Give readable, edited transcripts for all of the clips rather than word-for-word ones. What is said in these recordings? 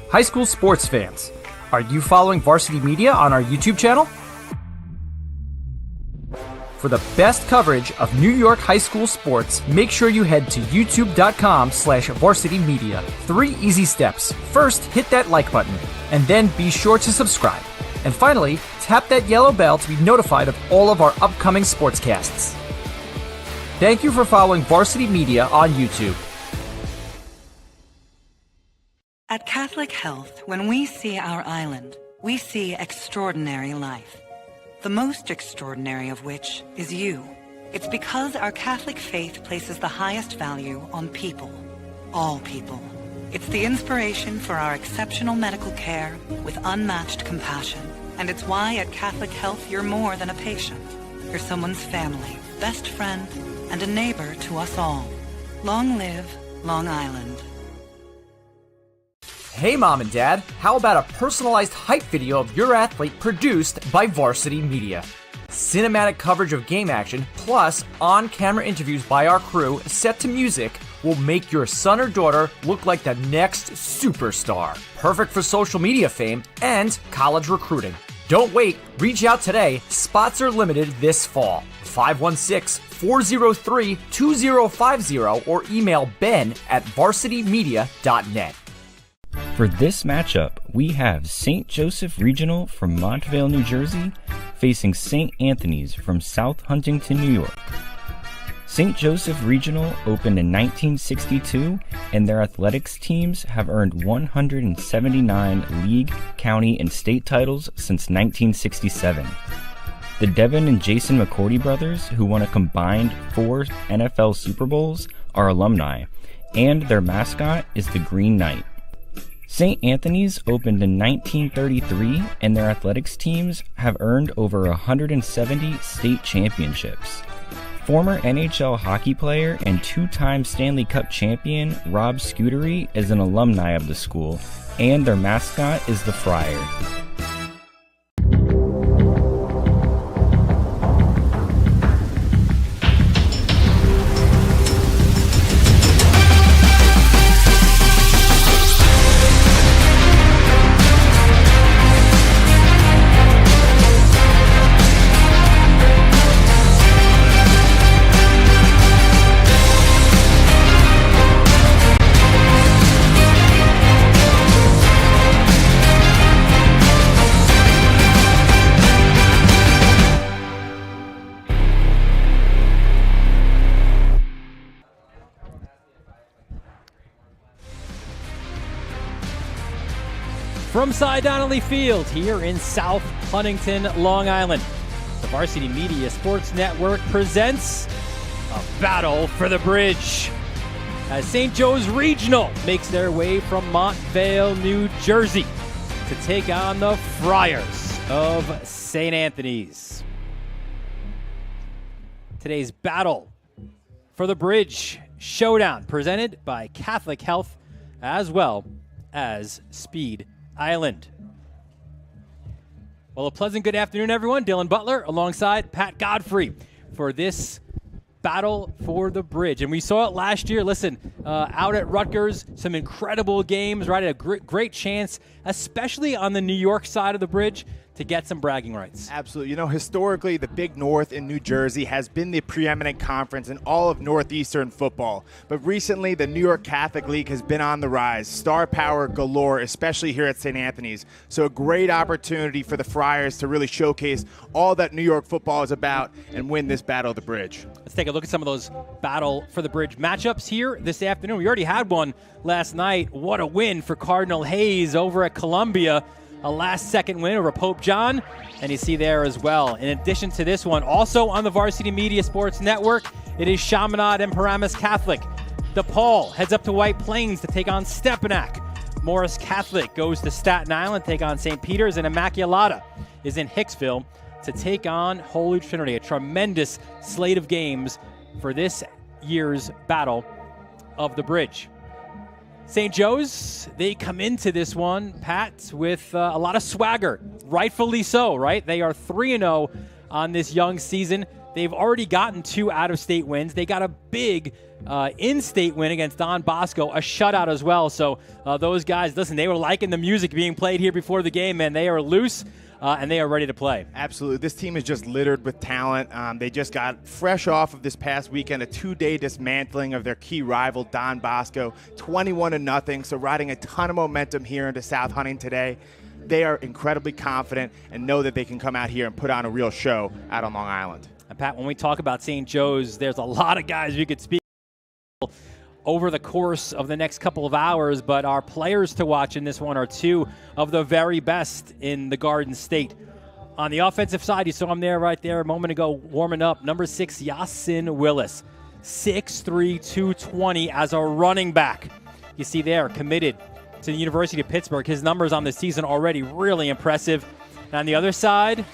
High school sports fans, are you following Varsity Media on our YouTube channel? For the best coverage of New York high school sports, make sure you head to youtube.com/Varsity Media. 3 easy steps. First, hit that like button, and then be sure to subscribe. And finally, tap that yellow bell to be notified of all of our upcoming sportscasts. Thank you for following Varsity Media on YouTube. At Catholic Health, when we see our island, we see extraordinary life. The most extraordinary of which is you. It's because our Catholic faith places the highest value on people. All people. It's the inspiration for our exceptional medical care with unmatched compassion. And it's why at Catholic Health you're more than a patient. You're someone's family, best friend, and a neighbor to us all. Long live Long Island. Hey Mom and Dad, how about a personalized hype video of your athlete produced by Varsity Media? Cinematic coverage of game action, plus on-camera interviews by our crew set to music will make your son or daughter look like the next superstar. Perfect for social media fame and college recruiting. Don't wait, reach out today. Spots are limited this fall. 516-403-2050 or email ben@varsitymedia.net. For this matchup, we have St. Joseph Regional from Montvale, New Jersey, facing St. Anthony's from South Huntington, New York. St. Joseph Regional opened in 1962, and their athletics teams have earned 179 league, county, and state titles since 1967. The Devin and Jason McCourty brothers, who won a combined 4 NFL Super Bowls, are alumni, and their mascot is the Green Knight. St. Anthony's opened in 1933, and their athletics teams have earned over 170 state championships. Former NHL hockey player and 2-time Stanley Cup champion Rob Scudery is an alumni of the school, and their mascot is the Friar. From Cy Donnelly Field here in South Huntington, Long Island, the Varsity Media Sports Network presents a battle for the bridge as St. Joe's Regional makes their way from Montvale, New Jersey to take on the Friars of St. Anthony's. Today's battle for the bridge showdown presented by Catholic Health as well as Speed Island. Well, a pleasant good afternoon, everyone. Dylan Butler alongside Pat Godfrey for this battle for the bridge. And we saw it last year. Listen, out at Rutgers, some incredible games, right? A great chance, especially on the New York side of the bridge, to get some bragging rights. Absolutely. You know, historically, the Big North in New Jersey has been the preeminent conference in all of Northeastern football. But recently, the New York Catholic League has been on the rise. Star power galore, especially here at St. Anthony's. So a great opportunity for the Friars to really showcase all that New York football is about and win this battle of the bridge. Let's take a look at some of those battle for the bridge matchups here this afternoon. We already had one last night. What a win for Cardinal Hayes over at Columbia. A last-second win over Pope John, and you see there as well. In addition to this one, also on the Varsity Media Sports Network, it is Chaminade and Paramus Catholic. DePaul heads up to White Plains to take on Stepinac. Morris Catholic goes to Staten Island, take on St. Peter's, and Immaculata is in Hicksville to take on Holy Trinity. A tremendous slate of games for this year's Battle of the Bridge. St. Joe's, they come into this one, Pat, with a lot of swagger. Rightfully so, right? They are 3-0 on this young season. They've already gotten 2 out-of-state wins. They got a big in-state win against Don Bosco, a shutout as well. So those guys, listen, they were liking the music being played here before the game, man. They are loose. And they are ready to play. Absolutely. This team is just littered with talent. They just got fresh off of this past weekend, a 2-day dismantling of their key rival, Don Bosco, 21-0. So riding a ton of momentum here into South Hunting today. They are incredibly confident and know that they can come out here and put on a real show out on Long Island. And Pat, when we talk about St. Joe's, there's a lot of guys we could speak over the course of the next couple of hours, but our players to watch in this one are two of the very best in the Garden State. On the offensive side, you saw him there right there a moment ago warming up. Number 6, Yasin Willis, 6'3", 220 as a running back. You see there, committed to the University of Pittsburgh. His numbers on the season already really impressive. And on the other side,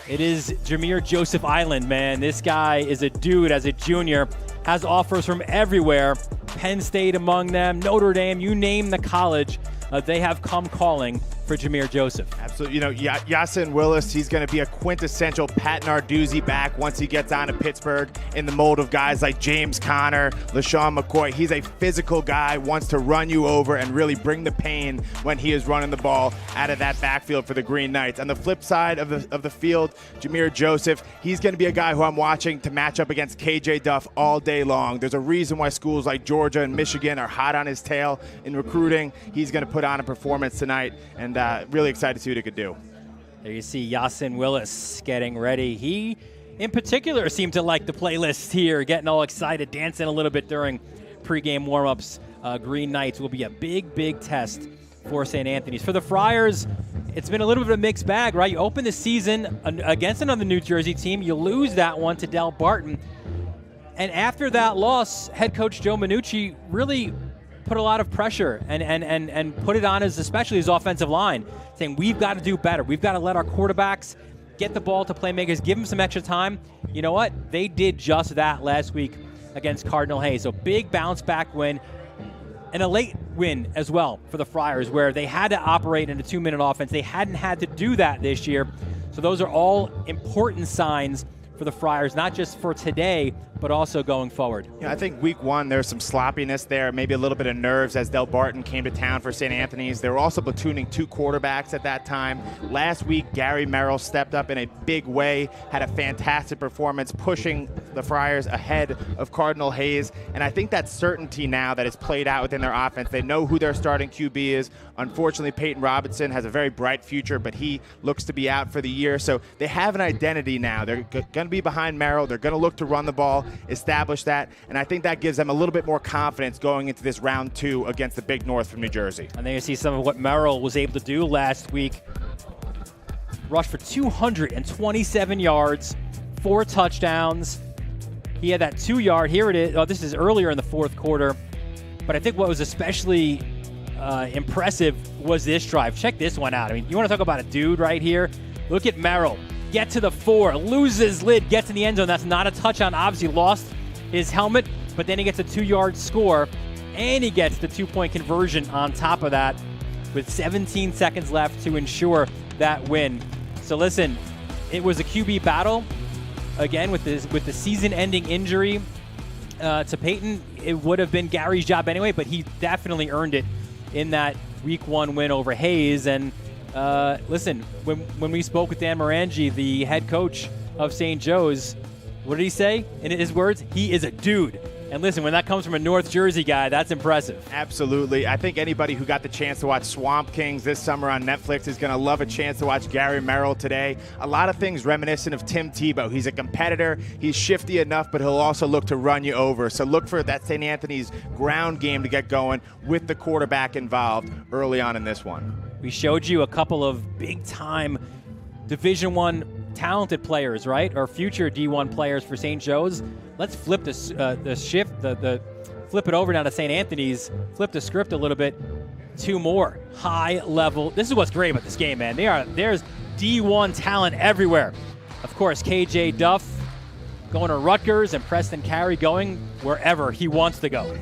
it is Jameer Joseph Island, man. This guy is a dude as a junior, has offers from everywhere. Penn State among them, Notre Dame, you name the college, they have come calling for Jameer Joseph. Absolutely. You know, Yasin Willis, he's going to be a quintessential Pat Narduzzi back once he gets on to Pittsburgh in the mold of guys like James Conner, LaShawn McCoy. He's a physical guy, wants to run you over and really bring the pain when he is running the ball out of that backfield for the Green Knights. On the flip side of the field, Jameer Joseph, he's going to be a guy who I'm watching to match up against KJ Duff all day long. There's a reason why schools like Georgia and Michigan are hot on his tail in recruiting. He's going to put on a performance tonight, and really excited to see what he could do. There you see Yasin Willis getting ready. He, in particular, seemed to like the playlist here, getting all excited, dancing a little bit during pregame warm-ups. Green Knights will be a big, big test for St. Anthony's. For the Friars, it's been a little bit of a mixed bag, right? You open the season against another New Jersey team. You lose that one to Del Barton. And after that loss, head coach Joe Minucci really put a lot of pressure and put it on especially his offensive line, saying we've got to do better. We've got to let our quarterbacks get the ball to playmakers, give them some extra time. You know what? They did just that last week against Cardinal Hayes. So big bounce back win and a late win as well for the Friars, where they had to operate in a 2-minute offense. They hadn't had to do that this year. So those are all important signs for the Friars, not just for today, but also going forward. Yeah, I think week one, there's some sloppiness there, maybe a little bit of nerves as Del Barton came to town for St. Anthony's. They were also platooning 2 quarterbacks at that time. Last week, Gary Merrill stepped up in a big way, had a fantastic performance, pushing the Friars ahead of Cardinal Hayes. And I think that certainty now that is played out within their offense, they know who their starting QB is. Unfortunately, Peyton Robinson has a very bright future, but he looks to be out for the year. So they have an identity now. They're going to be behind Merrill. They're going to look to run the ball, establish that, and I think that gives them a little bit more confidence going into this round 2 against the Big North from New Jersey. And then you see some of what Merrill was able to do last week. Rushed for 227 yards, 4 touchdowns. He had that 2-yard. Here it is. Oh, this is earlier in the fourth quarter. But I think what was especially impressive was this drive. Check this one out. I mean, you want to talk about a dude right here? Look at Merrill. Get to the 4, loses lid, gets in the end zone. That's not a touchdown. Obviously lost his helmet, but then he gets a 2-yard score, and he gets the 2-point conversion on top of that with 17 seconds left to ensure that win. So listen, it was a QB battle. Again, with the season-ending injury to Peyton, it would have been Gary's job anyway, but he definitely earned it in that Week 1 win over Hayes. And listen, when we spoke with Dan Morangi, the head coach of St. Joe's, what did he say? In his words, he is a dude. And listen, when that comes from a North Jersey guy, that's impressive. Absolutely. I think anybody who got the chance to watch Swamp Kings this summer on Netflix is going to love a chance to watch Gary Merrill today. A lot of things reminiscent of Tim Tebow. He's a competitor. He's shifty enough, but he'll also look to run you over. So look for that St. Anthony's ground game to get going with the quarterback involved early on in this one. We showed you a couple of big-time Division I talented players, right? Or future D1 players for St. Joe's. Let's flip the shift, flip it over down to St. Anthony's, flip the script a little bit. 2 more high level. This is what's great about this game, man. There's D1 talent everywhere. Of course, KJ Duff, going to Rutgers, and Preston Carey going wherever he wants to go.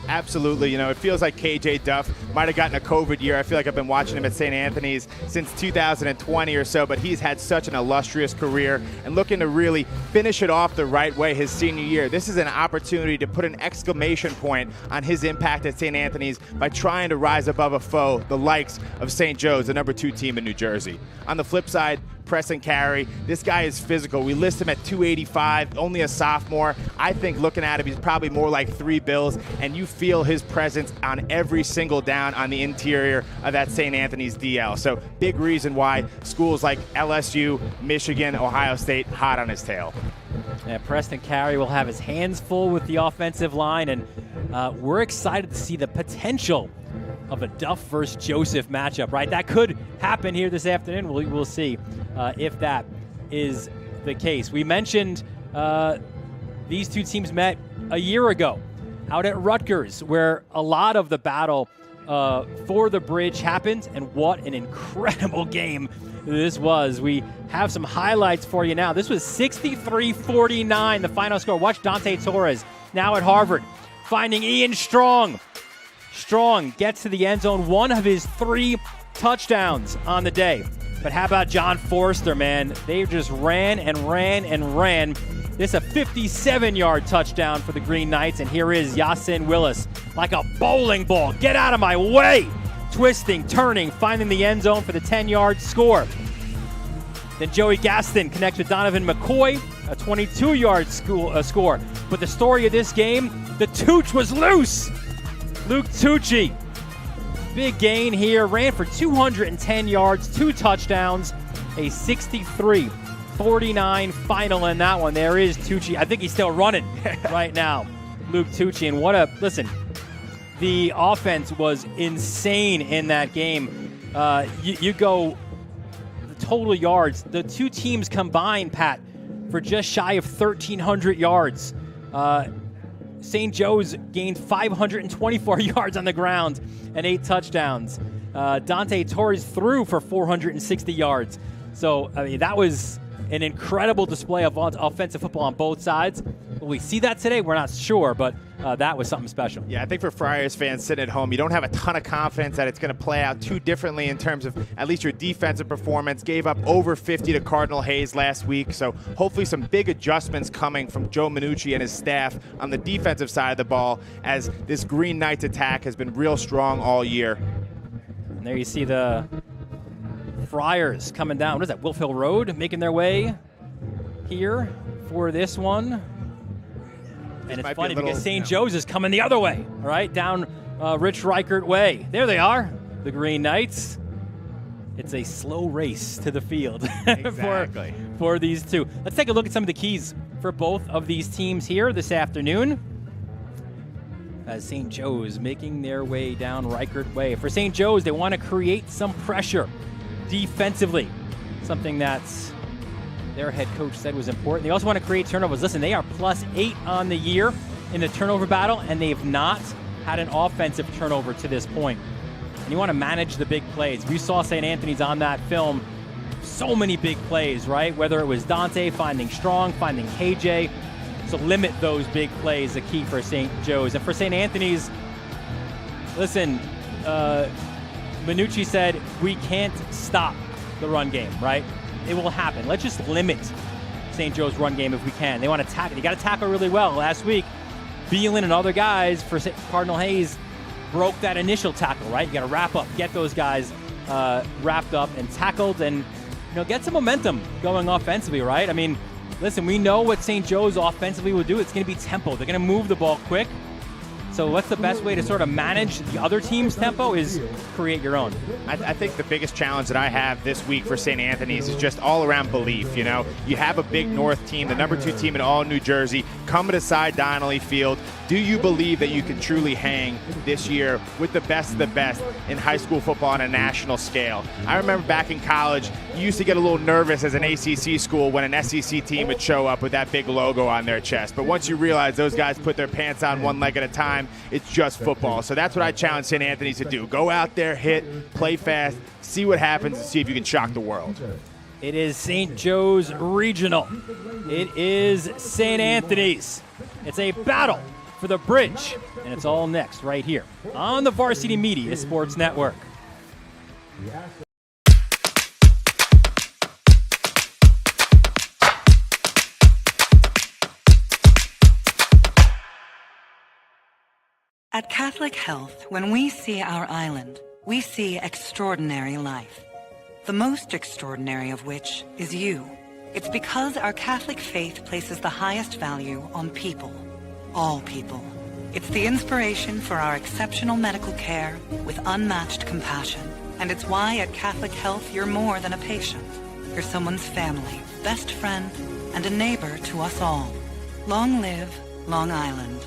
Absolutely. You know, it feels like KJ Duff might have gotten a COVID year. I feel like I've been watching him at St. Anthony's since 2020 or so, but he's had such an illustrious career and looking to really finish it off the right way his senior year. This is an opportunity to put an exclamation point on his impact at St. Anthony's by trying to rise above a foe, the likes of St. Joe's, the number 2 team in New Jersey. On the flip side, Preston Carey, this guy is physical. We list him at 285, only a sophomore. I think looking at him, he's probably more like 3 bills, and you feel his presence on every single down on the interior of that St. Anthony's DL. So big reason why schools like LSU, Michigan, Ohio State hot on his tail. Yeah, Preston Carey will have his hands full with the offensive line, and we're excited to see the potential of a Duff versus Joseph matchup, right? That could happen here this afternoon. We'll see if that is the case. We mentioned these two teams met a year ago out at Rutgers, where a lot of the battle for the bridge happened, and what an incredible game this was. We have some highlights for you now. This was 63-49, the final score. Watch Dante Torres, now at Harvard, finding Ian Strong. Strong gets to the end zone, one of his 3 touchdowns on the day. But how about John Forster, man? They just ran and ran and ran. This is a 57-yard touchdown for the Green Knights, and here is Yasin Willis like a bowling ball. Get out of my way! Twisting, turning, finding the end zone for the 10-yard score. Then Joey Gaston connects with Donovan McCoy, a 22-yard score. But the story of this game, the Tooch was loose. Luke Tucci, big gain here, ran for 210 yards, 2 touchdowns, a 63-49 final in that one. There is Tucci. I think he's still running right now, Luke Tucci. And listen, the offense was insane in that game. You go the total yards, the 2 teams combined, Pat, for just shy of 1,300 yards. St. Joe's gained 524 yards on the ground and 8 touchdowns. Dante Torres threw for 460 yards. So, I mean, that was an incredible display of offensive football on both sides. Will we see that today? We're not sure, but that was something special. Yeah, I think for Friars fans sitting at home, you don't have a ton of confidence that it's going to play out too differently in terms of at least your defensive performance. Gave up over 50 to Cardinal Hayes last week, so hopefully some big adjustments coming from Joe Minucci and his staff on the defensive side of the ball, as this Green Knights attack has been real strong all year. And there you see the Friars coming down. What is that, Wolf Hill Road, making their way here for this one. And it's funny because St. Joe's is coming the other way, right? Down Rich Reichert Way. There they are, the Green Knights. It's a slow race to the field exactly. for these two. Let's take a look at some of the keys for both of these teams here this afternoon, as St. Joe's making their way down Reichert Way. For St. Joe's, they want to create some pressure defensively, something that's their head coach said was important. They also want to create turnovers. Listen, they are +8 on the year in the turnover battle, and they've not had an offensive turnover to this point. And you want to manage the big plays. We saw St. Anthony's on that film. So many big plays, right? Whether it was Dante finding Strong, finding KJ. So limit those big plays, the key for St. Joe's. And for St. Anthony's, listen, Minucci said, we can't stop the run game, right? It will happen. Let's just limit St. Joe's run game if we can. They want to tackle. You got to tackle really well. Last week, Beelan and other guys for Cardinal Hayes broke that initial tackle, right? You got to wrap up, get those guys wrapped up and tackled, and get some momentum going offensively, right? I mean, listen, we know what St. Joe's offensively will do. It's going to be tempo. They're going to move the ball quick. So what's the best way to sort of manage the other team's tempo is create your own. I think the biggest challenge that I have this week for St. Anthony's is just all around belief. You have a big North team, the number 2 team in all New Jersey, coming to side Donnelly Field. Do you believe that you can truly hang this year with the best of the best in high school football on a national scale? I remember back in college, you used to get a little nervous as an ACC school when an SEC team would show up with that big logo on their chest. But once you realize those guys put their pants on one leg at a time, it's just football. So that's what I challenge St. Anthony's to do. Go out there, hit, play fast, see what happens, and see if you can shock the world. It is St. Joe's Regional. It is St. Anthony's. It's a battle for the bridge, and it's all next right here on the Varsity Media Sports Network. At Catholic Health, when we see our island, we see extraordinary life. The most extraordinary of which is you. It's because our Catholic faith places the highest value on people. All people. It's the inspiration for our exceptional medical care with unmatched compassion. And it's why at Catholic Health you're more than a patient. You're someone's family, best friend, and a neighbor to us all. Long live Long Island.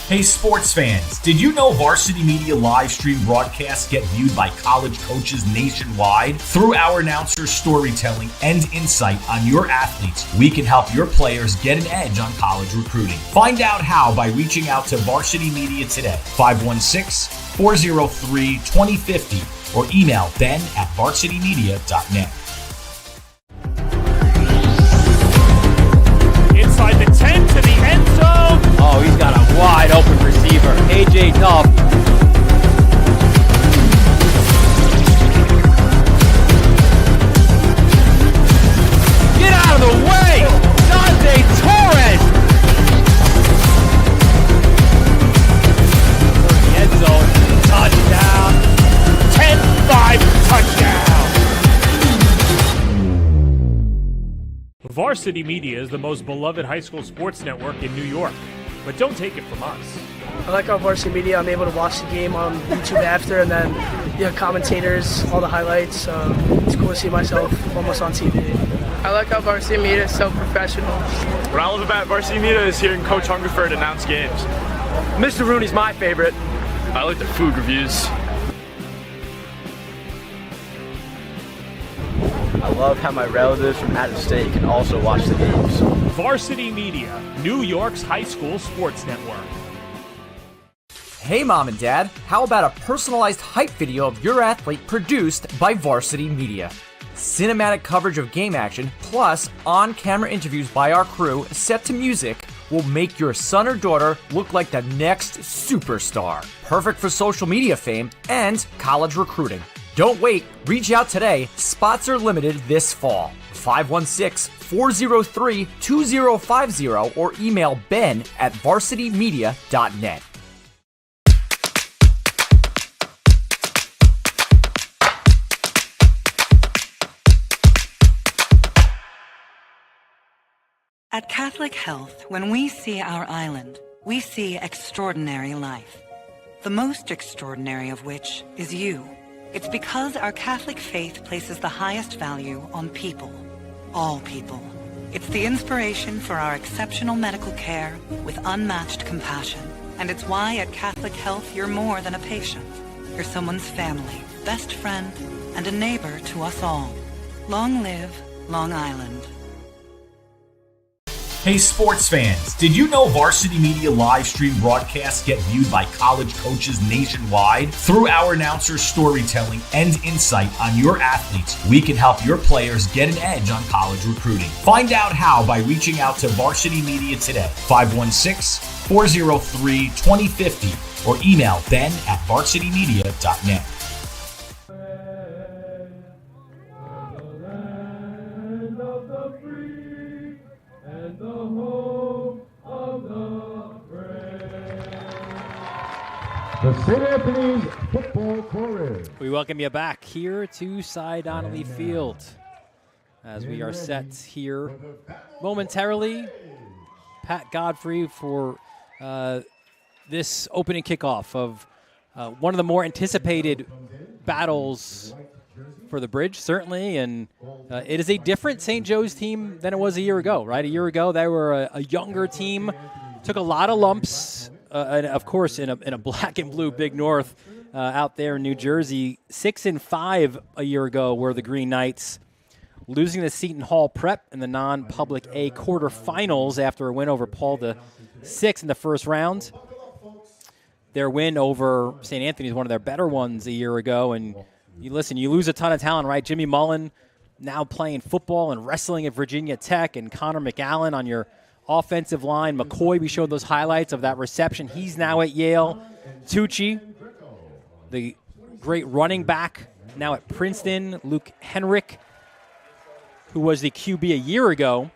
Hey sports fans, did you know Varsity Media live stream broadcasts get viewed by college coaches nationwide? Through our announcers' storytelling and insight on your athletes, we can help your players get an edge on college recruiting. Find out how by reaching out to Varsity Media today, 516-403-2050, or email ben@varsitymedia.net. Inside the 10 to the end zone. Oh, he's got a wide open receiver. AJ Duff. Get out of the way! Dante Torres! The end zone. Touchdown. 10-5 touchdown. Varsity Media is the most beloved high school sports network in New York, but don't take it from us. I like our Varsity Media. I'm able to watch the game on YouTube after, and then commentators, all the highlights. It's cool to see myself almost on TV. I like how Varsity Media is so professional. What I love about Varsity Media is hearing Coach Hungerford announce games. Mr. Rooney's my favorite. I like the food reviews. I love how my relatives from out of state can also watch the games. Varsity Media, New York's high school sports network. Hey mom and dad, how about a personalized hype video of your athlete produced by Varsity Media? Cinematic coverage of game action, plus on-camera interviews by our crew set to music will make your son or daughter look like the next superstar. Perfect for social media fame and college recruiting. Don't wait, reach out today. Spots are limited this fall. 516-403-2050 or email ben@varsitymedia.net. At Catholic Health, when we see our island, we see extraordinary life. The most extraordinary of which is you. It's because our Catholic faith places the highest value on people. All people. It's the inspiration for our exceptional medical care with unmatched compassion. And it's why at Catholic Health you're more than a patient. You're someone's family, best friend, and a neighbor to us all. Long live Long Island. Hey sports fans, did you know Varsity Media live stream broadcasts get viewed by college coaches nationwide? Through our announcers' storytelling and insight on your athletes, we can help your players get an edge on college recruiting. Find out how by reaching out to Varsity Media today, 516-403-2050, or email ben@varsitymedia.net. The St. Anthony's Football Chorus. We welcome you back here to Cy Donnelly Field as we are set here momentarily. Pat Godfrey for this opening kickoff of one of the more anticipated battles for the bridge, certainly, and it is a different St. Joe's team than it was a year ago, right? A year ago, they were a younger team, took a lot of lumps, and of course, in a black and blue Big North out there in New Jersey. 6-5 a year ago were the Green Knights, losing to Seton Hall Prep in the non-public A quarterfinals after a win over Paul VI in the first round. Their win over St. Anthony's, one of their better ones a year ago, and you lose a ton of talent, right? Jimmy Mullen now playing football and wrestling at Virginia Tech, and Connor McAllen on your offensive line. McCoy, we showed those highlights of that reception. He's now at Yale. Tucci, the great running back, now at Princeton. Luke Henrik, who was the QB a year ago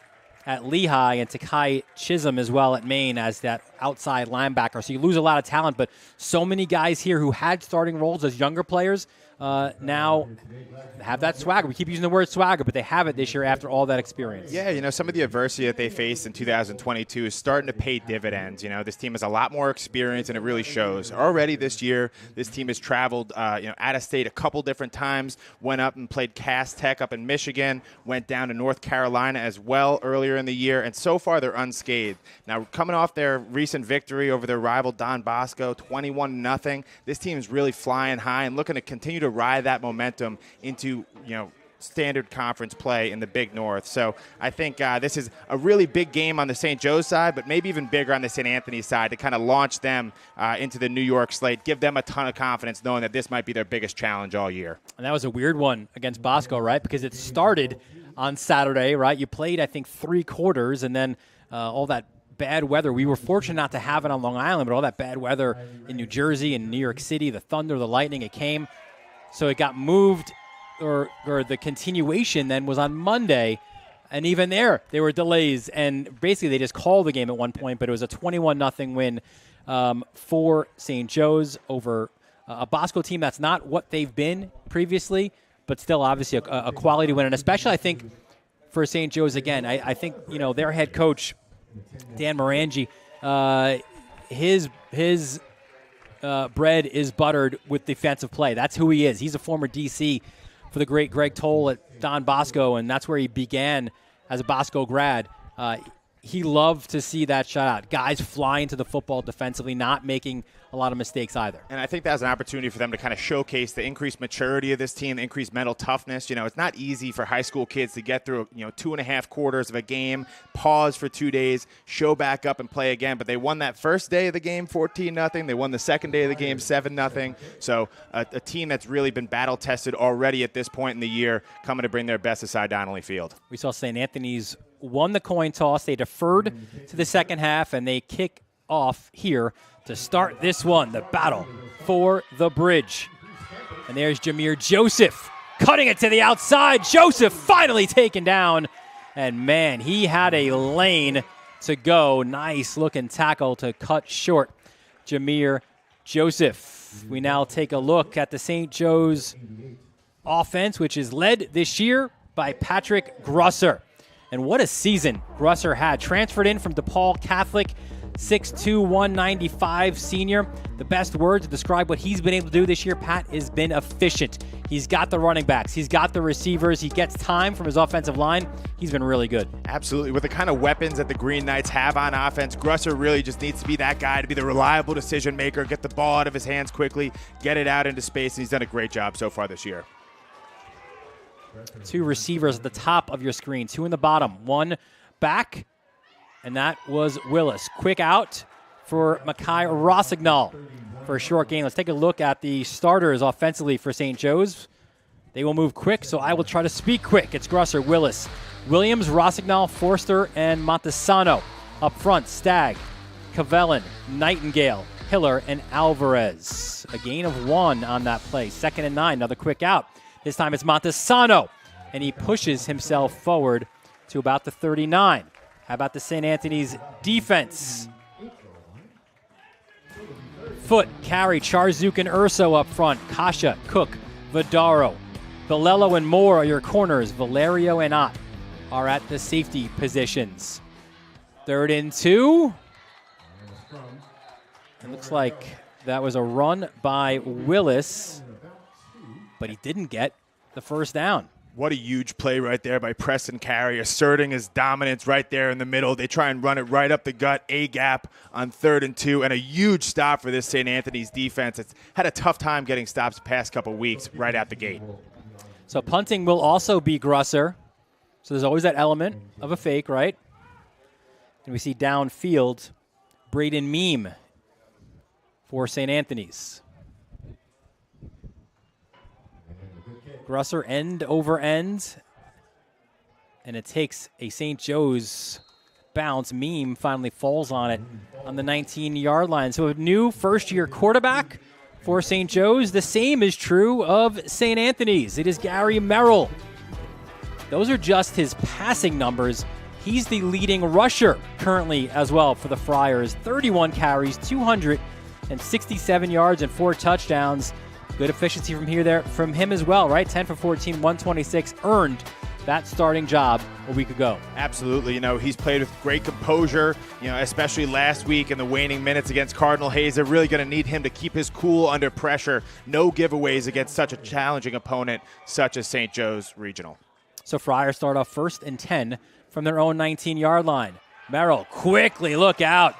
at Lehigh, and Takai Chisholm as well at Maine as that outside linebacker. So you lose a lot of talent, but so many guys here who had starting roles as younger players now have that swagger. We keep using the word swagger, but they have it this year after all that experience. Yeah, some of the adversity that they faced in 2022 is starting to pay dividends. This team has a lot more experience, and it really shows. Already this year, this team has traveled, out of state a couple different times, went up and played Cass Tech up in Michigan, went down to North Carolina as well earlier in the year, and so far they're unscathed. Now, coming off their recent victory over their rival Don Bosco, 21-0, this team is really flying high and looking to continue to ride that momentum into, standard conference play in the Big North. So I think this is a really big game on the St. Joe's side, but maybe even bigger on the St. Anthony's side to kind of launch them into the New York slate, give them a ton of confidence knowing that this might be their biggest challenge all year. And that was a weird one against Bosco, right? Because it started on Saturday, right? You played, I think, 3 quarters, and then all that bad weather. We were fortunate not to have it on Long Island, but all that bad weather in New Jersey and New York City, the thunder, the lightning, it came. So it got moved, or the continuation then was on Monday, and even there were delays, and basically they just called the game at one point, but it was a 21-0 win for St. Joe's over a Bosco team that's not what they've been previously, but still obviously a quality win, and especially I think for St. Joe's, again, I think their head coach, Dan Morangi, his bread is buttered with defensive play. That's who he is. He's a former DC for the great Greg Toll at Don Bosco, and that's where he began as a Bosco grad. He loved to see that shutout. Guys flying to the football defensively, not making a lot of mistakes either. And I think that was an opportunity for them to kind of showcase the increased maturity of this team, the increased mental toughness. It's not easy for high school kids to get through, 2.5 quarters of a game, pause for 2 days, show back up and play again. But they won that first day of the game 14-0. They won the second day of the game 7-0. So a team that's really been battle-tested already at this point in the year, coming to bring their best aside Donnelly Field. We saw St. Anthony's won the coin toss. They deferred to the second half, and they kick off here to start this one, the battle for the bridge. And there's Jameer Joseph cutting it to the outside. Joseph finally taken down, and man, he had a lane to go. Nice looking tackle to cut short Jameer Joseph. We now take a look at the St. Joe's offense, which is led this year by Patrick Grusser. And what a season Grusser had. Transferred in from DePaul Catholic, 6'2", 195 senior. The best word to describe what he's been able to do this year, Pat, has been efficient. He's got the running backs. He's got the receivers. He gets time from his offensive line. He's been really good. Absolutely. With the kind of weapons that the Green Knights have on offense, Grusser really just needs to be that guy, to be the reliable decision maker, get the ball out of his hands quickly, get it out into space, and he's done a great job so far this year. 2 receivers at the top of your screen, 2 in the bottom, 1 back, and that was Willis. Quick out for Makai Rossignol for a short gain. Let's take a look at the starters offensively for St. Joe's. They will move quick, so I will try to speak quick. It's Grusser, Willis, Williams, Rossignol, Forster, and Montesano. Up front, Stagg, Cavellin, Nightingale, Hiller, and Alvarez. A gain of 1 on that play. 2nd and 9, another quick out. This time it's Montesano, and he pushes himself forward to about the 39. How about the St. Anthony's defense? Foot, Carey, Charzuk, and Urso up front. Kasha, Cook, Vidaro, Valello, and Moore are your corners. Valerio and Ott are at the safety positions. 3rd and 2. It looks like that was a run by Willis, but he didn't get the first down. What a huge play right there by Preston Carey, asserting his dominance right there in the middle. They try and run it right up the gut, a gap on 3rd and 2, and a huge stop for this St. Anthony's defense. It's had a tough time getting stops the past couple weeks right out the gate. So punting will also be Grusser. So there's always that element of a fake, right? And we see downfield Braden Meem for St. Anthony's. Grusser end over end. And it takes a St. Joe's bounce. Meme finally falls on it on the 19-yard line. So a new first-year quarterback for St. Joe's. The same is true of St. Anthony's. It is Gary Merrill. Those are just his passing numbers. He's the leading rusher currently as well for the Friars. 31 carries, 267 yards, and 4 touchdowns. Good efficiency from him as well, right? 10 for 14, 126, earned that starting job a week ago. Absolutely. He's played with great composure, especially last week in the waning minutes against Cardinal Hayes. They're really going to need him to keep his cool under pressure. No giveaways against such a challenging opponent such as St. Joe's Regional. So Friars start off 1st and 10 from their own 19-yard line. Merrill quickly, look out.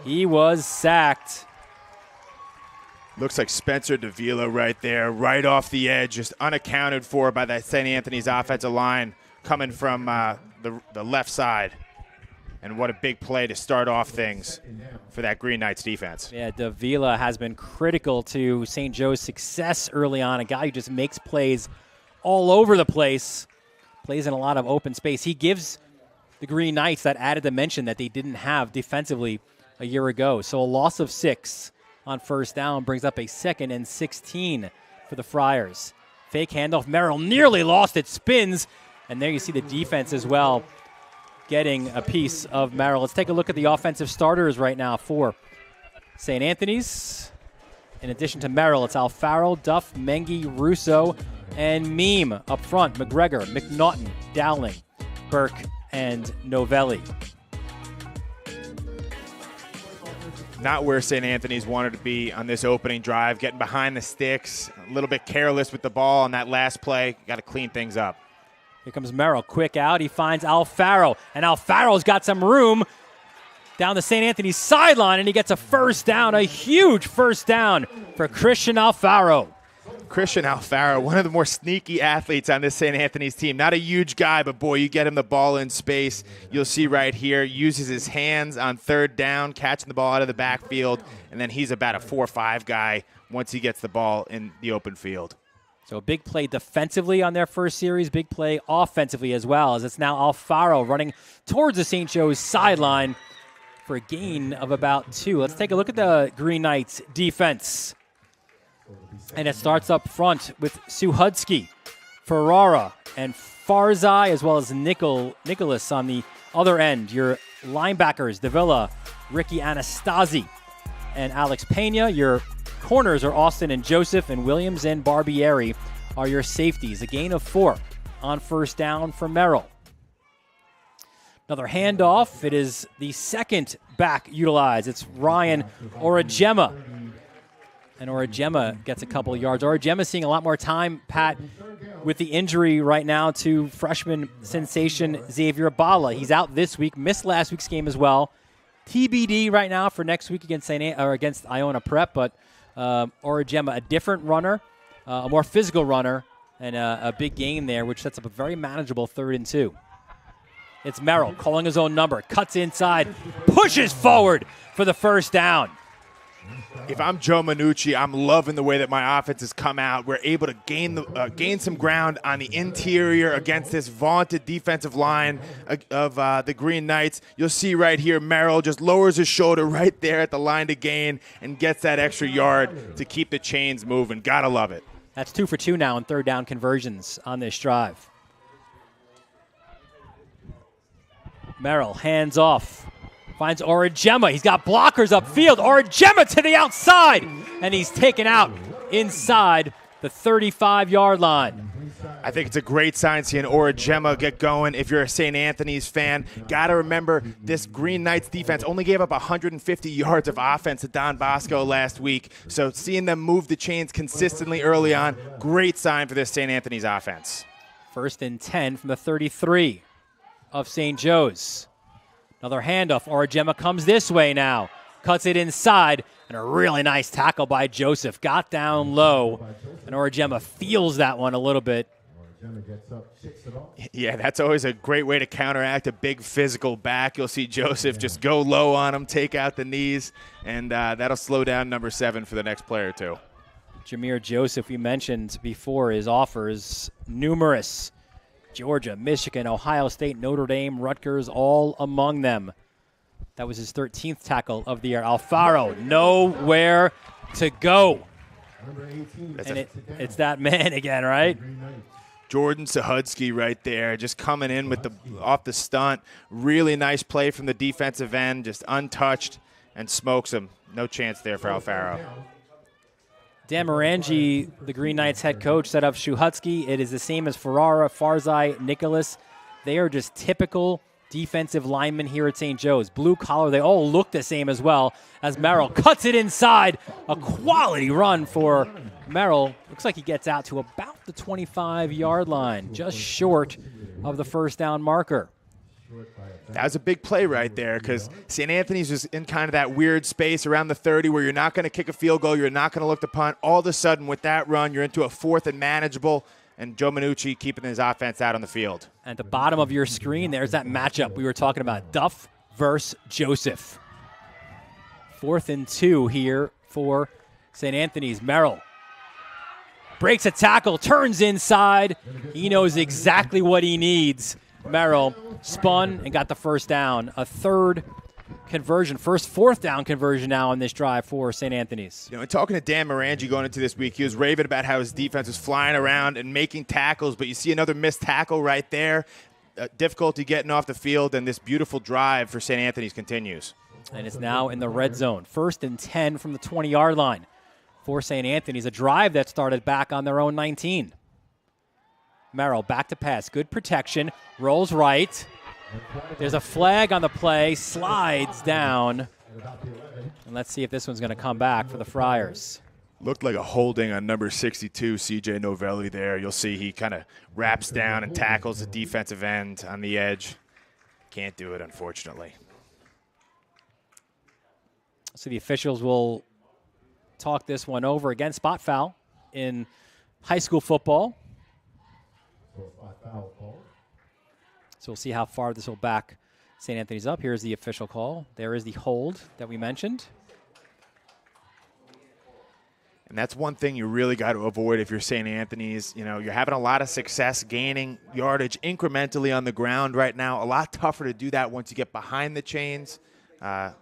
He was sacked. Looks like Spencer Davila right there, right off the edge, just unaccounted for by that St. Anthony's offensive line coming from the left side. And what a big play to start off things for that Green Knights defense. Yeah, Davila has been critical to St. Joe's success early on, a guy who just makes plays all over the place, plays in a lot of open space. He gives the Green Knights that added dimension that they didn't have defensively a year ago. So a loss of 6 on first down brings up a 2nd and 16 for the Friars. Fake handoff. Merrill nearly lost it. Spins. And there you see the defense as well getting a piece of Merrill. Let's take a look at the offensive starters right now for St. Anthony's. In addition to Merrill, it's Alfaro, Duff, Mengi, Russo, and Meme up front. McGregor, McNaughton, Dowling, Burke, and Novelli. Not where St. Anthony's wanted to be on this opening drive, getting behind the sticks, a little bit careless with the ball on that last play. Got to clean things up. Here comes Merrill, quick out. He finds Alfaro, and Alfaro's got some room down the St. Anthony's sideline, and he gets a first down, a huge first down for Christian Alfaro. Christian Alfaro, one of the more sneaky athletes on this St. Anthony's team. Not a huge guy, but boy, you get him the ball in space. You'll see right here, uses his hands on third down, catching the ball out of the backfield, and then he's about a 4-5 guy once he gets the ball in the open field. So a big play defensively on their first series, big play offensively as well, as it's now Alfaro running towards the St. Joe's sideline for a gain of about 2. Let's take a look at the Green Knights defense. And it starts up front with Suhudsky, Ferrara, and Farzai, as well as Nicholas on the other end. Your linebackers, Davila, Ricky Anastasi, and Alex Pena. Your corners are Austin and Joseph, and Williams and Barbieri are your safeties. A gain of 4 on first down for Merrill. Another handoff. It is the second back utilized. It's Ryan Oragema. And Oragema gets a couple of yards. Oragema seeing a lot more time, Pat, with the injury right now to freshman sensation Xavier Bala. He's out this week, missed last week's game as well. TBD right now for next week against Iona Prep, but Oragema, a different runner, a more physical runner, and a big gain there, which sets up a very manageable 3rd and 2. It's Merrill calling his own number, cuts inside, pushes forward for the first down. If I'm Joe Manucci, I'm loving the way that my offense has come out. We're able to gain some ground on the interior against this vaunted defensive line of the Green Knights. You'll see right here, Merrill just lowers his shoulder right there at the line to gain and gets that extra yard to keep the chains moving. Gotta love it. That's 2 for 2 now in third down conversions on this drive. Merrill hands off. Finds Oragema. He's got blockers upfield. Oragema to the outside. And he's taken out inside the 35-yard line. I think it's a great sign seeing Oragema get going. If you're a St. Anthony's fan, got to remember this Green Knights defense only gave up 150 yards of offense to Don Bosco last week. So seeing them move the chains consistently early on, great sign for this St. Anthony's offense. 1st and 10 from the 33 of St. Joe's. Another handoff. Oragema comes this way now. Cuts it inside. And a really nice tackle by Joseph. Got down low. And Oragema feels that one a little bit. Yeah, that's always a great way to counteract a big physical back. You'll see Joseph just go low on him, take out the knees, and that'll slow down number 7 for the next player too. Jameer Joseph, we mentioned before, his offers numerous. Georgia, Michigan, Ohio State, Notre Dame, Rutgers, all among them. That was his 13th tackle of the year. Alfaro, nowhere to go. And it's that man again, right? Jordan Sahudsky right there, just coming in with off the stunt. Really nice play from the defensive end, just untouched, and smokes him. No chance there for Alfaro. Dan Morangi, the Green Knights head coach, set up Shuhatsky. It is the same as Ferrara, Farzai, Nicholas. They are just typical defensive linemen here at St. Joe's. Blue collar, they all look the same as well, as Merrill cuts it inside. A quality run for Merrill. Looks like he gets out to about the 25-yard line, just short of the first down marker. That was a big play right there because St. Anthony's was in kind of that weird space around the 30 where you're not going to kick a field goal, you're not going to look to punt. All of a sudden, with that run, you're into a 4th and manageable, and Joe Minucci keeping his offense out on the field. At the bottom of your screen, there's that matchup we were talking about, Duff versus Joseph. 4th and 2 here for St. Anthony's. Merrill breaks a tackle, turns inside. He knows exactly what he needs. Merrill spun and got the first down. A third conversion, first 4th down conversion now on this drive for St. Anthony's. You know, and talking to Dan Morangi going into this week, he was raving about how his defense was flying around and making tackles, but you see another missed tackle right there. Difficulty getting off the field, and this beautiful drive for St. Anthony's continues. And it's now in the red zone. 1st and 10 from the 20-yard line for St. Anthony's, a drive that started back on their own 19. Merrill back to pass, good protection, rolls right. There's a flag on the play, slides down. And let's see if this one's going to come back for the Friars. Looked like a holding on number 62, CJ Novelli there. You'll see he kind of wraps down and tackles the defensive end on the edge. Can't do it, unfortunately. So the officials will talk this one over. Again, spot foul in high school football. So we'll see how far this will back St. Anthony's up. Here's the official call. There is the hold that we mentioned. And that's one thing you really got to avoid if you're St. Anthony's. You know, you're having a lot of success gaining yardage incrementally on the ground right now. A lot tougher to do that once you get behind the chains. And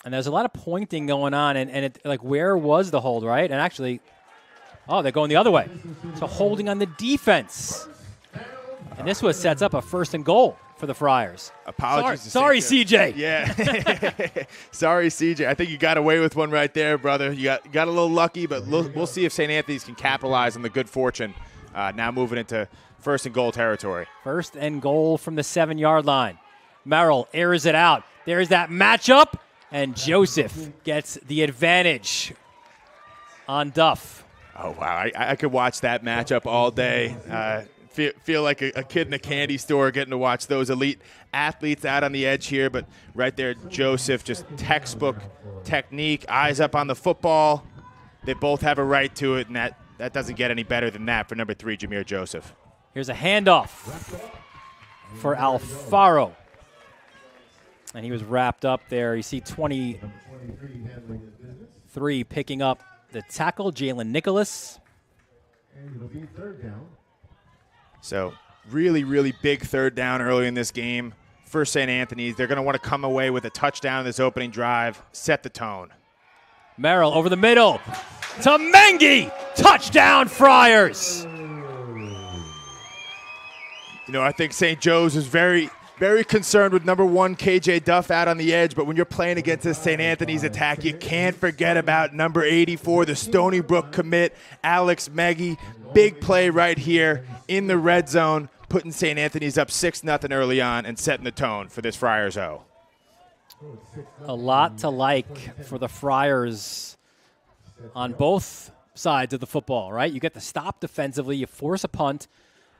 there's a lot of pointing going on. And it, like, where was the hold, right? And actually, oh, they're going the other way. So holding on the defense. And this was sets up a 1st and goal for the Friars. Apologies. Sorry, CJ. Yeah. Sorry, CJ. I think you got away with one right there, brother. You got a little lucky, but we'll see if St. Anthony's can capitalize on the good fortune now moving into 1st and goal territory. 1st and goal from the 7-yard line. Merrill airs it out. There's that matchup, and Joseph gets the advantage on Duff. Oh, wow. I could watch that matchup all day. Feel like a kid in a candy store getting to watch those elite athletes out on the edge here. But right there, Joseph, just textbook technique, eyes up on the football. They both have a right to it, and that doesn't get any better than that for number 3, Jameer Joseph. Here's a handoff for Alfaro. And he was wrapped up there. You see 23 picking up the tackle, Jalen Nicholas. And it'll be 3rd down. So really, really big 3rd down early in this game for St. Anthony's. They're going to want to come away with a touchdown in this opening drive, set the tone. Merrill over the middle to Mengi. Touchdown, Friars. You know, I think St. Joe's is very, very concerned with number 1, KJ Duff out on the edge, but when you're playing against this St. Anthony's attack, you can't forget about number 84, the Stony Brook commit, Alex Meggie. Big play right here in the red zone, putting St. Anthony's up 6-0 early on and setting the tone for this Friars O. A lot to like for the Friars on both sides of the football, right? You get the stop defensively, you force a punt,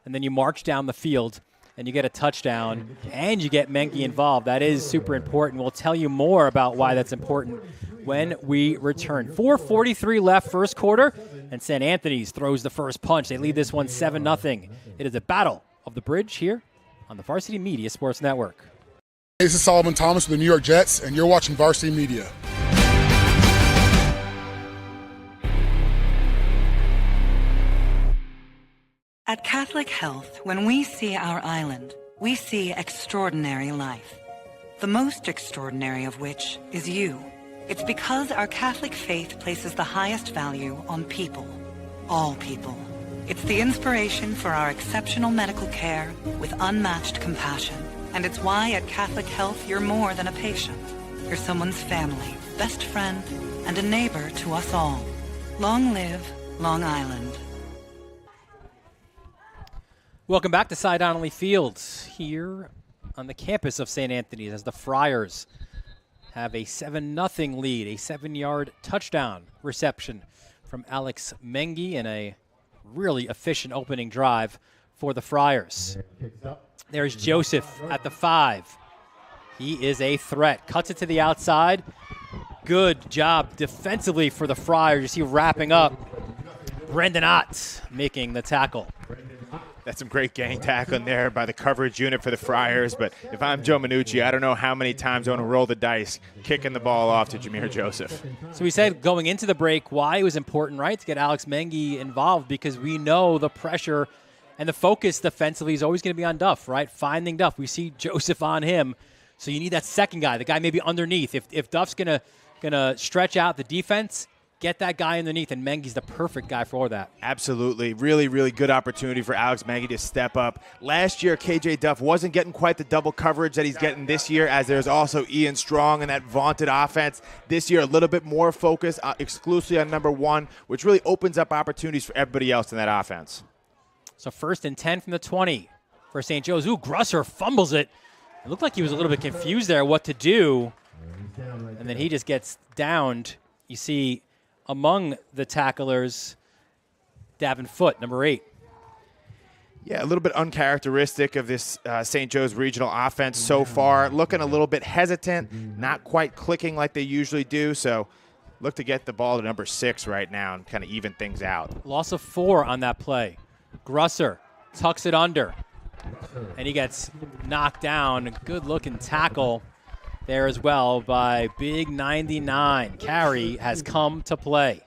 and then you march down the field, and you get a touchdown, and you get Menke involved. That is super important. We'll tell you more about why that's important when we return. 4:43 left, first quarter, and St. Anthony's throws the first punch. They lead this one 7-0. It is a battle of the bridge here on the Varsity Media Sports Network. This is Solomon Thomas with the New York Jets, and you're watching Varsity Media. At Catholic Health, when we see our island, we see extraordinary life. The most extraordinary of which is you. It's because our Catholic faith places the highest value on people. All people. It's the inspiration for our exceptional medical care with unmatched compassion. And it's why at Catholic Health you're more than a patient. You're someone's family, best friend, and a neighbor to us all. Long live Long Island. Welcome back to Cy Donnelly Fields here on the campus of St. Anthony's as the Friars have a 7-0 lead, a 7-yard touchdown reception from Alex Mengi in a really efficient opening drive for the Friars. There's Joseph at the 5. He is a threat. Cuts it to the outside. Good job defensively for the Friars. You see wrapping up. Brendan Ott making the tackle. That's some great gang tackling there by the coverage unit for the Friars. But if I'm Joe Minucci, I don't know how many times I want to roll the dice kicking the ball off to Jameer Joseph. So we said going into the break why it was important, right, to get Alex Mengi involved, because we know the pressure and the focus defensively is always going to be on Duff, right? Finding Duff. We see Joseph on him. So you need that second guy, the guy maybe underneath. If Duff's going to stretch out the defense, get that guy underneath, and Mengi's the perfect guy for that. Absolutely. Really, really good opportunity for Alex Mengi to step up. Last year, KJ Duff wasn't getting quite the double coverage that he's getting this year, as there's also Ian Strong in that vaunted offense. This year, a little bit more focus exclusively on number 1, which really opens up opportunities for everybody else in that offense. So 1st and 10 from the 20 for St. Joe's. Ooh, Grusser fumbles it. It looked like he was a little bit confused there what to do, and then he just gets downed. You see among the tacklers, Davin Foote, number 8. Yeah, a little bit uncharacteristic of this St. Joe's regional offense so far. Looking a little bit hesitant, not quite clicking like they usually do. So look to get the ball to number 6 right now and kind of even things out. Loss of 4 on that play. Grusser tucks it under, and he gets knocked down. A good-looking tackle there as well by Big 99. Carey has come to play.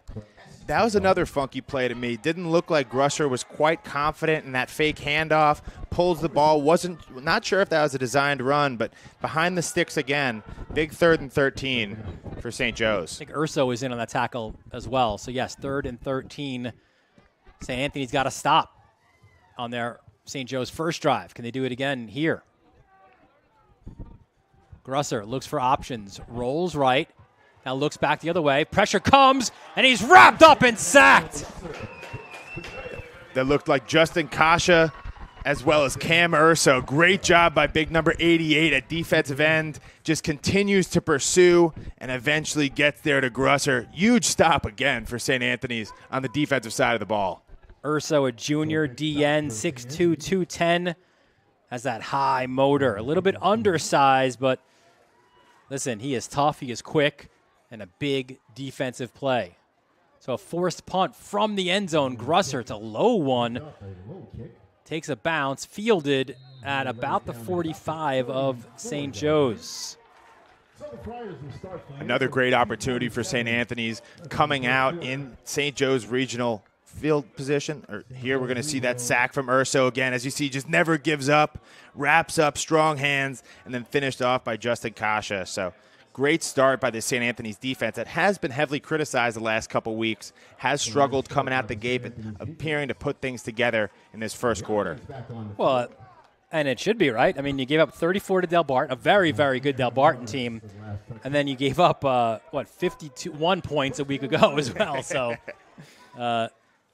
That was another funky play to me. Didn't look like Grusser was quite confident in that fake handoff. Pulls the ball. Not sure if that was a designed run, but behind the sticks again. Big 3rd and 13 for St. Joe's. I think Urso is in on that tackle as well. So, yes, 3rd and 13. St. Anthony's got to stop on their St. Joe's first drive. Can they do it again here? Grusser looks for options, rolls right, now looks back the other way. Pressure comes, and he's wrapped up and sacked. That looked like Justin Kasha as well as Cam Urso. Great job by big number 88 at defensive end. Just continues to pursue and eventually gets there to Grusser. Huge stop again for St. Anthony's on the defensive side of the ball. Urso, a junior DN, 6'2", 210, has that high motor. A little bit undersized, but listen, he is tough, he is quick, and a big defensive play. So a forced punt from the end zone. Grusser, it's a low one. Takes a bounce, fielded at about the 45 of St. Joe's. Another great opportunity for St. Anthony's coming out in St. Joe's regional field position. Here we're going to see that sack from Urso again. As you see, just never gives up, wraps up, strong hands, and then finished off by Justin Kasha. So great start by the St. Anthony's defense that has been heavily criticized the last couple weeks, has struggled coming out the gate, but appearing to put ththings together in this first quarter. Well, and it should be, right? I mean, you gave up 34 to Del Barton, a very, very good Del Barton team, and then you gave up, 51 points a week ago as well. So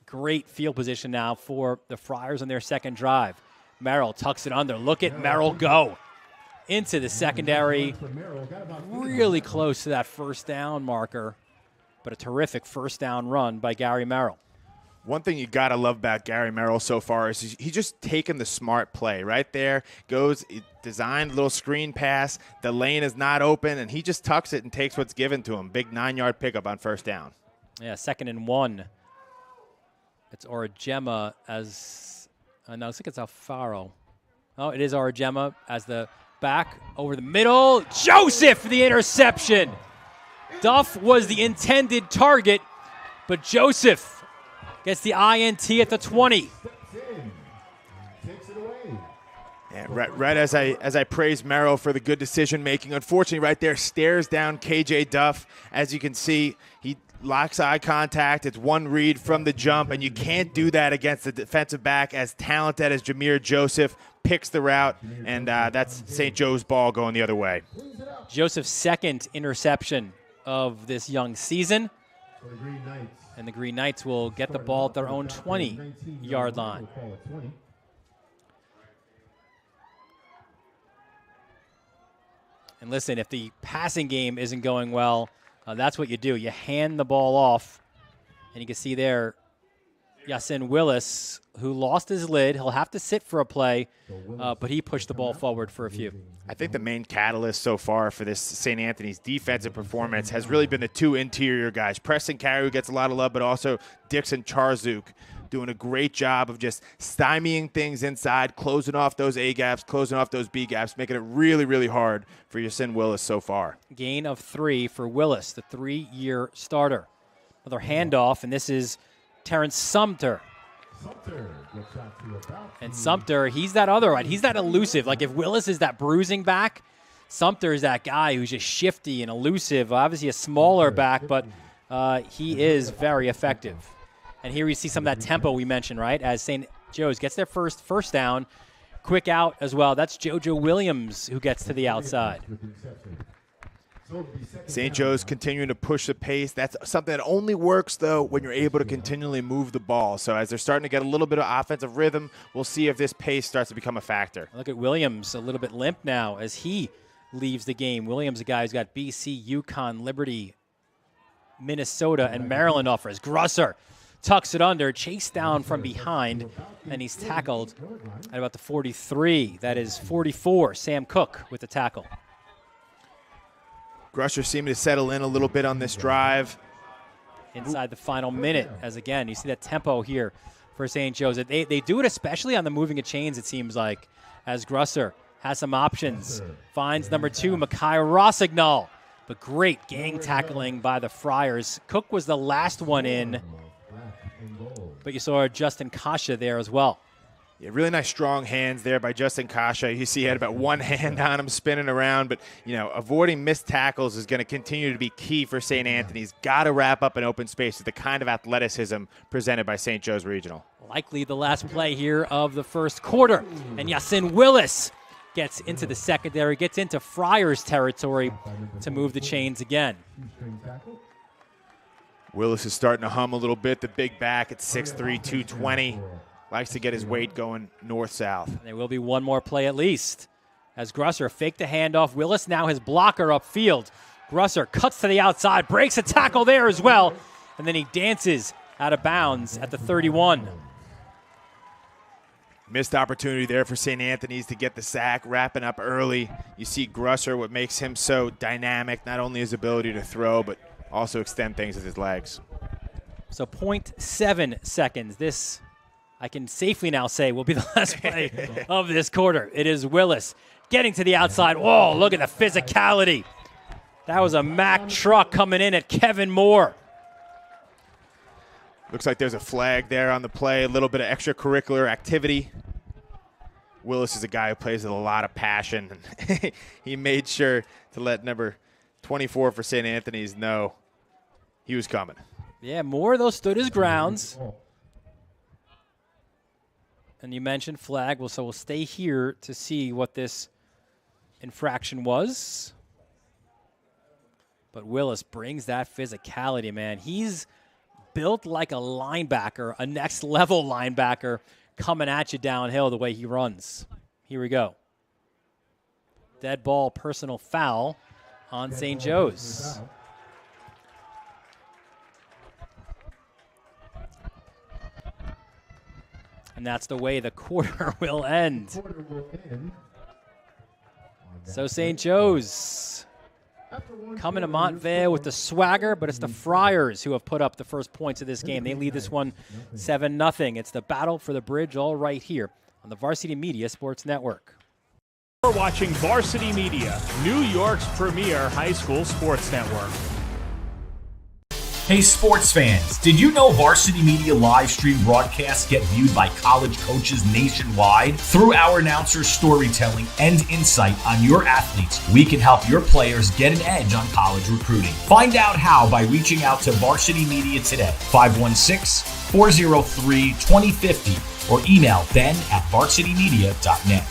great field position now for the Friars on their second drive. Merrill tucks it under. Look at Merrill go into the secondary. Really close to that first down marker, but a terrific first down run by Gary Merrill. One thing you got to love about Gary Merrill so far is he's just taken the smart play right there. Goes, designed a little screen pass. The lane is not open, and he just tucks it and takes what's given to him. Big 9-yard pickup on first down. Yeah, 2nd and 1. It's Oragema as no, it looks like it's Alfaro. Oh, it is Oragema as the back over the middle. Joseph for the interception. Duff was the intended target, but Joseph gets the INT at the 20. Yeah, right as I praise Merrill for the good decision making. Unfortunately, right there, stares down KJ Duff. As you can see, he locks eye contact. It's one read from the jump, and you can't do that against the defensive back as talented as Jameer Joseph. Picks the route, and that's St. Joe's ball going the other way. Joseph's second interception of this young season. And the Green Knights will get the ball at their own 20-yard line. And listen, if the passing game isn't going well, that's what you do. You hand the ball off. And you can see there, Yasin Willis, who lost his lid. He'll have to sit for a play, but he pushed the ball forward for a few. I think the main catalyst so far for this St. Anthony's defensive performance has really been the two interior guys. Preston Carey, who gets a lot of love, but also Dixon Charzuk doing a great job of just stymieing things inside, closing off those A gaps, closing off those B gaps, making it really, really hard for Yasin Willis so far. Gain of 3 for Willis, the 3-year starter. Another handoff, and this is Terrence Sumter. And Sumter, he's that other one. He's that elusive. Like if Willis is that bruising back, Sumter is that guy who's just shifty and elusive. Obviously a smaller back, but he is very effective. And here we see some of that tempo we mentioned, right? As St. Joe's gets their first down, quick out as well. That's JoJo Williams who gets to the outside. St. Joe's continuing to push the pace. That's something that only works, though, when you're able to continually move the ball. So as they're starting to get a little bit of offensive rhythm, we'll see if this pace starts to become a factor. Look at Williams, a little bit limp now as he leaves the game. Williams, a guy who's got BC, UConn, Liberty, Minnesota, and Maryland offers. Grusser tucks it under, chased down from behind, and he's tackled at about the 43. That is 44. Sam Cook with the tackle. Grusser seeming to settle in a little bit on this drive. Inside the final minute, as again, you see that tempo here for St. Joe's. They do it especially on the moving of chains, it seems like, as Grusser has some options. Finds number 2, Makai Rossignol. But great gang tackling by the Friars. Cook was the last one in, but you saw Justin Kasha there as well. Yeah, really nice strong hands there by Justin Kasha. You see he had about one hand on him spinning around, but avoiding missed tackles is going to continue to be key for St. Anthony's. Got to wrap up an open space with the kind of athleticism presented by St. Joe's Regional. Likely the last play here of the first quarter. And Yasin Willis gets into the secondary, gets into Friars territory to move the chains again. Willis is starting to hum a little bit. The big back at 6'3", 220. Likes to get his weight going north-south. There will be one more play at least. As Grusser faked the handoff. Willis now his blocker upfield. Grusser cuts to the outside, breaks a tackle there as well, and then he dances out of bounds at the 31. Missed opportunity there for St. Anthony's to get the sack, wrapping up early. You see Grusser, what makes him so dynamic, not only his ability to throw, but also extend things with his legs. So 0.7 seconds. This, I can safely now say, will be the last play of this quarter. It is Willis getting to the outside. Whoa, look at the physicality. That was a Mack truck coming in at Kevin Moore. Looks like there's a flag there on the play, a little bit of extracurricular activity. Willis is a guy who plays with a lot of passion. He made sure to let number 24 for St. Anthony's know he was coming. Yeah, Moore, though, stood his grounds. And you mentioned flag, so we'll stay here to see what this infraction was. But Willis brings that physicality, man. He's built like a linebacker, a next-level linebacker, coming at you downhill the way he runs. Here we go. Dead ball, personal foul on St. Joe's. And that's the way the quarter will end. So St. Joe's coming to Montvale with the swagger, but it's the Friars who have put up the first points of this game. They lead this one 7-0. It's the battle for the bridge all right here on the Varsity Media Sports Network. You're watching Varsity Media, New York's premier high school sports network. Hey sports fans, did you know Varsity Media live stream broadcasts get viewed by college coaches nationwide? Through our announcers' storytelling and insight on your athletes, we can help your players get an edge on college recruiting. Find out how by reaching out to Varsity Media today, 516-403-2050, or email ben@varsitymedia.net.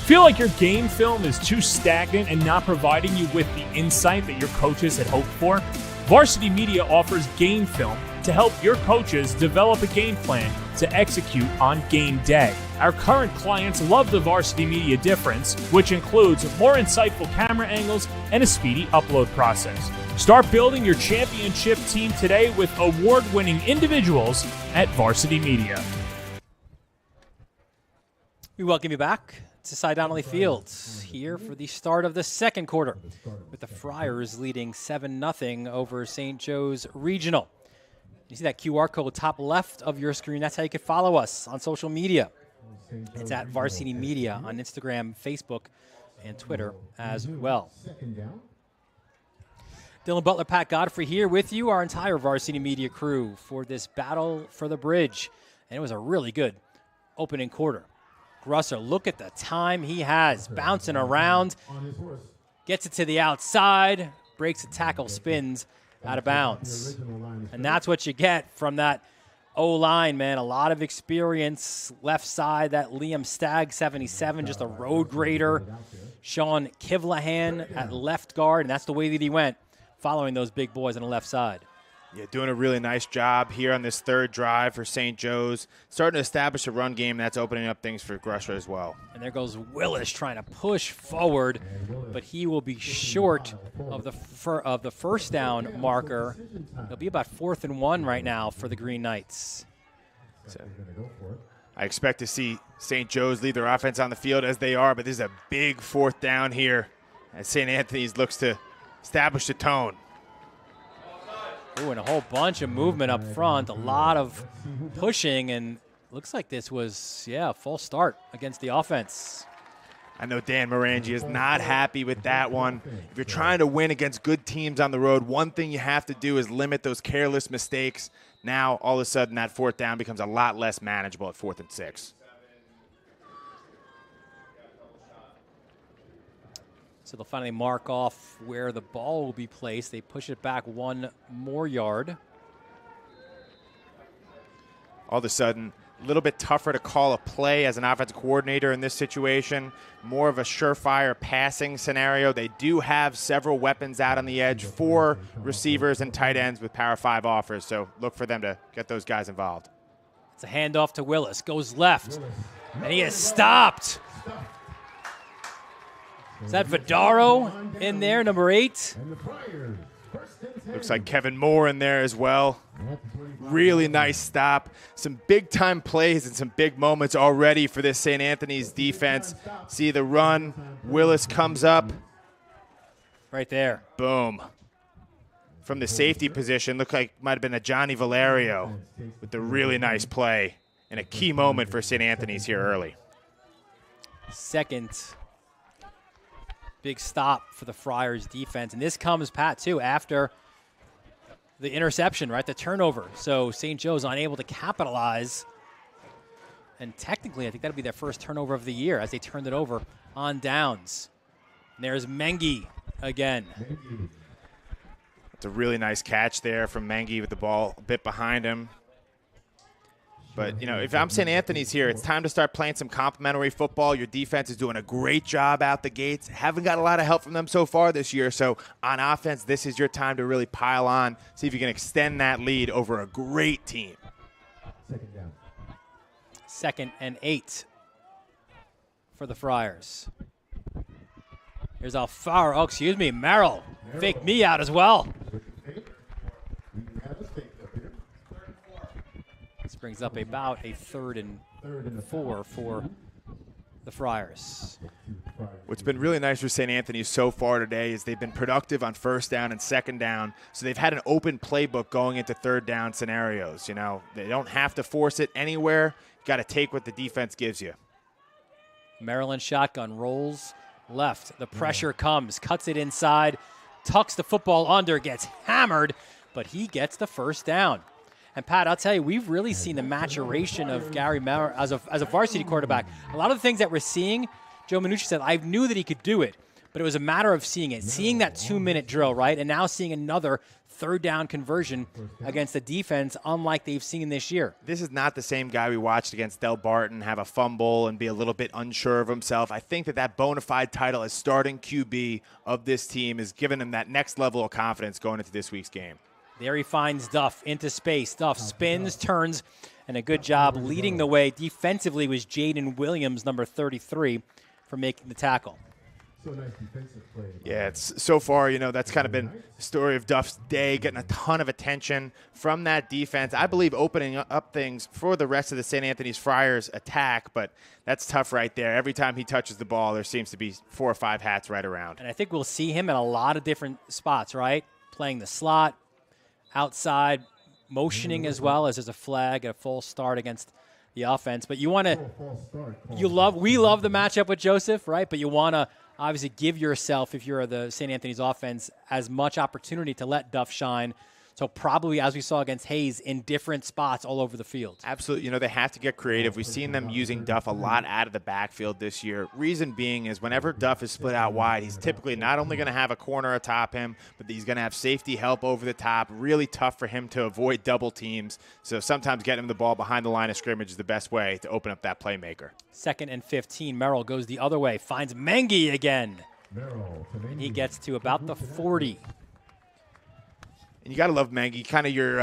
Feel like your game film is too stagnant and not providing you with the insight that your coaches had hoped for? Varsity Media offers game film to help your coaches develop a game plan to execute on game day. Our current clients love the Varsity Media difference, which includes more insightful camera angles and a speedy upload process. Start building your championship team today with award-winning individuals at Varsity Media. We welcome you back to Cy Donnelly Field here for the start of the second quarter, with the Friars leading 7-0 over St. Joe's Regional. You see that QR code top left of your screen. That's how you can follow us on social media. It's at Varsity Media on Instagram, Facebook, and Twitter as well. Dylan Butler, Pat Godfrey here with you, our entire Varsity Media crew for this battle for the bridge. And it was a really good opening quarter. Grusser, look at the time he has, bouncing around, gets it to the outside, breaks a tackle, spins out of bounds. And that's what you get from that O-line, man. A lot of experience. Left side, that Liam Stagg, 77, just a road grader. Sean Kivlahan at left guard, and that's the way that he went, following those big boys on the left side. Yeah, doing a really nice job here on this third drive for St. Joe's. Starting to establish a run game that's opening up things for Grusher as well. And there goes Willis trying to push forward, but he will be short of the first down marker. It'll be about 4th and 1 right now for the Green Knights. So, I expect to see St. Joe's leave their offense on the field as they are, but this is a big 4th down here as St. Anthony's looks to establish the tone. Ooh, and a whole bunch of movement up front, a lot of pushing, and looks like this was, a full start against the offense. I know Dan Morangi is not happy with that one. If you're trying to win against good teams on the road, one thing you have to do is limit those careless mistakes. Now, all of a sudden, that 4th down becomes a lot less manageable at 4th and 6. So they'll finally mark off where the ball will be placed. They push it back 1 more yard. All of a sudden, a little bit tougher to call a play as an offensive coordinator in this situation. More of a surefire passing scenario. They do have several weapons out on the edge, 4 receivers and tight ends with Power 5 offers, so look for them to get those guys involved. It's a handoff to Willis. Goes left, and he is stopped. Is that Vidaro in there, number 8? Looks like Kevin Moore in there as well. Really nice stop. Some big-time plays and some big moments already for this St. Anthony's defense. See the run. Willis comes up. Right there. Boom. From the safety position, looked like might have been a Johnny Valerio with the really nice play and a key moment for St. Anthony's here early. Second big stop for the Friars defense. And this comes, Pat, too, after the interception, right? The turnover. So St. Joe's unable to capitalize. And technically, I think that'll be their first turnover of the year as they turned it over on downs. And there's Mengi again. It's a really nice catch there from Mengi with the ball a bit behind him. But, if I'm St. Anthony's here, it's time to start playing some complimentary football. Your defense is doing a great job out the gates. Haven't got a lot of help from them so far this year. So on offense, this is your time to really pile on, see if you can extend that lead over a great team. 2nd and 8 for the Friars. Here's Alfaro. Oh, excuse me, Merrill. Faked me out as well. This brings up about a 3rd and 4 for the Friars. What's been really nice for St. Anthony so far today is they've been productive on 1st down and 2nd down, so they've had an open playbook going into 3rd down scenarios. They don't have to force it anywhere. You got to take what the defense gives you. Maryland shotgun rolls left. The pressure comes, cuts it inside, tucks the football under, gets hammered but he gets the first down. And, Pat, I'll tell you, we've really seen the maturation of Gary Merrill as a varsity quarterback. A lot of the things that we're seeing, Joe Minucci said, I knew that he could do it, but it was a matter of seeing it, seeing that 2-minute drill, right, and now seeing another third down conversion against a defense unlike they've seen this year. This is not the same guy we watched against Del Barton have a fumble and be a little bit unsure of himself. I think that bona fide title as starting QB of this team is giving him that next level of confidence going into this week's game. There he finds Duff into space. Duff spins, turns, and a good job leading the way defensively was Jaden Williams, number 33, for making the tackle. Yeah, it's so far, that's kind of been the story of Duff's day, getting a ton of attention from that defense. I believe opening up things for the rest of the St. Anthony's Friars attack, but that's tough right there. Every time he touches the ball, there seems to be 4 or 5 hats right around. And I think we'll see him in a lot of different spots, right? Playing the slot, outside, motioning as well as there's a flag, a false start against the offense. But we love the matchup with Joseph, right? But you want to obviously give yourself, if you're the St. Anthony's offense, as much opportunity to let Duff shine. So probably, as we saw against Hayes, in different spots all over the field. Absolutely. They have to get creative. We've seen them using Duff a lot out of the backfield this year. Reason being is whenever Duff is split out wide, he's typically not only going to have a corner atop him, but he's going to have safety help over the top. Really tough for him to avoid double teams. So sometimes getting him the ball behind the line of scrimmage is the best way to open up that playmaker. 2nd and 15. Merrill goes the other way, finds Mengi again. And he gets to about the 40. And you got to love Mengi, kind of your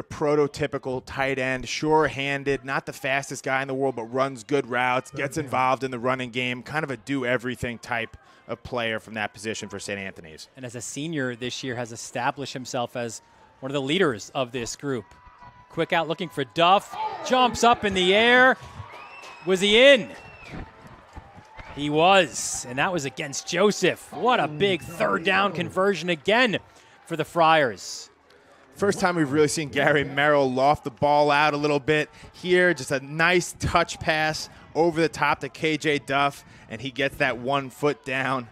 prototypical tight end, sure-handed, not the fastest guy in the world, but runs good routes, gets involved in the running game, kind of a do-everything type of player from that position for St. Anthony's. And as a senior this year has established himself as one of the leaders of this group. Quick out looking for Duff, jumps up in the air. Was he in? He was, and that was against Joseph. What a big third down conversion again for the Friars. First time we've really seen Gary Merrill loft the ball out a little bit. Here, just a nice touch pass over the top to KJ Duff, and he gets that 1 foot down,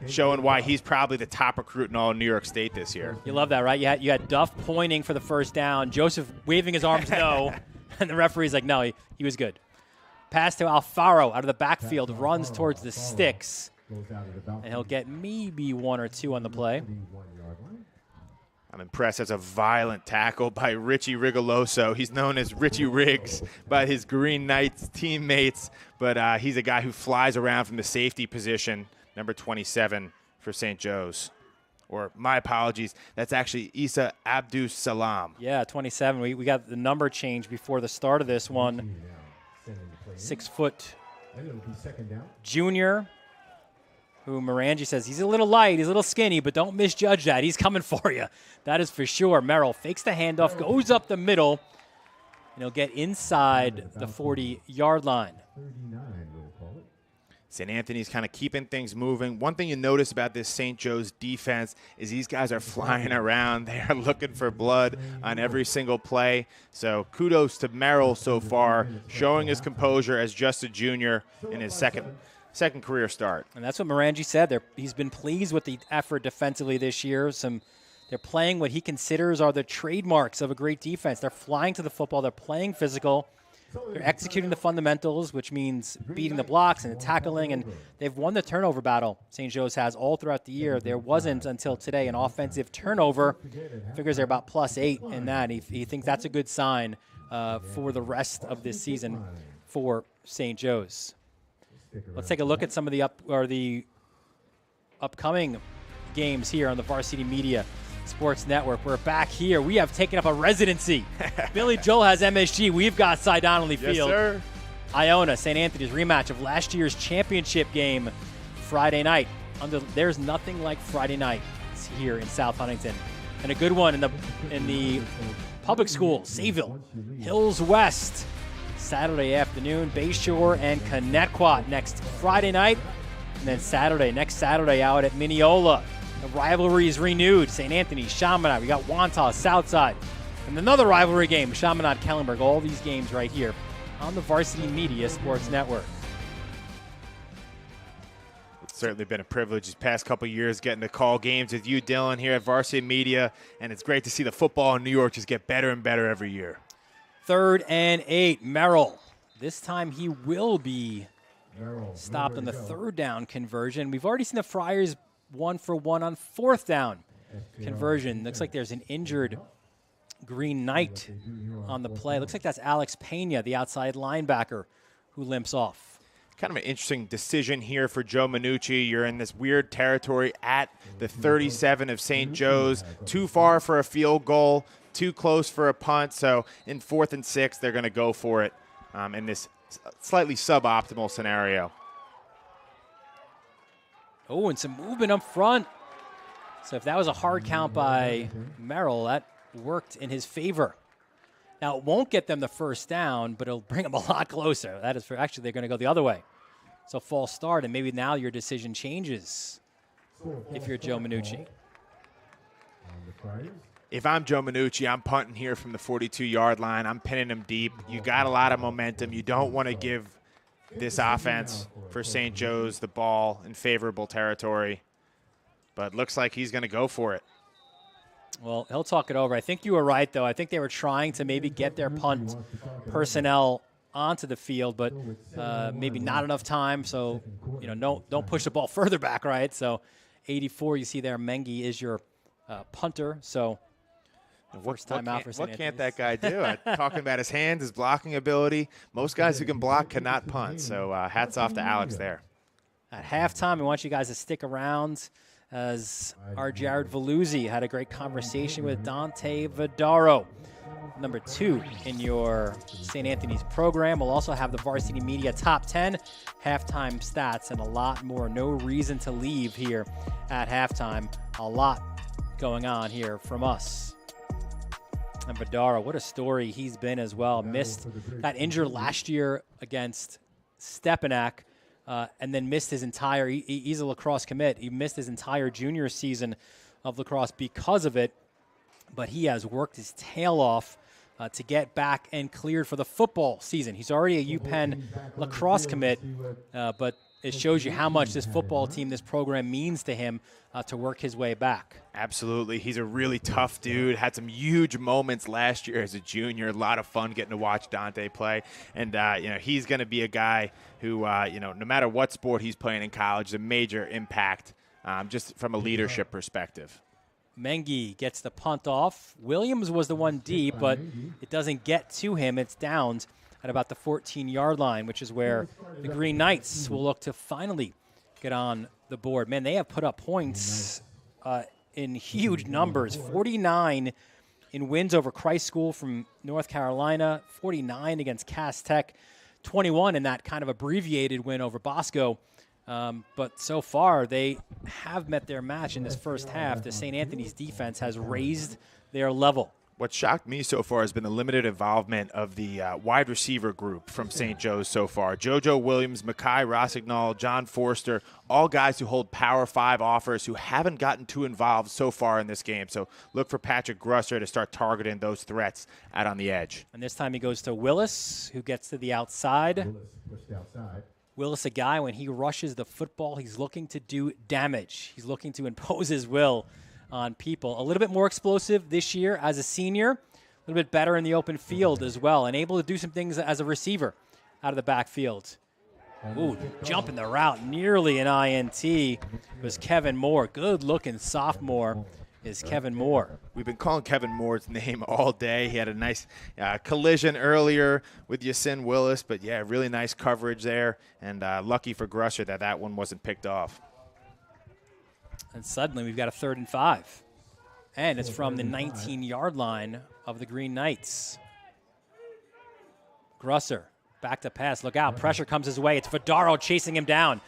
showing why he's probably the top recruit in all of New York State this year. You love that, right? You had Duff pointing for the first down, Joseph waving his arms no, and the referee's like, no, he was good. Pass to Alfaro out of the backfield, runs towards the sticks, and he'll get maybe 1 or 2 on the play. I'm impressed. That's a violent tackle by Richie Rigoloso. He's known as Richie Riggs by his Green Knights teammates, but he's a guy who flies around from the safety position, number 27 for St. Joe's. Or my apologies, that's actually Isa Abdus Salam. Yeah, 27. We got the number change before the start of this one. 6 foot junior, who Morangi says he's a little light, he's a little skinny, but don't misjudge that. He's coming for you. That is for sure. Merrill fakes the handoff, goes up the middle, and he'll get inside the 40-yard line. St. Anthony's kind of keeping things moving. One thing you notice about this St. Joe's defense is these guys are flying around. They are looking for blood on every single play. So kudos to Merrill so far, showing his composure as just a junior in his second career start. And that's what Morangi said. He's been pleased with the effort defensively this year. They're playing what he considers are the trademarks of a great defense. They're flying to the football. They're playing physical. They're executing the fundamentals, which means beating the blocks and the tackling, and they've won the turnover battle. St. Joe's has all throughout the year. There wasn't until today an offensive turnover. Figures they're about +8 in that. He thinks that's a good sign for the rest of this season for St. Joe's. Let's take a look at some of the upcoming games here on the Varsity Media Sports Network. We're back here. We have taken up a residency. Billy Joel has MSG. We've got Cy Donnelly Field. Yes, sir. Iona, St. Anthony's rematch of last year's championship game Friday night. There's nothing like Friday night here in South Huntington. And a good one in the public school, Sayville. Hills West, Saturday afternoon. Bayshore and Connecticut next Friday night. And then next Saturday out at Mineola. The rivalry is renewed. St. Anthony, Chaminade. We got Wantagh, Southside. And another rivalry game, Chaminade, Kellenberg. All these games right here on the Varsity Media Sports Network. Certainly been a privilege these past couple years getting to call games with you, Dylan, here at Varsity Media, and it's great to see the football in New York just get better and better every year. 3rd and 8, Merrill. This time he will be stopped on the 3rd down conversion. We've already seen the Friars 1 for 1 on 4th down conversion. Looks like there's an injured Green Knight on the play. Looks like that's Alex Pena, the outside linebacker, who limps off. Kind of an interesting decision here for Joe Minucci. You're in this weird territory at the 37 of St. Joe's. Too far for a field goal, too close for a punt. So in 4th and 6, they're going to go for it in this slightly suboptimal scenario. Oh, and some movement up front. So if that was a hard count by Merrill, that worked in his favor. Now, it won't get them the 1st down, but it'll bring them a lot closer. That is actually, they're going to go the other way. So false start, and maybe now your decision changes if you're Joe Minucci. If I'm Joe Minucci, I'm punting here from the 42-yard line. I'm pinning him deep. You got a lot of momentum. You don't want to give this offense for St. Joe's the ball in favorable territory. But looks like he's going to go for it. Well, he'll talk it over. I think you were right, though. I think they were trying to maybe get their punt personnel onto the field, but maybe not enough time. So, don't push the ball further back, right? So, 84, you see there, Mengi is your punter. So, first time out for St. What can't that guy do? Talking about his hands, his blocking ability. Most guys who can block cannot punt. So, hats off to Alex there. At halftime, I want you guys to stick around, as our Jared Veluzzi had a great conversation with Dante Vidaro, number 2 in your St. Anthony's program. We'll also have the Varsity Media Top 10 halftime stats and a lot more. No reason to leave here at halftime. A lot going on here from us. And Vidaro, what a story he's been as well. Got injured last year against Stepanak. And then missed his entire, he's a lacrosse commit. He missed his entire junior season of lacrosse because of it. But he has worked his tail off to get back and cleared for the football season. He's already a UPenn lacrosse commit, but it shows you how much this football team, this program means to him to work his way back. Absolutely. He's a really tough dude. Had some huge moments last year as a junior. A lot of fun getting to watch Dante play. And, he's going to be a guy who, no matter what sport he's playing in college, a major impact just from a leadership perspective. Mengi gets the punt off. Williams was the one deep, but it doesn't get to him. It's downed at about the 14-yard line, which is where the Green Knights will look to finally get on the board. Man, they have put up points in huge numbers. 49 in wins over Christ School from North Carolina, 49 against Cass Tech, 21 in that kind of abbreviated win over Bosco. But so far, they have met their match in this first half. The St. Anthony's defense has raised their level. What shocked me so far has been the limited involvement of the wide receiver group from St. Joe's so far. JoJo Williams, Makai Rossignol, John Forster, all guys who hold Power 5 offers who haven't gotten too involved so far in this game. So look for Patrick Grusser to start targeting those threats out on the edge. And this time he goes to Willis, who gets to the outside. Willis, a guy, when he rushes the football, he's looking to do damage. He's looking to impose his will on people. A little bit more explosive this year as a senior, a little bit better in the open field as well, and able to do some things as a receiver out of the backfield. Ooh, jumping the route, nearly an INT, was Kevin Moore. Good-looking sophomore is Kevin Moore. We've been calling Kevin Moore's name all day. He had a nice collision earlier with Yasin Willis, but, yeah, really nice coverage there, and lucky for Grusser that one wasn't picked off. And suddenly we've got a 3rd and 5. And it's from the 19-yard line of the Green Knights. Grusser, back to pass. Look out. Pressure comes his way. It's Vidaro chasing him down.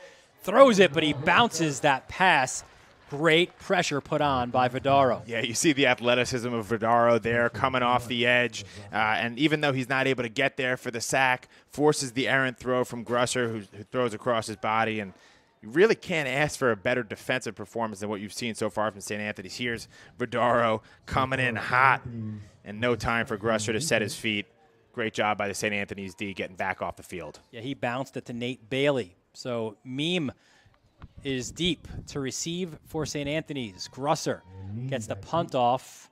Throws it, but he bounces that pass. Great pressure put on by Vidaro. Yeah, you see the athleticism of Vidaro there coming off the edge. And even though he's not able to get there for the sack, forces the errant throw from Grusser, who throws across his body. And you really can't ask for a better defensive performance than what you've seen so far from St. Anthony's. Here's Vidaro coming in hot, and no time for Grusser to set his feet. Great job by the St. Anthony's D getting back off the field. Yeah, he bounced it to Nate Bailey. So Meme is deep to receive for St. Anthony's. Grusser gets the punt off.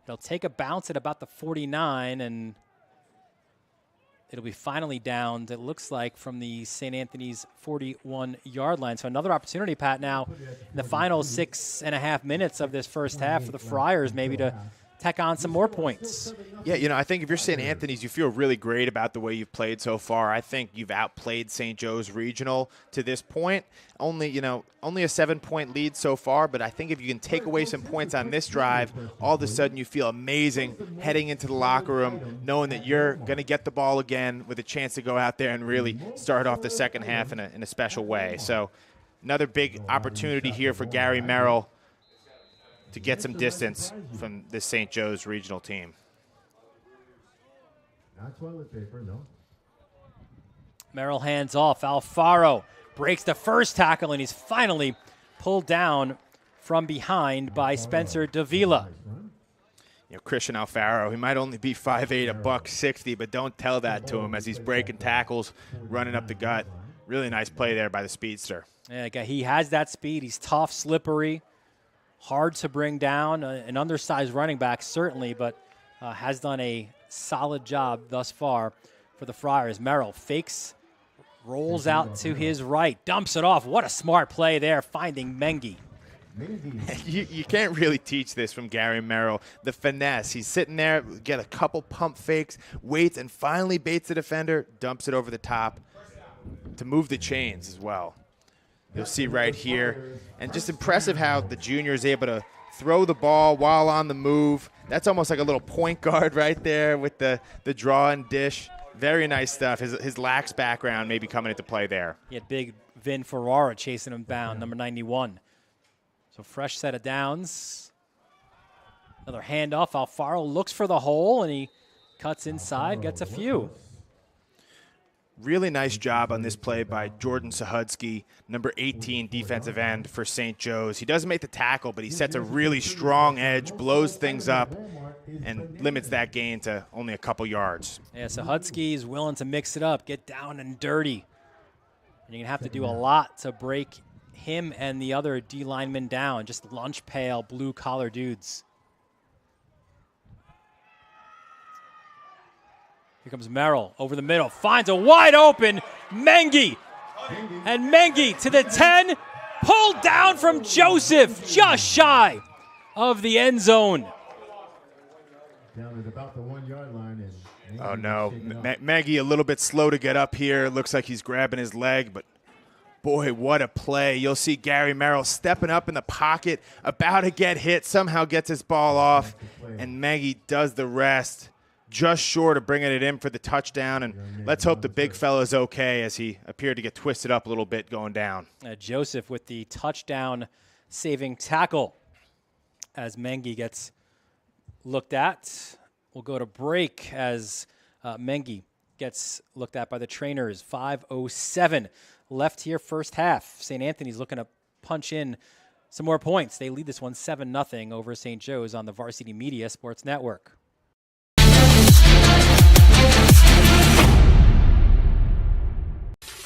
They'll take a bounce at about the 49, and it'll be finally downed, it looks like, from the St. Anthony's 41-yard line. So another opportunity, Pat, now in the final 6.5 minutes of this first half for the Friars maybe to tack on some more points. Yeah, I think if you're St. Anthony's, you feel really great about the way you've played so far. I think you've outplayed St. Joe's Regional to this point. Only a 7-point lead so far, but I think if you can take away some points on this drive, all of a sudden you feel amazing heading into the locker room, knowing that you're going to get the ball again with a chance to go out there and really start off the second half in a special way. So another big opportunity here for Gary Merrill to get some distance from this St. Joe's Regional team. Not toilet paper, no. Merrill hands off. Alfaro breaks the first tackle, and he's finally pulled down from behind by Spencer Davila. Christian Alfaro, he might only be 5'8", $160, but don't tell that to him as he's breaking tackles, running up the gut. Really nice play there by the speedster. Yeah, he has that speed. He's tough, slippery, hard to bring down. An undersized running back, certainly, but has done a solid job thus far for the Friars. Merrill fakes, rolls out to his right, dumps it off. What a smart play there, finding Mengi. You can't really teach this from Gary Merrill. The finesse. He's sitting there, get a couple pump fakes, waits, and finally baits the defender, dumps it over the top to move the chains as well. You'll see right here. And just impressive how the junior is able to throw the ball while on the move. That's almost like a little point guard right there with the draw and dish. Very nice stuff. His lax background may be coming into play there. He had big Vin Ferrara chasing him down, number 91. So fresh set of downs. Another handoff. Alfaro looks for the hole, and he cuts inside, gets a few. Really nice job on this play by Jordan Sahudsky, number 18 defensive end for St. Joe's. He doesn't make the tackle, but he sets a really strong edge, blows things up, and limits that gain to only a couple yards. Yeah, Sahudsky is willing to mix it up, get down and dirty. And you're going to have to do a lot to break him and the other D linemen down, just lunch pail, blue-collar dudes. Here comes Merrill over the middle, finds a wide open Mengi. And Mengi to the 10, pulled down from Joseph, just shy of the end zone. Down at about the 1-yard line. Oh, no. Mengi a little bit slow to get up here. Looks like he's grabbing his leg, but boy, what a play. You'll see Gary Merrill stepping up in the pocket, about to get hit, somehow gets his ball off, and Mengi does the rest. Just short of bringing it in for the touchdown, and let's hope the big fella's okay as he appeared to get twisted up a little bit going down. Joseph with the touchdown saving tackle as Mengi gets looked at. We'll go to break as Mengi gets looked at by the trainers. 5:07 left here, first half. St. Anthony's looking to punch in some more points. They lead this one 7-0 over St. Joe's on the Varsity Media Sports Network.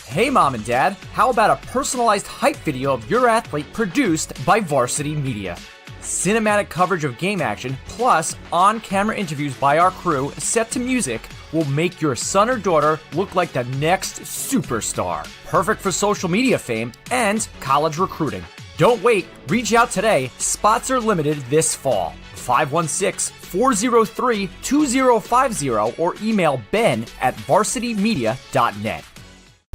Hey Mom and Dad, how about a personalized hype video of your athlete produced by Varsity Media? Cinematic coverage of game action, plus on-camera interviews by our crew set to music will make your son or daughter look like the next superstar. Perfect for social media fame and college recruiting. Don't wait, reach out today. Spots are limited this fall. 516-403-2050 or email ben@varsitymedia.net.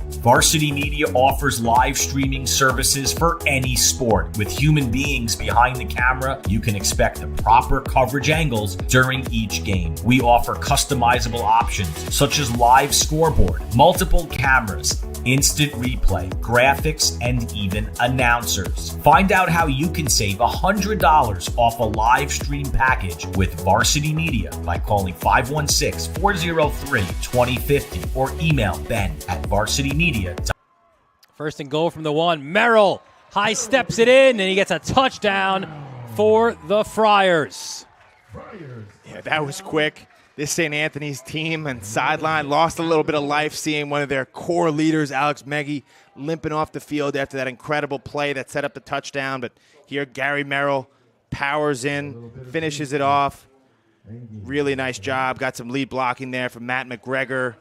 Varsity Media offers live streaming services for any sport. With human beings behind the camera, you can expect the proper coverage angles during each game. We offer customizable options such as live scoreboard, multiple cameras, instant replay, graphics, and even announcers. Find out how you can save $100 off a live stream package with Varsity Media by calling 516-403-2050 or email ben@varsitymedia.com. First and goal from the 1. Merrill high steps it in, and he gets a touchdown for the Friars. Yeah, that was quick. This St. Anthony's team and sideline lost a little bit of life seeing one of their core leaders, Alex Meggie, limping off the field after that incredible play that set up the touchdown. But here, Gary Merrill powers in, finishes it off. Really nice job. Got some lead blocking there from Matt McGregor,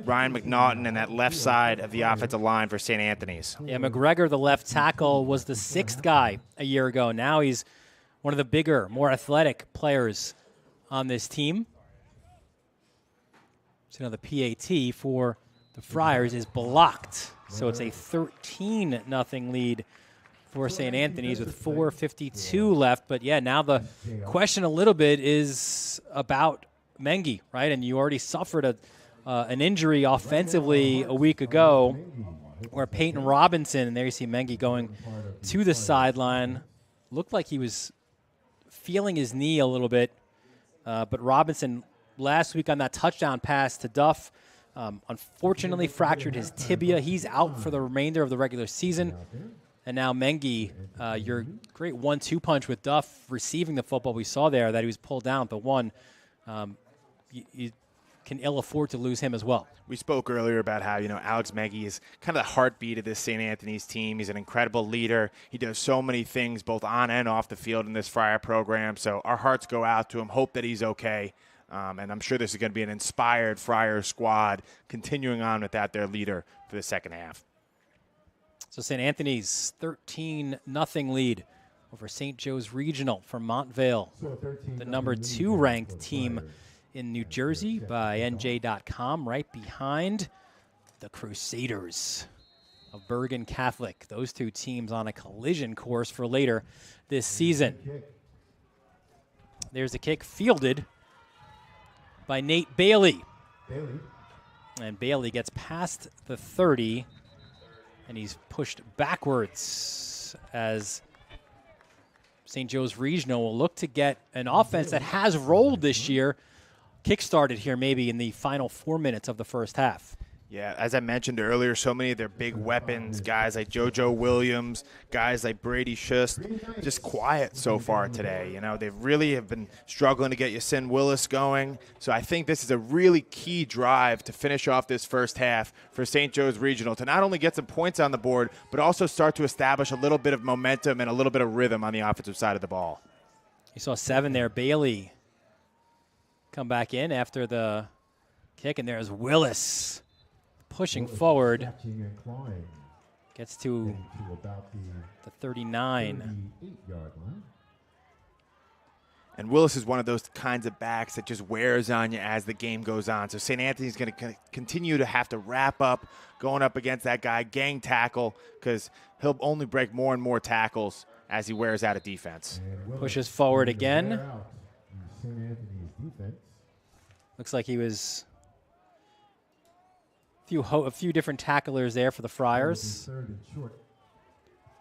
Ryan McNaughton, and that left side of the offensive line for St. Anthony's. Yeah, McGregor, the left tackle, was the 6th guy a year ago. Now he's one of the bigger, more athletic players on this team. So now the PAT for the Friars is blocked. So it's a 13-0 lead for St. Anthony's with 4:52 left. But, yeah, now the question a little bit is about Mengi, right? And you already suffered an injury offensively a week ago where Peyton Robinson, and there you see Mengi going to the sideline, looked like he was feeling his knee a little bit. But Robinson last week on that touchdown pass to Duff, unfortunately fractured his tibia. He's out for the remainder of the regular season. And now Mengi, your great 1-2 punch with Duff receiving the football. We saw there that he was pulled down, but you can ill afford to lose him as well. We spoke earlier about how, Alex Meggie is kind of the heartbeat of this St. Anthony's team. He's an incredible leader. He does so many things both on and off the field in this Friar program. So our hearts go out to him. Hope that he's okay. And I'm sure this is going to be an inspired Friar squad continuing on with their leader for the second half. So St. Anthony's 13-0 lead over St. Joe's Regional from Montvale, the number 2 ranked team in New Jersey by NJ.com, right behind the Crusaders of Bergen Catholic. Those two teams on a collision course for later this season. There's a kick fielded by Nate Bailey. And Bailey gets past the 30, and he's pushed backwards as St. Joe's Regional will look to get an offense that has rolled this year kick-started here maybe in the final 4 minutes of the first half. Yeah, as I mentioned earlier, so many of their big weapons, guys like JoJo Williams, guys like Brady Schust, just quiet so far today. They really have been struggling to get Yasin Willis going. So I think this is a really key drive to finish off this first half for St. Joe's Regional to not only get some points on the board, but also start to establish a little bit of momentum and a little bit of rhythm on the offensive side of the ball. You saw 7 there. Bailey come back in after the kick, and there's Willis pushing forward. Gets to the 39. And Willis is one of those kinds of backs that just wears on you as the game goes on. So St. Anthony's going to continue to have to wrap up going up against that guy, gang tackle, because he'll only break more and more tackles as he wears out a defense. Pushes forward again. Looks like he was a few different tacklers there for the Friars.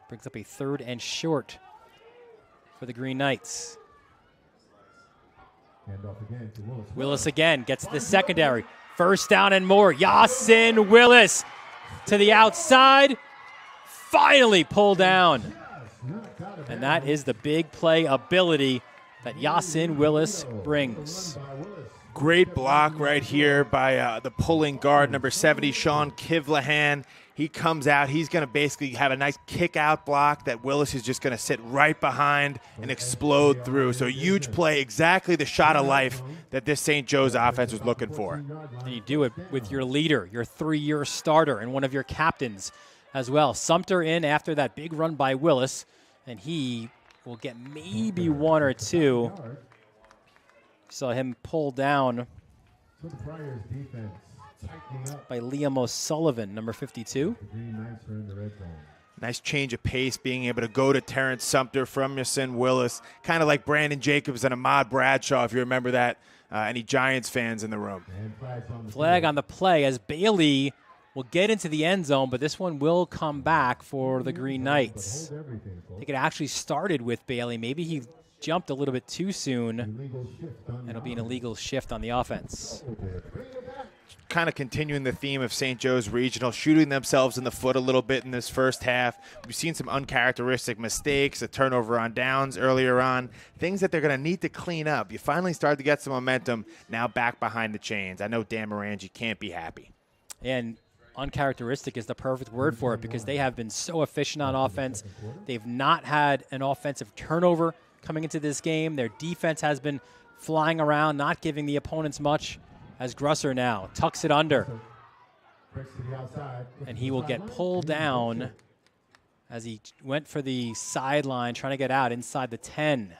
Brings up a 3rd and short for the Green Knights. Willis again gets the secondary. First down and more. Yasin Willis to the outside. Finally pulled down. And that is the big play ability that Yasin Willis brings. Great block right here by the pulling guard, number 70, Sean Kivlahan. He comes out. He's going to basically have a nice kick-out block that Willis is just going to sit right behind and explode through. So a huge play, exactly the shot of life that this St. Joe's offense was looking for. And you do it with your leader, your 3-year starter, and one of your captains as well. Sumter in after that big run by Willis, and he will get maybe 1 or 2. Saw him pulled down by Liam O'Sullivan, number 52. Nice change of pace, being able to go to Terrence Sumter from Yasin Willis, kind of like Brandon Jacobs and Ahmad Bradshaw, if you remember that. Any Giants fans in the room? Flag on the play as Bailey will get into the end zone, but this one will come back for the Green Knights. I think it actually started with Bailey. Maybe he jumped a little bit too soon, and it'll be an illegal shift on the offense. Kind of continuing the theme of St. Joe's Regional, shooting themselves in the foot a little bit in this first half. We've seen some uncharacteristic mistakes, a turnover on downs earlier on, things that they're going to need to clean up. You finally started to get some momentum, now back behind the chains. I know Dan Morangi can't be happy. And uncharacteristic is the perfect word for it because they have been so efficient on offense. They've not had an offensive turnover coming into this game. Their defense has been flying around, not giving the opponents much, as Grusser now tucks it under. And he will get pulled down as he went for the sideline, trying to get out inside the 10.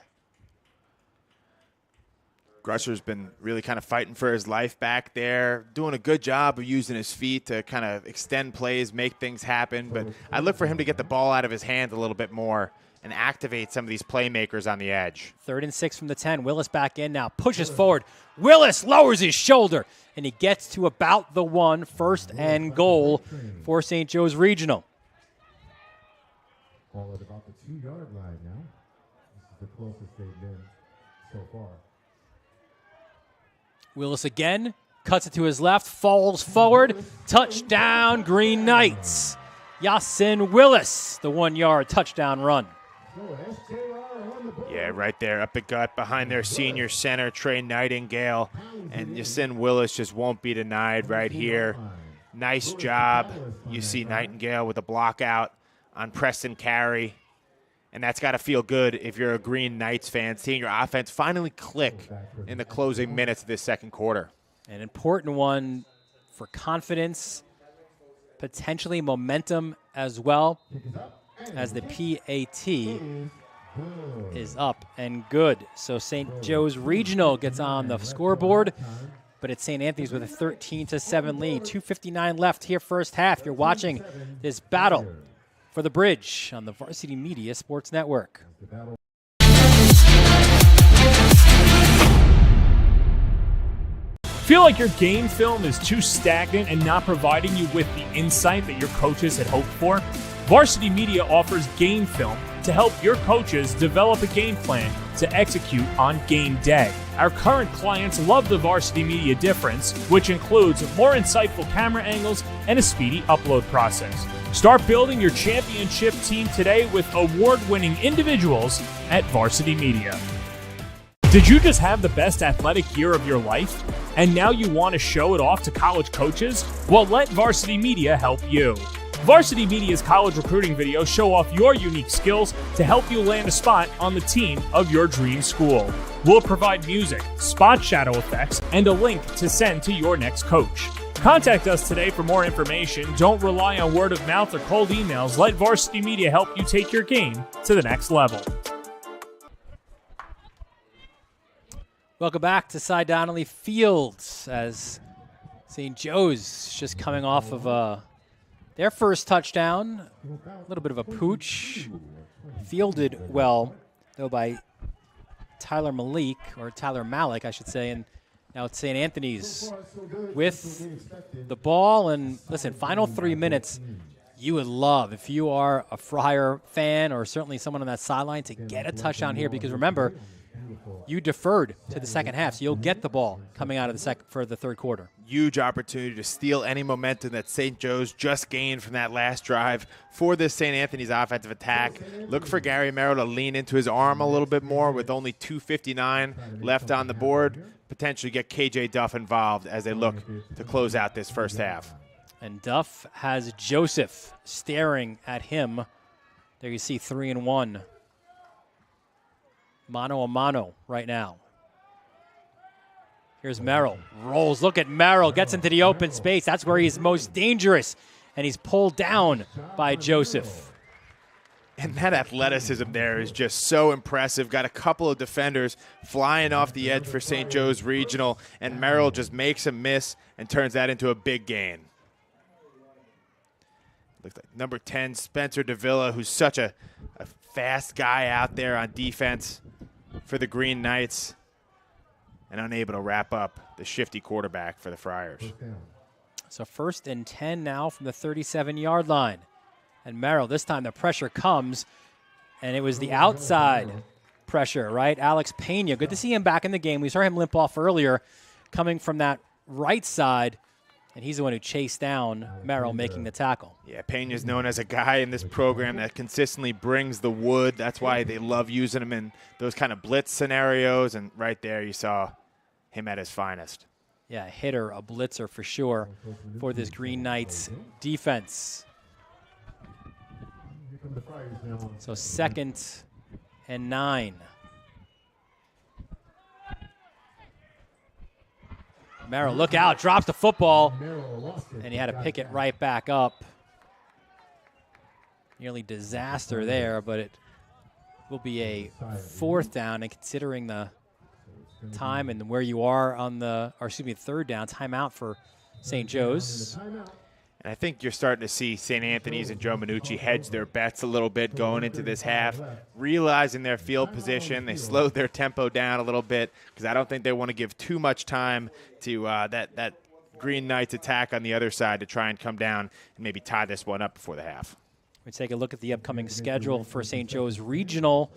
Grusser's been really kind of fighting for his life back there, doing a good job of using his feet to kind of extend plays, make things happen. But I look for him to get the ball out of his hands a little bit more and activate some of these playmakers on the edge. 3rd and 6 from the 10. Willis back in now, pushes forward. Willis lowers his shoulder, and he gets to about the 1, 1st and goal for St. Joe's Regional. Ball at about the 2-yard line now. This is the closest they've been so far. Willis again, cuts it to his left, falls forward. Touchdown, Green Knights. Yasin Willis, the 1-yard touchdown run. Yeah, right there, up the gut, behind their senior center, Trey Nightingale. And Yasin Willis just won't be denied right here. Nice job. You see Nightingale with a block out on Preston Carey. And that's got to feel good if you're a Green Knights fan, seeing your offense finally click in the closing minutes of this second quarter. An important one for confidence, potentially momentum as well, as the PAT is up and good. So St. Joe's Regional gets on the scoreboard, but it's St. Anthony's with a 13-7 lead. 2:59 left here first half. You're watching this battle for the bridge on the Varsity Media Sports Network. Feel like your game film is too stagnant and not providing you with the insight that your coaches had hoped for? Varsity Media offers game film to help your coaches develop a game plan to execute on game day. Our current clients love the Varsity Media difference, which includes more insightful camera angles and a speedy upload process. Start building your championship team today with award-winning individuals at Varsity Media. Did you just have the best athletic year of your life? And now you want to show it off to college coaches? Well, let Varsity Media help you. Varsity Media's college recruiting videos show off your unique skills to help you land a spot on the team of your dream school. We'll provide music, spot shadow effects, and a link to send to your next coach. Contact us today for more information. Don't rely on word of mouth or cold emails. Let Varsity Media help you take your game to the next level. Welcome back to Cy Donnelly Fields as St. Joe's just coming off of their first touchdown. A little bit of a pooch. Fielded well, though, by Tyler Malik, I should say. And now it's St. Anthony's with the ball. And listen, final 3 minutes, you would love, if you are a Friar fan or certainly someone on that sideline, to get a touchdown here. Because remember, you deferred to the second half, so you'll get the ball coming out of the third quarter. Huge opportunity to steal any momentum that St. Joe's just gained from that last drive for this St. Anthony's offensive attack. Look for Gary Merrill to lean into his arm a little bit more with only 2:59 left on the board. Potentially get KJ Duff involved as they look to close out this first half. And Duff has Joseph staring at him. There you see 3-1. Mano a mano right now. Here's Merrill. Rolls. Look at Merrill. Gets into the open space. That's where he's most dangerous. And he's pulled down by Joseph. And that athleticism there is just so impressive. Got a couple of defenders flying off the edge for St. Joe's Regional. And Merrill just makes a miss and turns that into a big gain. Looks like number 10, Spencer Davila, who's such a fast guy out there on defense for the Green Knights, and unable to wrap up the shifty quarterback for the Friars. So 1st and 10 now from the 37-yard line. And Merrill, this time the pressure comes, and it was the outside pressure, right? Alex Pena, good to see him back in the game. We saw him limp off earlier, coming from that right side, and he's the one who chased down Merrill, making the tackle. Yeah, Pena's known as a guy in this program that consistently brings the wood. That's why they love using him in those kind of blitz scenarios, and right there you saw him at his finest. Yeah, a hitter, a blitzer for sure for this Green Knights defense. So 2nd and 9. Merrill, look out, drops the football, and he had to pick it right back up. Nearly disaster there, but it will be a 4th down, and considering the time and where you are on the, or excuse me, 3rd down, timeout for St. Joe's. And I think you're starting to see St. Anthony's and Joe Minucci hedge their bets a little bit going into this half, realizing their field position. They slowed their tempo down a little bit because I don't think they want to give too much time to that Green Knights attack on the other side to try and come down and maybe tie this one up before the half. We take a look at the upcoming schedule for St. Joe's Regional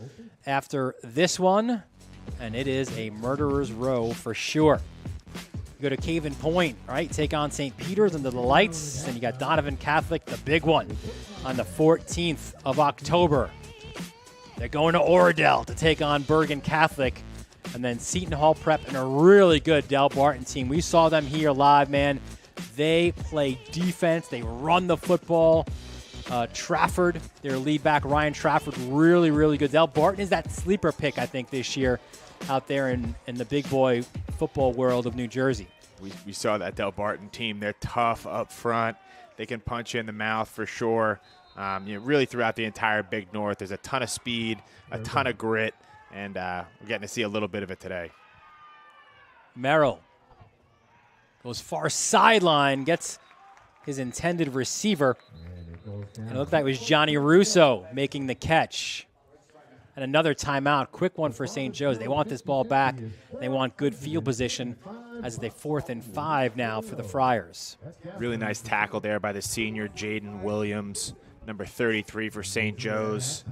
after this one, and it is a murderer's row for sure. You go to Caven Point, right? Take on St. Peter's under the lights. And you got Donovan Catholic, the big one, on the 14th of October. They're going to Oradell to take on Bergen Catholic. And then Seton Hall Prep and a really good Del Barton team. We saw them here live, man. They play defense. They run the football. Trafford, their lead back, Ryan Trafford, really, really good. Del Barton is that sleeper pick, I think, this year out there in the big boy football world of New Jersey. We saw that Del Barton team. They're tough up front. They can punch you in the mouth for sure. Really throughout the entire Big North, there's a ton of speed, a ton of grit, and we're getting to see a little bit of it today. Merrill goes far sideline, gets his intended receiver. And it looked like it was Johnny Russo making the catch. And another timeout, quick one for St. Joe's. They want this ball back. They want good field position as they 4th and 5 now for the Friars. Really nice tackle there by the senior Jaden Williams, number 33 for St. Joe's.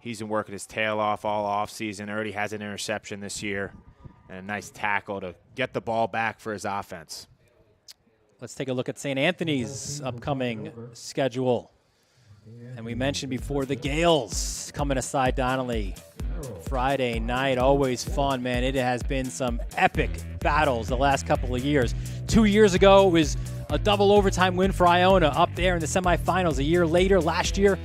He's been working his tail off all offseason. Already has an interception this year. And a nice tackle to get the ball back for his offense. Let's take a look at St. Anthony's upcoming schedule. And we mentioned before the Gales coming to Cy Donnelly. Friday night, always fun, man. It has been some epic battles the last couple of years. 2 years ago, it was a double overtime win for Iona up there in the semifinals. A year later, last year,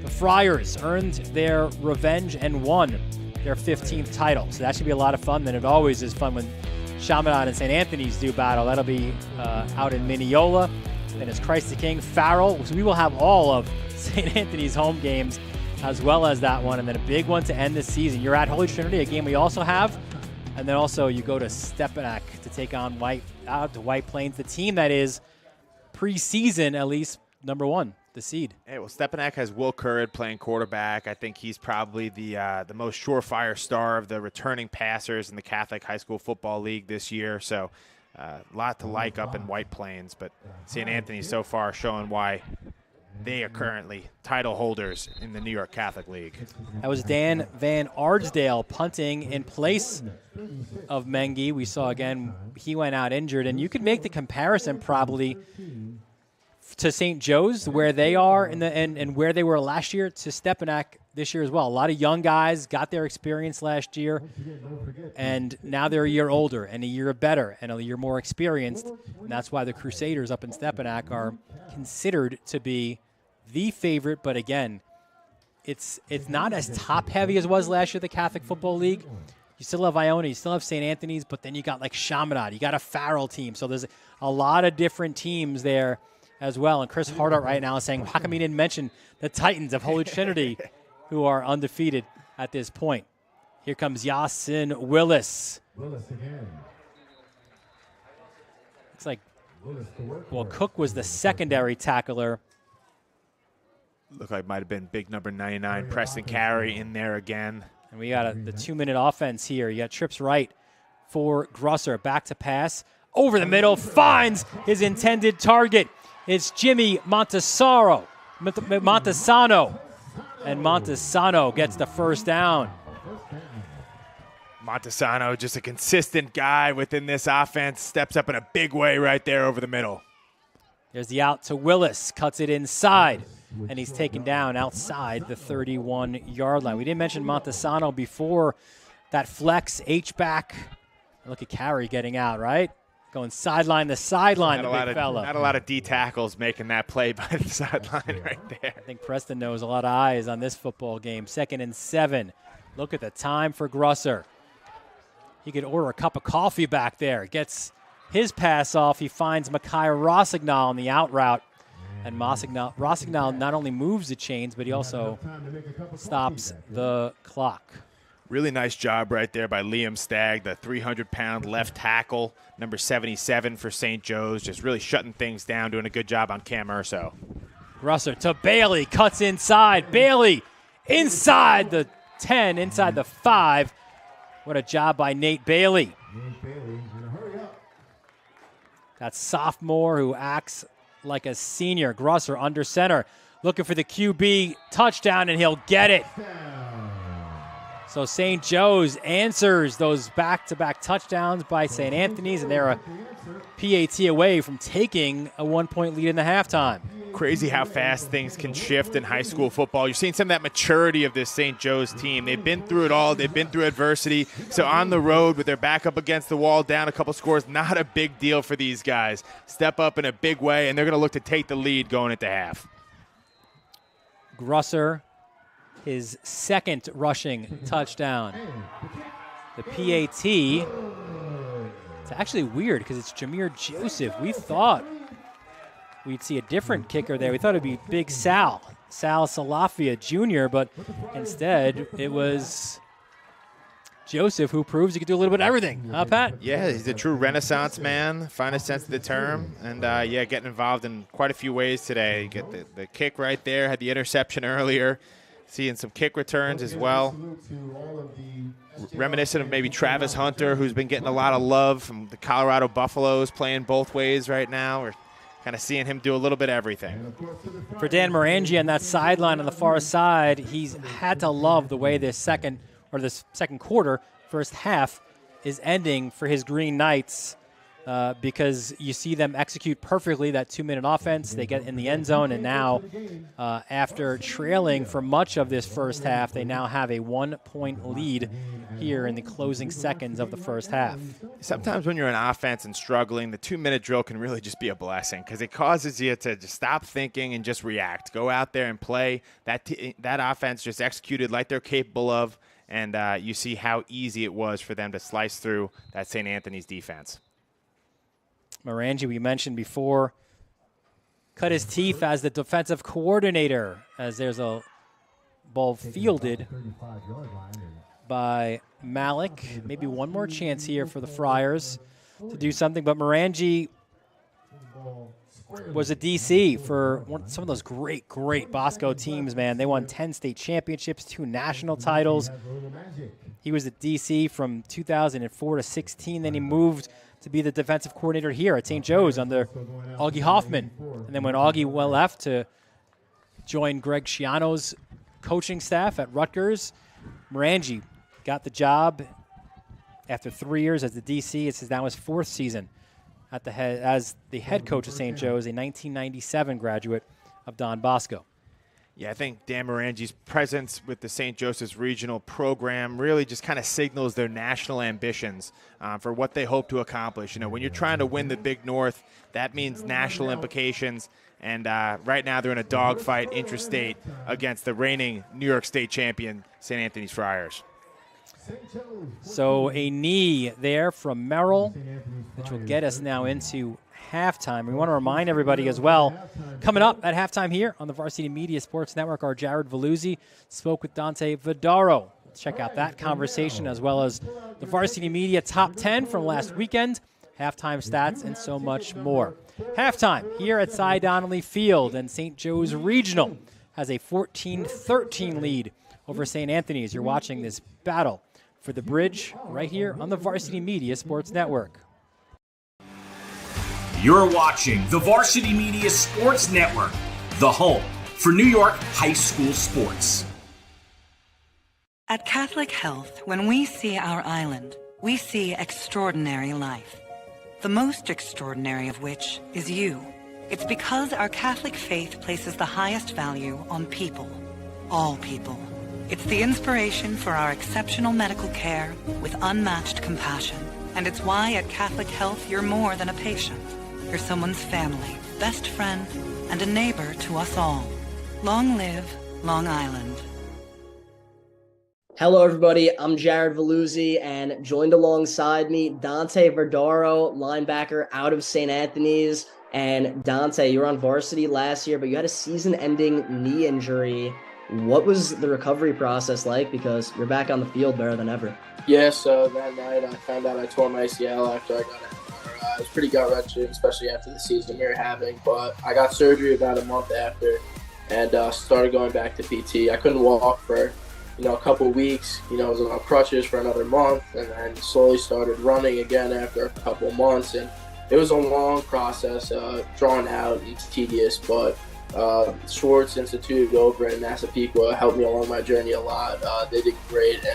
the Friars earned their revenge and won their 15th title. So that should be a lot of fun. Then it always is fun when Chaminade and St. Anthony's do battle. That'll be out in Mineola. Then it's Christ the King, Farrell. So we will have all of St. Anthony's home games as well as that one. And then a big one to end this season. You're at Holy Trinity, a game we also have. And then also you go to Stepanak to take on White Plains, the team that is preseason at least number 1, the seed. Hey, well, Stepanak has Will Currid playing quarterback. I think he's probably the most surefire star of the returning passers in the Catholic High School Football League this year. So a lot to like up in White Plains. But St. Anthony so far showing why they are currently title holders in the New York Catholic League. That was Dan Van Ardsdale punting in place of Mengi. We saw, again, he went out injured. And you could make the comparison probably to St. Joe's, where they are and where they were last year, to Stepanak this year as well. A lot of young guys got their experience last year, and now they're a year older and a year better and a year more experienced. And that's why the Crusaders up in Stepanak are considered to be the favorite. But again, it's not as top-heavy as it was last year, the Catholic Football League. You still have Iona, you still have St. Anthony's, but then you got like Chaminade, you got a Farrell team. So there's a lot of different teams there as well. And Chris Hardart right now is saying, how come he didn't mention the Titans of Holy Trinity, who are undefeated at this point? Here comes Yasin Willis. Willis again. It's like, well, Cook was the secondary tackler. Looked like might have been big number 99, Preston Carey, in there again. And we got the 2-minute offense here. You got trips right for Grusser. Back to pass. Over the middle. Finds his intended target. It's Jimmy Montesano. And Montesano gets the first down. Montesano, just a consistent guy within this offense, steps up in a big way right there over the middle. There's the out to Willis, cuts it inside, and he's taken down outside the 31-yard line. We didn't mention Montesano before. That flex, H-back. Look at Carey getting out, right? Going sideline to sideline, the big fella. Not a lot of D tackles making that play by the sideline right there. I think Preston knows a lot of eyes on this football game. 2nd and 7. Look at the time for Grusser. He could order a cup of coffee back there. Gets his pass off. He finds Micaiah Rossignol on the out route. And Rossignol not only moves the chains, but he also stops the clock. Really nice job right there by Liam Stagg, the 300-pound left tackle, number 77 for St. Joe's, just really shutting things down, doing a good job on Cam Urso. Grusser to Bailey, cuts inside. Bailey inside the 10, inside the 5. What a job by Nate Bailey. That sophomore who acts like a senior. Grusser under center, looking for the QB touchdown, and he'll get it. So St. Joe's answers those back-to-back touchdowns by St. Anthony's, and they're a PAT away from taking a 1-point lead in the halftime. Crazy how fast things can shift in high school football. You're seeing some of that maturity of this St. Joe's team. They've been through it all. They've been through adversity. So on the road with their back up against the wall, down a couple scores, not a big deal for these guys. Step up in a big way, and they're going to look to take the lead going into half. Grusser, his 2nd rushing touchdown. The PAT, it's actually weird because it's Jameer Joseph. We thought we'd see a different kicker there. We thought it'd be Big Sal Salafia Jr., but instead it was Joseph, who proves he can do a little bit of everything. Huh, Pat? Yeah, he's a true renaissance man, finest sense of the term, and getting involved in quite a few ways today. You get the kick right there, had the interception earlier, seeing some kick returns as well. Reminiscent of maybe Travis Hunter, who's been getting a lot of love from the Colorado Buffaloes, playing both ways right now. We're kind of seeing him do a little bit of everything. For Dan Morangi on that sideline on the far side, he's had to love the way this second quarter, first half, is ending for his Green Knights because you see them execute perfectly that 2-minute offense. They get in the end zone, and now after trailing for much of this first half, they now have a 1-point lead here in the closing seconds of the first half. Sometimes when you're in offense and struggling, the 2-minute drill can really just be a blessing because it causes you to just stop thinking and just react. Go out there and play. That offense just executed like they're capable of, and you see how easy it was for them to slice through that St. Anthony's defense. Morangi, we mentioned before, cut his teeth as the defensive coordinator as there's a ball fielded by Malik. Maybe one more chance here for the Friars to do something, but Morangi was a DC for some of those great Bosco teams, man. They won 10 state championships, 2 national titles. He was a DC from 2004 to 16. Then he moved to be the defensive coordinator here at St. Joe's under Augie Hoffman. And then when Augie left to join Greg Schiano's coaching staff at Rutgers, Morangi got the job after 3 years as the DC. It's now his 4th season as the head coach of St. Joe's, a 1997 graduate of Don Bosco. Yeah, I think Dan Morangi's presence with the St. Joseph's regional program really just kind of signals their national ambitions for what they hope to accomplish. You know, when you're trying to win the Big North, that means national implications. And right now they're in a dogfight intrastate against the reigning New York State champion, St. Anthony's Friars. So a knee there from Merrill, which will get us now into halftime. We want to remind everybody as well, coming up at halftime here on the Varsity Media Sports Network, our Jared Veluzzi spoke with Dante Vidaro. Let's check out that conversation as well as the Varsity Media Top 10 from last weekend, halftime stats, and so much more. Halftime here at Cy Donnelly Field, and St. Joe's Regional has a 14-13 lead over St. Anthony's. You're watching this battle for the bridge right here on the Varsity Media Sports Network. You're watching the Varsity Media Sports Network, the home for New York high school sports. At Catholic Health, when we see our island, we see extraordinary life. The most extraordinary of which is you. It's because our Catholic faith places the highest value on people. All people. It's the inspiration for our exceptional medical care with unmatched compassion. And it's why at Catholic Health you're more than a patient. You're someone's family, best friend, and a neighbor to us all. Long live Long Island. Hello, everybody. I'm Jared Veluzzi, and joined alongside me, Dante Verdaro, linebacker out of St. Anthony's. And Dante, you were on varsity last year, but you had a season-ending knee injury. What was the recovery process like? Because you're back on the field better than ever. Yeah, so that night I found out I tore my ACL after I got an MRI. I was pretty gut-wrenching, especially after the season we were having. But I got surgery about a month after and started going back to PT. I couldn't walk for a couple of weeks. I was on crutches for another month, and then slowly started running again after a couple of months. And it was a long process, drawn out and tedious, but Schwartz Institute over in Massapequa helped me along my journey a lot. They did great,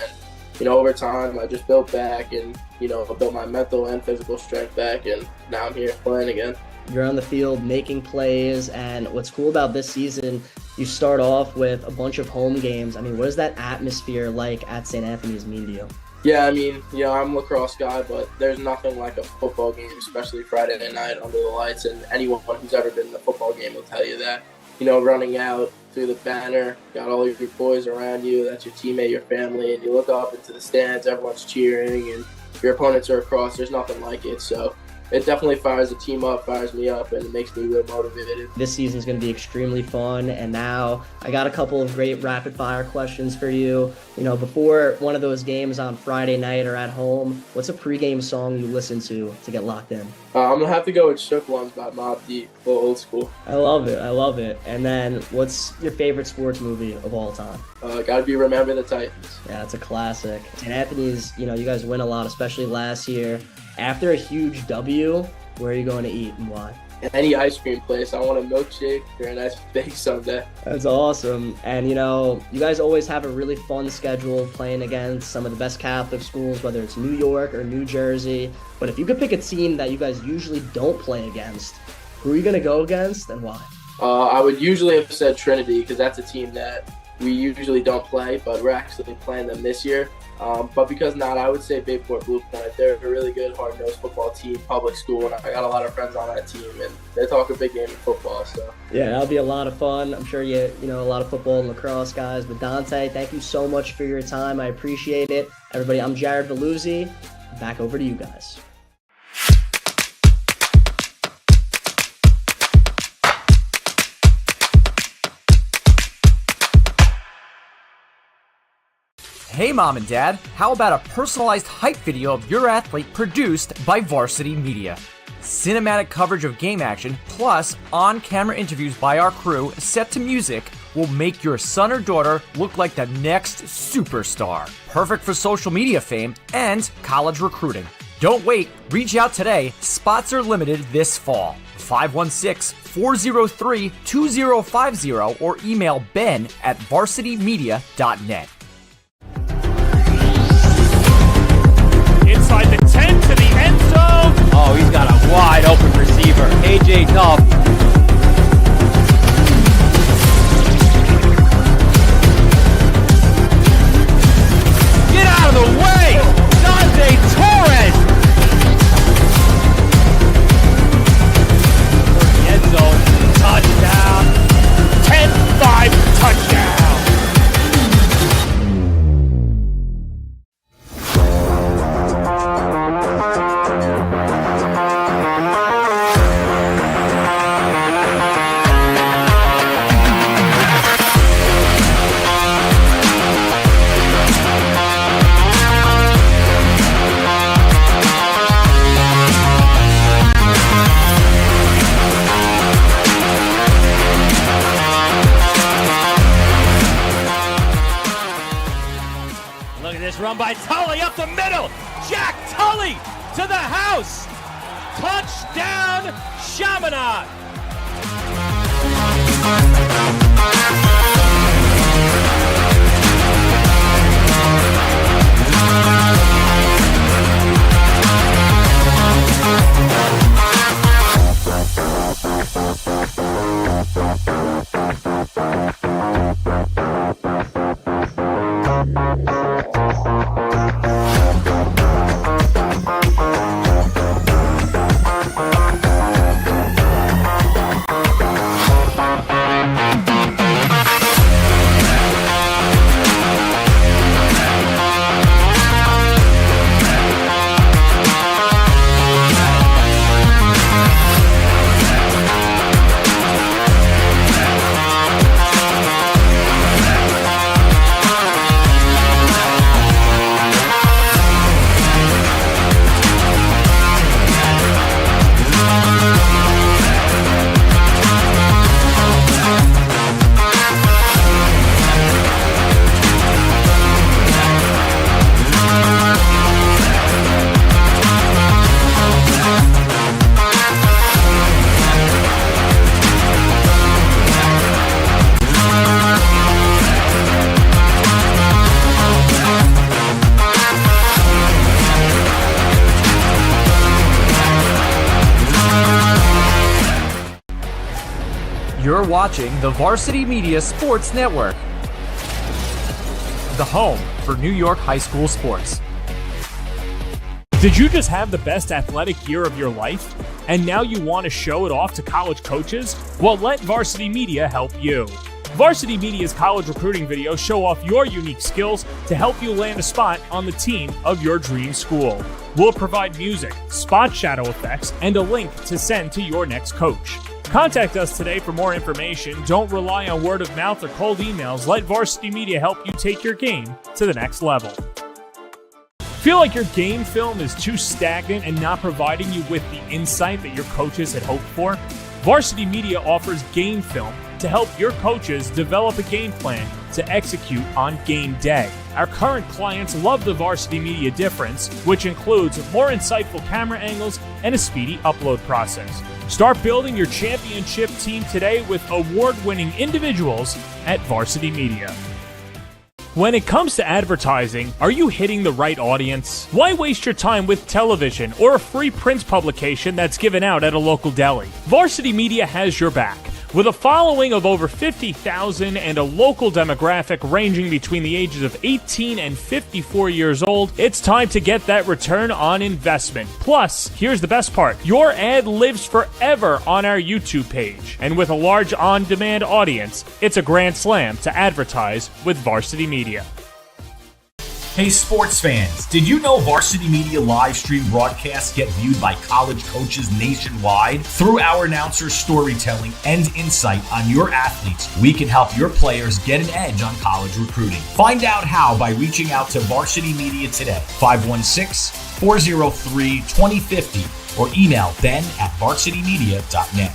and over time I just built back and built my mental and physical strength back, and now I'm here playing again. You're on the field making plays, and what's cool about this season, you start off with a bunch of home games. I mean, what is that atmosphere like at St. Anthony's mean to you? Yeah, I mean, I'm a lacrosse guy, but there's nothing like a football game, especially Friday night under the lights, and anyone who's ever been in a football game will tell you that. Running out through the banner, got all your boys around you, that's your teammate, your family, and you look up into the stands, everyone's cheering, and your opponents are across. There's nothing like it, so it definitely fires the team up, fires me up, and it makes me real motivated. This season is going to be extremely fun, and now I got a couple of great rapid-fire questions for you. Before one of those games on Friday night or at home, what's a pregame song you listen to get locked in? I'm going to have to go with Shook Ones by Mobb Deep, a little old school. I love it. And then what's your favorite sports movie of all time? Gotta be Remember the Titans. Yeah, it's a classic. St. Anthony's, you guys win a lot, especially last year. After a huge W, where are you going to eat and why? Any ice cream place. I want a milkshake or a nice bake someday. That's awesome. And, you guys always have a really fun schedule playing against some of the best Catholic schools, whether it's New York or New Jersey. But if you could pick a team that you guys usually don't play against, who are you going to go against and why? I would usually have said Trinity, because that's a team that we usually don't play, but we're actually playing them this year. But because not, I would say Bayport Blue Point. They're a really good, hard-nosed football team, public school, and I got a lot of friends on that team, and they talk a big game of football. So yeah, that'll be a lot of fun. I'm sure you know a lot of football and lacrosse guys. But Dante, thank you so much for your time. I appreciate it. Everybody, I'm Jared Veluzzi. Back over to you guys. Hey Mom and Dad, how about a personalized hype video of your athlete produced by Varsity Media? Cinematic coverage of game action, plus on-camera interviews by our crew set to music will make your son or daughter look like the next superstar. Perfect for social media fame and college recruiting. Don't wait, reach out today. Spots are limited this fall. 516-403-2050 or email ben@varsitymedia.net. Inside the 10 to the end zone. Oh, he's got a wide open receiver. AJ Duff. Get out of the way! Dante Torres! End zone. Touchdown. 10-5 touchdown. Run by Tully up the middle. Jack Tully to the house. Touchdown, Chaminade. You're watching the Varsity Media Sports Network, the home for New York high school sports. Did you just have the best athletic year of your life? And now you want to show it off to college coaches? Well, let Varsity Media help you. Varsity Media's college recruiting videos show off your unique skills to help you land a spot on the team of your dream school. We'll provide music, spot shadow effects, and a link to send to your next coach. Contact us today for more information. Don't rely on word of mouth or cold emails. Let Varsity Media help you take your game to the next level. Feel like your game film is too stagnant and not providing you with the insight that your coaches had hoped for? Varsity Media offers game film to help your coaches develop a game plan to execute on game day. Our current clients love the Varsity Media difference, which includes more insightful camera angles and a speedy upload process. Start building your championship team today with award-winning individuals at Varsity Media. When it comes to advertising, are you hitting the right audience? Why waste your time with television or a free print publication that's given out at a local deli? Varsity Media has your back. With a following of over 50,000 and a local demographic ranging between the ages of 18 and 54 years old, it's time to get that return on investment. Plus, here's the best part. Your ad lives forever on our YouTube page. And with a large on-demand audience, it's a grand slam to advertise with Varsity Media. Hey sports fans, did you know Varsity Media live stream broadcasts get viewed by college coaches nationwide? Through our announcers' storytelling and insight on your athletes, we can help your players get an edge on college recruiting. Find out how by reaching out to Varsity Media today, 516-403-2050, or email ben@varsitymedia.net.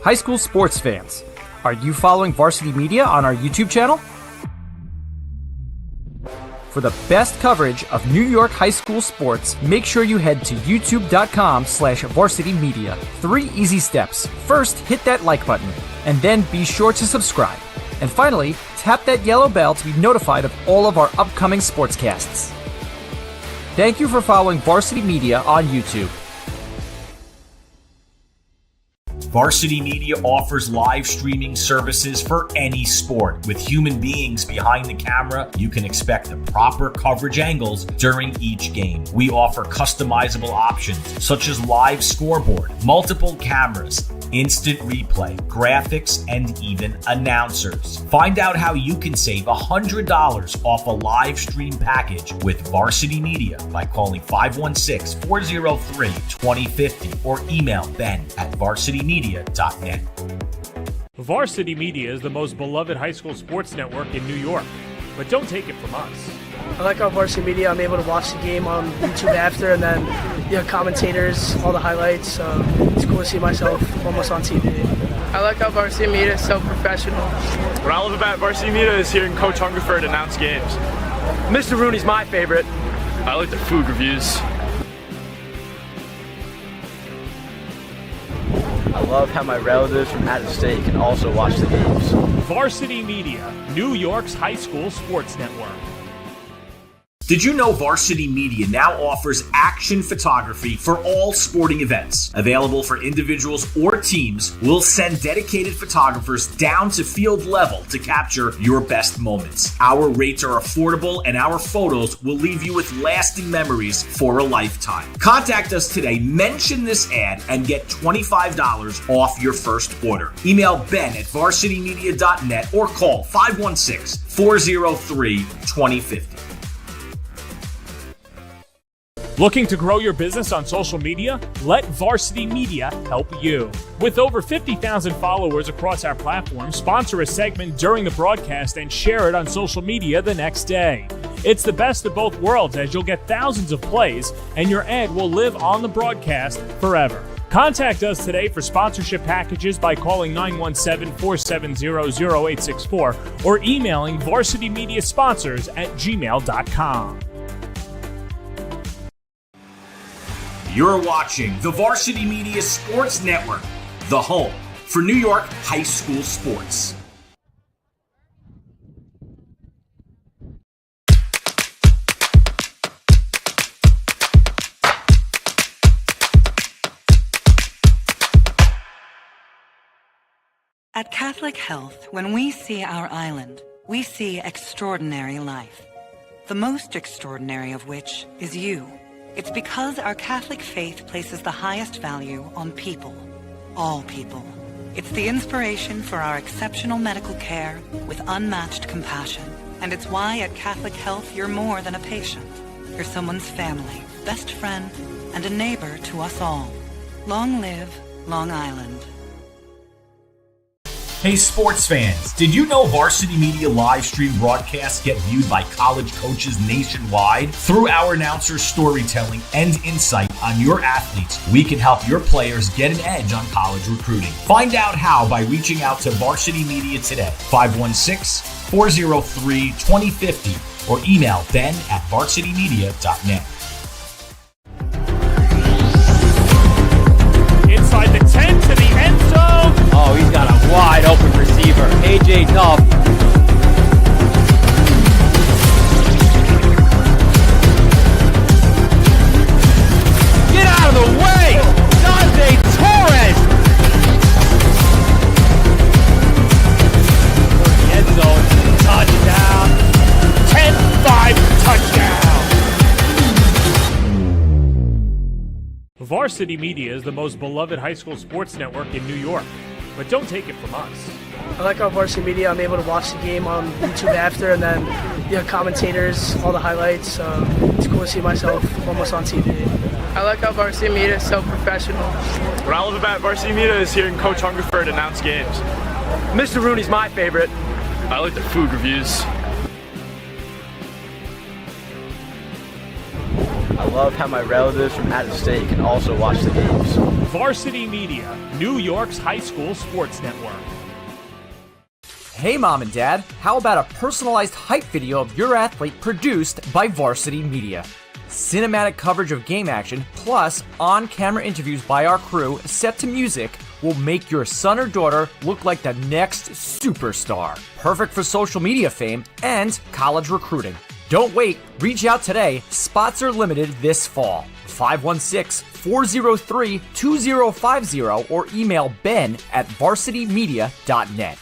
High school sports fans, are you following Varsity Media on our YouTube channel? For the best coverage of New York high school sports, make sure you head to youtube.com/varsitymedia. 3 easy steps. First, hit that like button, and then be sure to subscribe. And finally, tap that yellow bell to be notified of all of our upcoming sportscasts. Thank you for following Varsity Media on YouTube. Varsity Media offers live streaming services for any sport. With human beings behind the camera, you can expect the proper coverage angles during each game. We offer customizable options such as live scoreboard, multiple cameras, instant replay, graphics, and even announcers. Find out how you can save $100 off a live stream package with Varsity Media by calling 516-403-2050 or email ben@varsitymedia.net. Varsity Media is the most beloved high school sports network in New York, but don't take it from us. I like how Varsity Media, I'm able to watch the game on YouTube after, and then commentators, all the highlights. It's cool to see myself almost on TV. I like how Varsity Media is so professional. What I love about Varsity Media is hearing Coach Hungerford announce games. Mr. Rooney's my favorite. I like the food reviews. I love how my relatives from out of state can also watch the games. Varsity Media, New York's high school sports network. Did you know Varsity Media now offers action photography for all sporting events? Available for individuals or teams, we'll send dedicated photographers down to field level to capture your best moments. Our rates are affordable and our photos will leave you with lasting memories for a lifetime. Contact us today, mention this ad, and get $25 off your first order. Email ben@varsitymedia.net or call 516-403-2050. Looking to grow your business on social media? Let Varsity Media help you. With over 50,000 followers across our platform, sponsor a segment during the broadcast and share it on social media the next day. It's the best of both worlds, as you'll get thousands of plays and your ad will live on the broadcast forever. Contact us today for sponsorship packages by calling 917-470-0864 or emailing varsitymediasponsors@gmail.com. You're watching the Varsity Media Sports Network, the home for New York high school sports. At Catholic Health, when we see our island, we see extraordinary life. The most extraordinary of which is you. It's because our Catholic faith places the highest value on people. All people. It's the inspiration for our exceptional medical care with unmatched compassion. And it's why at Catholic Health you're more than a patient. You're someone's family, best friend, and a neighbor to us all. Long live Long Island. Hey sports fans, did you know Varsity Media live stream broadcasts get viewed by college coaches nationwide? Through our announcers' storytelling and insight on your athletes, we can help your players get an edge on college recruiting. Find out how by reaching out to Varsity Media today, 516-403-2050, or email ben@varsitymedia.net. Inside the 10 to the end zone. Oh, he's got a wide open receiver. AJ Duff. Get out of the way! Dante Torres! End zone. Touchdown. 10-5 touchdown. Varsity Media is the most beloved high school sports network in New York, but don't take it from us. I like how Varsity Media, I'm able to watch the game on YouTube after, and then commentators, all the highlights. It's cool to see myself almost on TV. I like how Varsity Media is so professional. What I love about Varsity Media is hearing Coach Hungerford announce games. Mr. Rooney's my favorite. I like the food reviews. I love how my relatives from out of state can also watch the games. Varsity Media, New York's high school sports network. Hey mom and dad, how about a personalized hype video of your athlete produced by Varsity Media? Cinematic coverage of game action, plus on-camera interviews by our crew set to music will make your son or daughter look like the next superstar. Perfect for social media fame and college recruiting. Don't wait, reach out today. Spots are limited this fall. 516-403-2050 or email ben@varsitymedia.net.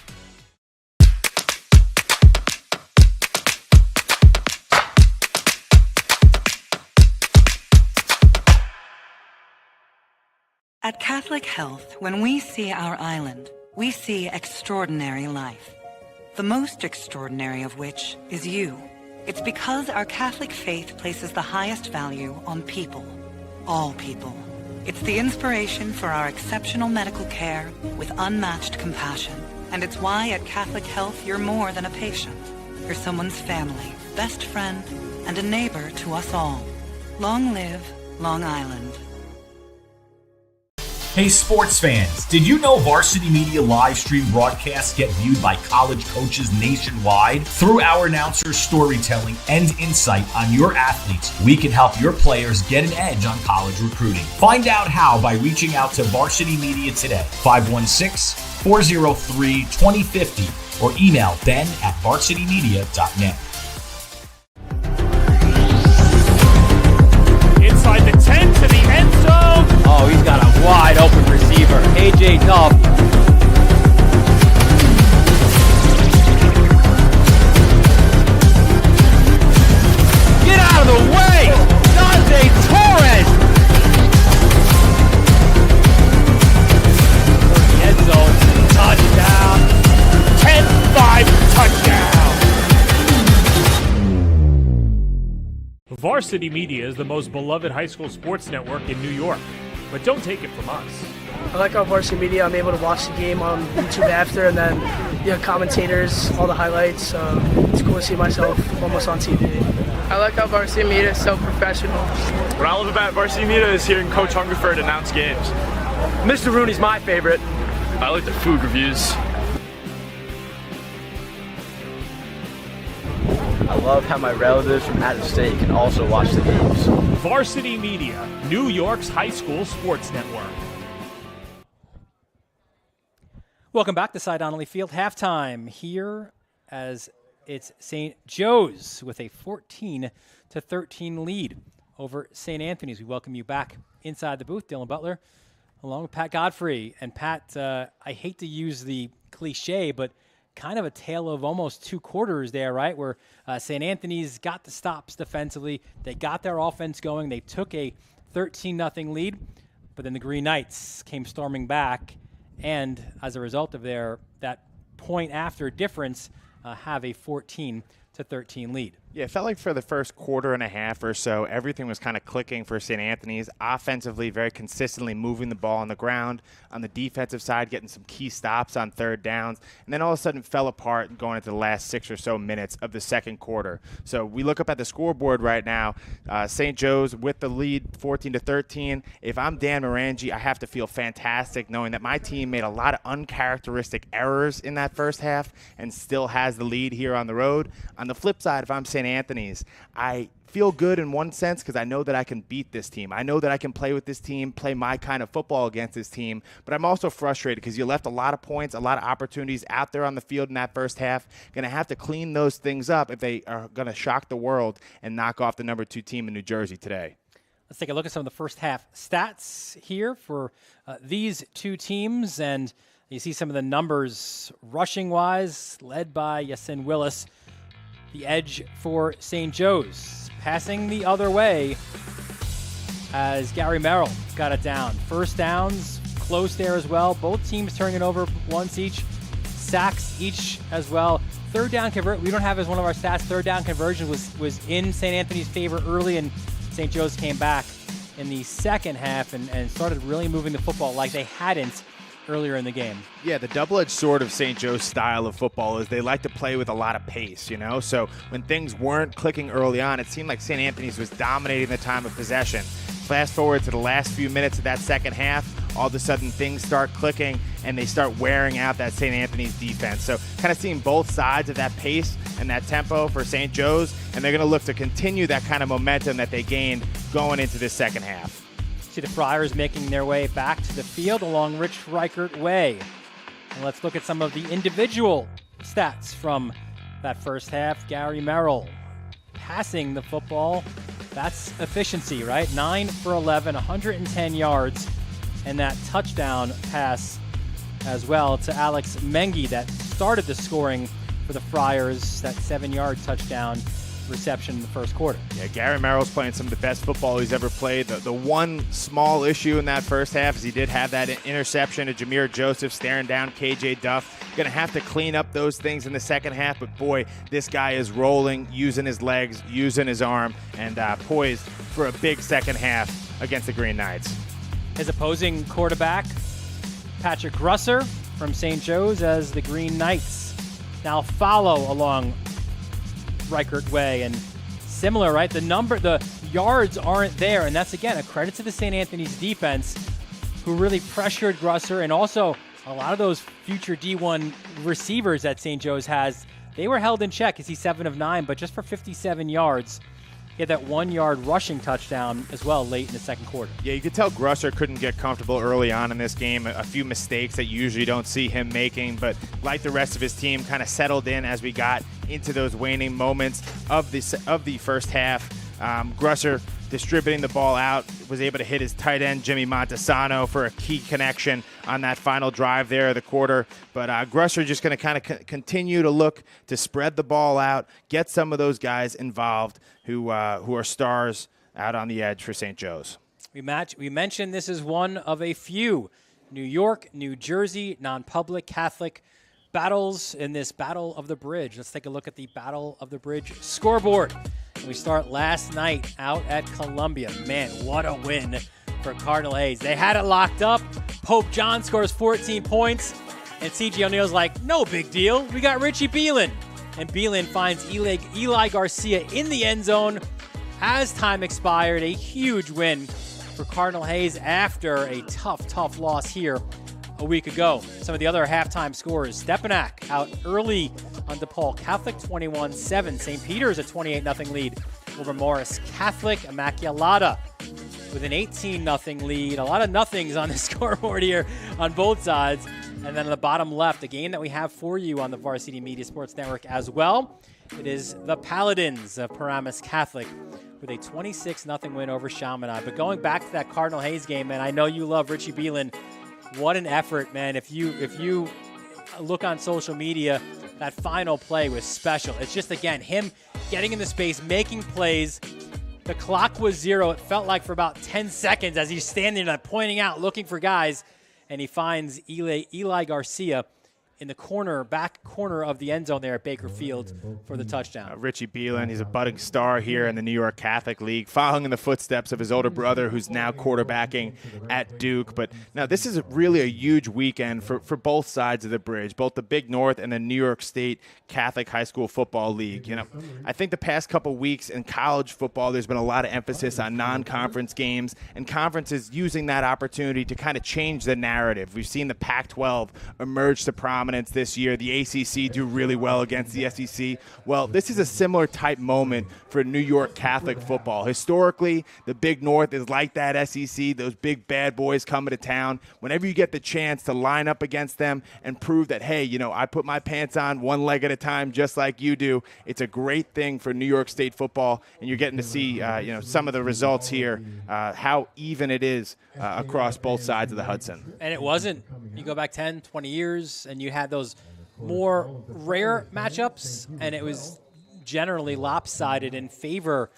At Catholic Health, when we see our island, we see extraordinary life. The most extraordinary of which is you. It's because our Catholic faith places the highest value on people. All people. It's the inspiration for our exceptional medical care with unmatched compassion. And it's why at Catholic Health you're more than a patient. You're someone's family, best friend, and a neighbor to us all. Long live Long Island. Hey sports fans, did you know Varsity Media live stream broadcasts get viewed by college coaches nationwide? Through our announcers' storytelling and insight on your athletes, we can help your players get an edge on college recruiting. Find out how by reaching out to Varsity Media today, 516-403-2050, or email ben@varsitymedia.net. Inside the 10 to the end zone. Oh, he's got a wide open receiver. AJ Duff. Get out of the way! Dante Torres! End zone. Touchdown. 10-5 touchdown. Varsity Media is the most beloved high school sports network in New York, but don't take it from us. I like how Varsity Media, I'm able to watch the game on YouTube after, and then commentators, all the highlights. It's cool to see myself almost on TV. I like how Varsity Media is so professional. What I love about Varsity Media is hearing Coach Hungerford announce games. Mr. Rooney's my favorite. I like the food reviews. I love how my relatives from out of state can also watch the games. Varsity Media, New York's high school sports network. Welcome back to Cy Donnelly Field. Halftime here as it's St. Joe's with a 14-13 lead over St. Anthony's. We welcome you back inside the booth. Dylan Butler along with Pat Godfrey. And Pat, I hate to use the cliche, but kind of a tale of almost two quarters there, right? Where St. Anthony's got the stops defensively. They got their offense going. They took a 13-0 lead, but then the Green Knights came storming back, and as a result of that point after difference, have a 14-13 lead. Yeah, it felt like for the first quarter and a half or so, everything was kind of clicking for St. Anthony's. Offensively, very consistently moving the ball on the ground. On the defensive side, getting some key stops on third downs. And then all of a sudden fell apart going into the last 6 or so minutes of the second quarter. So we look up at the scoreboard right now. St. Joe's with the lead, 14-13. If I'm Dan Morangi, I have to feel fantastic knowing that my team made a lot of uncharacteristic errors in that first half and still has the lead here on the road. On the flip side, if I'm St. Anthony's, I feel good in one sense because I know that I can beat this team. I know that I can play with this team, play my kind of football against this team, but I'm also frustrated because you left a lot of points, a lot of opportunities out there on the field in that first half. Going to have to clean those things up if they are going to shock the world and knock off the number 2 team in New Jersey today. Let's take a look at some of the first half stats here for these two teams, and you see some of the numbers rushing-wise, led by Yasin Willis. The edge for St. Joe's. Passing the other way as Gary Merrill got it down. First downs, close there as well. Both teams turning it over once each. Sacks each as well. Third down convert. We don't have as one of our stats. Third down conversion was in St. Anthony's favor early, and St. Joe's came back in the second half and started really moving the football like they hadn't earlier in the game. Yeah, the double-edged sword of St. Joe's style of football is they like to play with a lot of pace, you know? So when things weren't clicking early on, it seemed like St. Anthony's was dominating the time of possession. Fast forward to the last few minutes of that second half, all of a sudden things start clicking and they start wearing out that St. Anthony's defense. So kind of seeing both sides of that pace and that tempo for St. Joe's, and they're going to look to continue that kind of momentum that they gained going into this second half. See the Friars making their way back to the field along Rich Reichert Way. And let's look at some of the individual stats from that first half. Gary Merrill passing the football. That's efficiency, right? 9 for 11, 110 yards, and that touchdown pass as well to Alex Mengi that started the scoring for the Friars, that 7-yard touchdown reception in the first quarter. Yeah, Gary Merrill's playing some of the best football he's ever played. The one small issue in that first half is he did have that interception of Jameer Joseph staring down KJ Duff. Going to have to clean up those things in the second half, but boy, this guy is rolling, using his legs, using his arm, and poised for a big second half against the Green Knights. His opposing quarterback, Patrick Grusser from St. Joe's, as the Green Knights now follow along Reichert Way, and similar, right? The yards aren't there, and that's again a credit to the St. Anthony's defense, who really pressured Grusser, and also a lot of those future D1 receivers that St. Joe's has. They were held in check as he's 7 of 9, but just for 57 yards. He had that 1-yard rushing touchdown as well late in the second quarter. Yeah, you could tell Grusser couldn't get comfortable early on in this game. A few mistakes that you usually don't see him making, but like the rest of his team, kind of settled in as we got into those waning moments of the first half. Grusser distributing the ball out, was able to hit his tight end, Jimmy Montesano, for a key connection on that final drive there of the quarter. But Grusser just going to kind of continue to look to spread the ball out, get some of those guys involved who are stars out on the edge for St. Joe's. We mentioned this is one of a few New York, New Jersey, non-public Catholic battles in this Battle of the Bridge. Let's take a look at the Battle of the Bridge scoreboard. We start last night out at Columbia. Man, what a win for Cardinal Hayes. They had it locked up. Pope John scores 14 points. And C.J. O'Neal's like, no big deal. We got Richie Beelan. And Beelan finds Eli Garcia in the end zone as time expired. A huge win for Cardinal Hayes after a tough loss here a week ago. Some of the other halftime scores. Stepanak out early on DePaul Catholic, 21-7. St. Peter's a 28-0 lead over Morris Catholic. Immaculata with an 18-0 lead. A lot of nothings on the scoreboard here on both sides. And then on the bottom left, a game that we have for you on the Varsity Media Sports Network as well. It is the Paladins of Paramus Catholic with a 26-0 win over Chaminade. But going back to that Cardinal Hayes game, man, I know you love Richie Beelan. What an effort, man. If you look on social media, that final play was special. It's just, again, him getting into space, making plays. The clock was 0. It felt like for about 10 seconds as he's standing there pointing out, looking for guys, and he finds Eli Garcia in the back corner of the end zone there at Baker Field for the touchdown. Richie Beelan, he's a budding star here in the New York Catholic League, following in the footsteps of his older brother who's now quarterbacking at Duke. But now this is really a huge weekend for both sides of the bridge, both the Big North and the New York State Catholic High School Football League. You know, I think the past couple weeks in college football, there's been a lot of emphasis on non-conference games and conferences using that opportunity to kind of change the narrative. We've seen the Pac-12 emerge to prominence this year. The ACC do really well against the SEC. Well, this is a similar type moment for New York Catholic football. Historically, the Big North is like that SEC, those big bad boys coming to town. Whenever you get the chance to line up against them and prove that, hey, you know, I put my pants on one leg at a time just like you do, it's a great thing for New York State football, and you're getting to see some of the results here, how even it is across both sides of the Hudson. And it wasn't. You go back 10, 20 years, and you had those more rare matchups, and it was generally lopsided in favor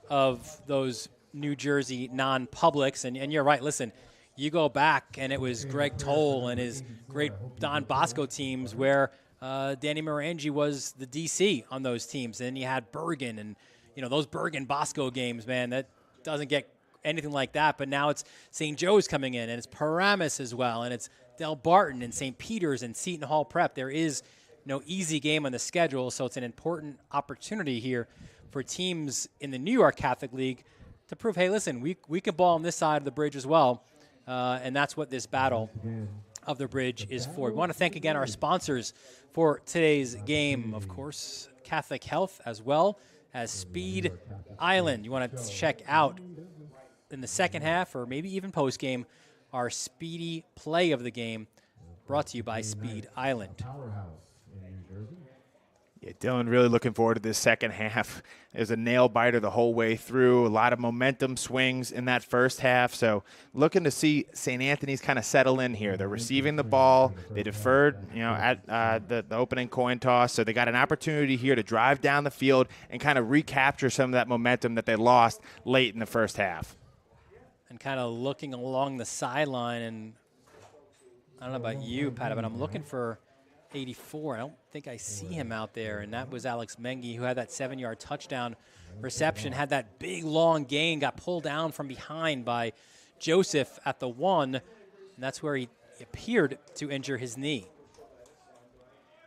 of those New Jersey non-publics. And you're right, listen, you go back, and it was Greg Toll and his great Don Bosco teams where Danny Morangi was the DC on those teams. And you had Bergen, and, you know, those Bergen-Bosco games, man, that doesn't get anything like that. But now it's St. Joe's coming in, and it's Paramus as well, and it's Del Barton and St. Peter's and Seton Hall Prep. There is no easy game on the schedule, so it's an important opportunity here for teams in the New York Catholic League to prove, hey, listen, we can ball on this side of the bridge as well, and that's what this battle of the bridge is for. We want to thank again our sponsors for today's game, of course, Catholic Health as well as Speed Island. You want to check out in the second half or maybe even post-game our speedy play of the game, brought to you by Speed Island. Yeah, Dylan, really looking forward to this second half. There's a nail-biter the whole way through, a lot of momentum swings in that first half. So looking to see St. Anthony's kind of settle in here. They're receiving the ball. They deferred, at the opening coin toss. So they got an opportunity here to drive down the field and kind of recapture some of that momentum that they lost late in the first half. And kind of looking along the sideline, and I don't know about you, Pat, but I'm looking for 84. I don't think I see him out there, and that was Alex Mengi, who had that 7-yard touchdown reception, had that big, long gain, got pulled down from behind by Joseph at the 1, and that's where he appeared to injure his knee.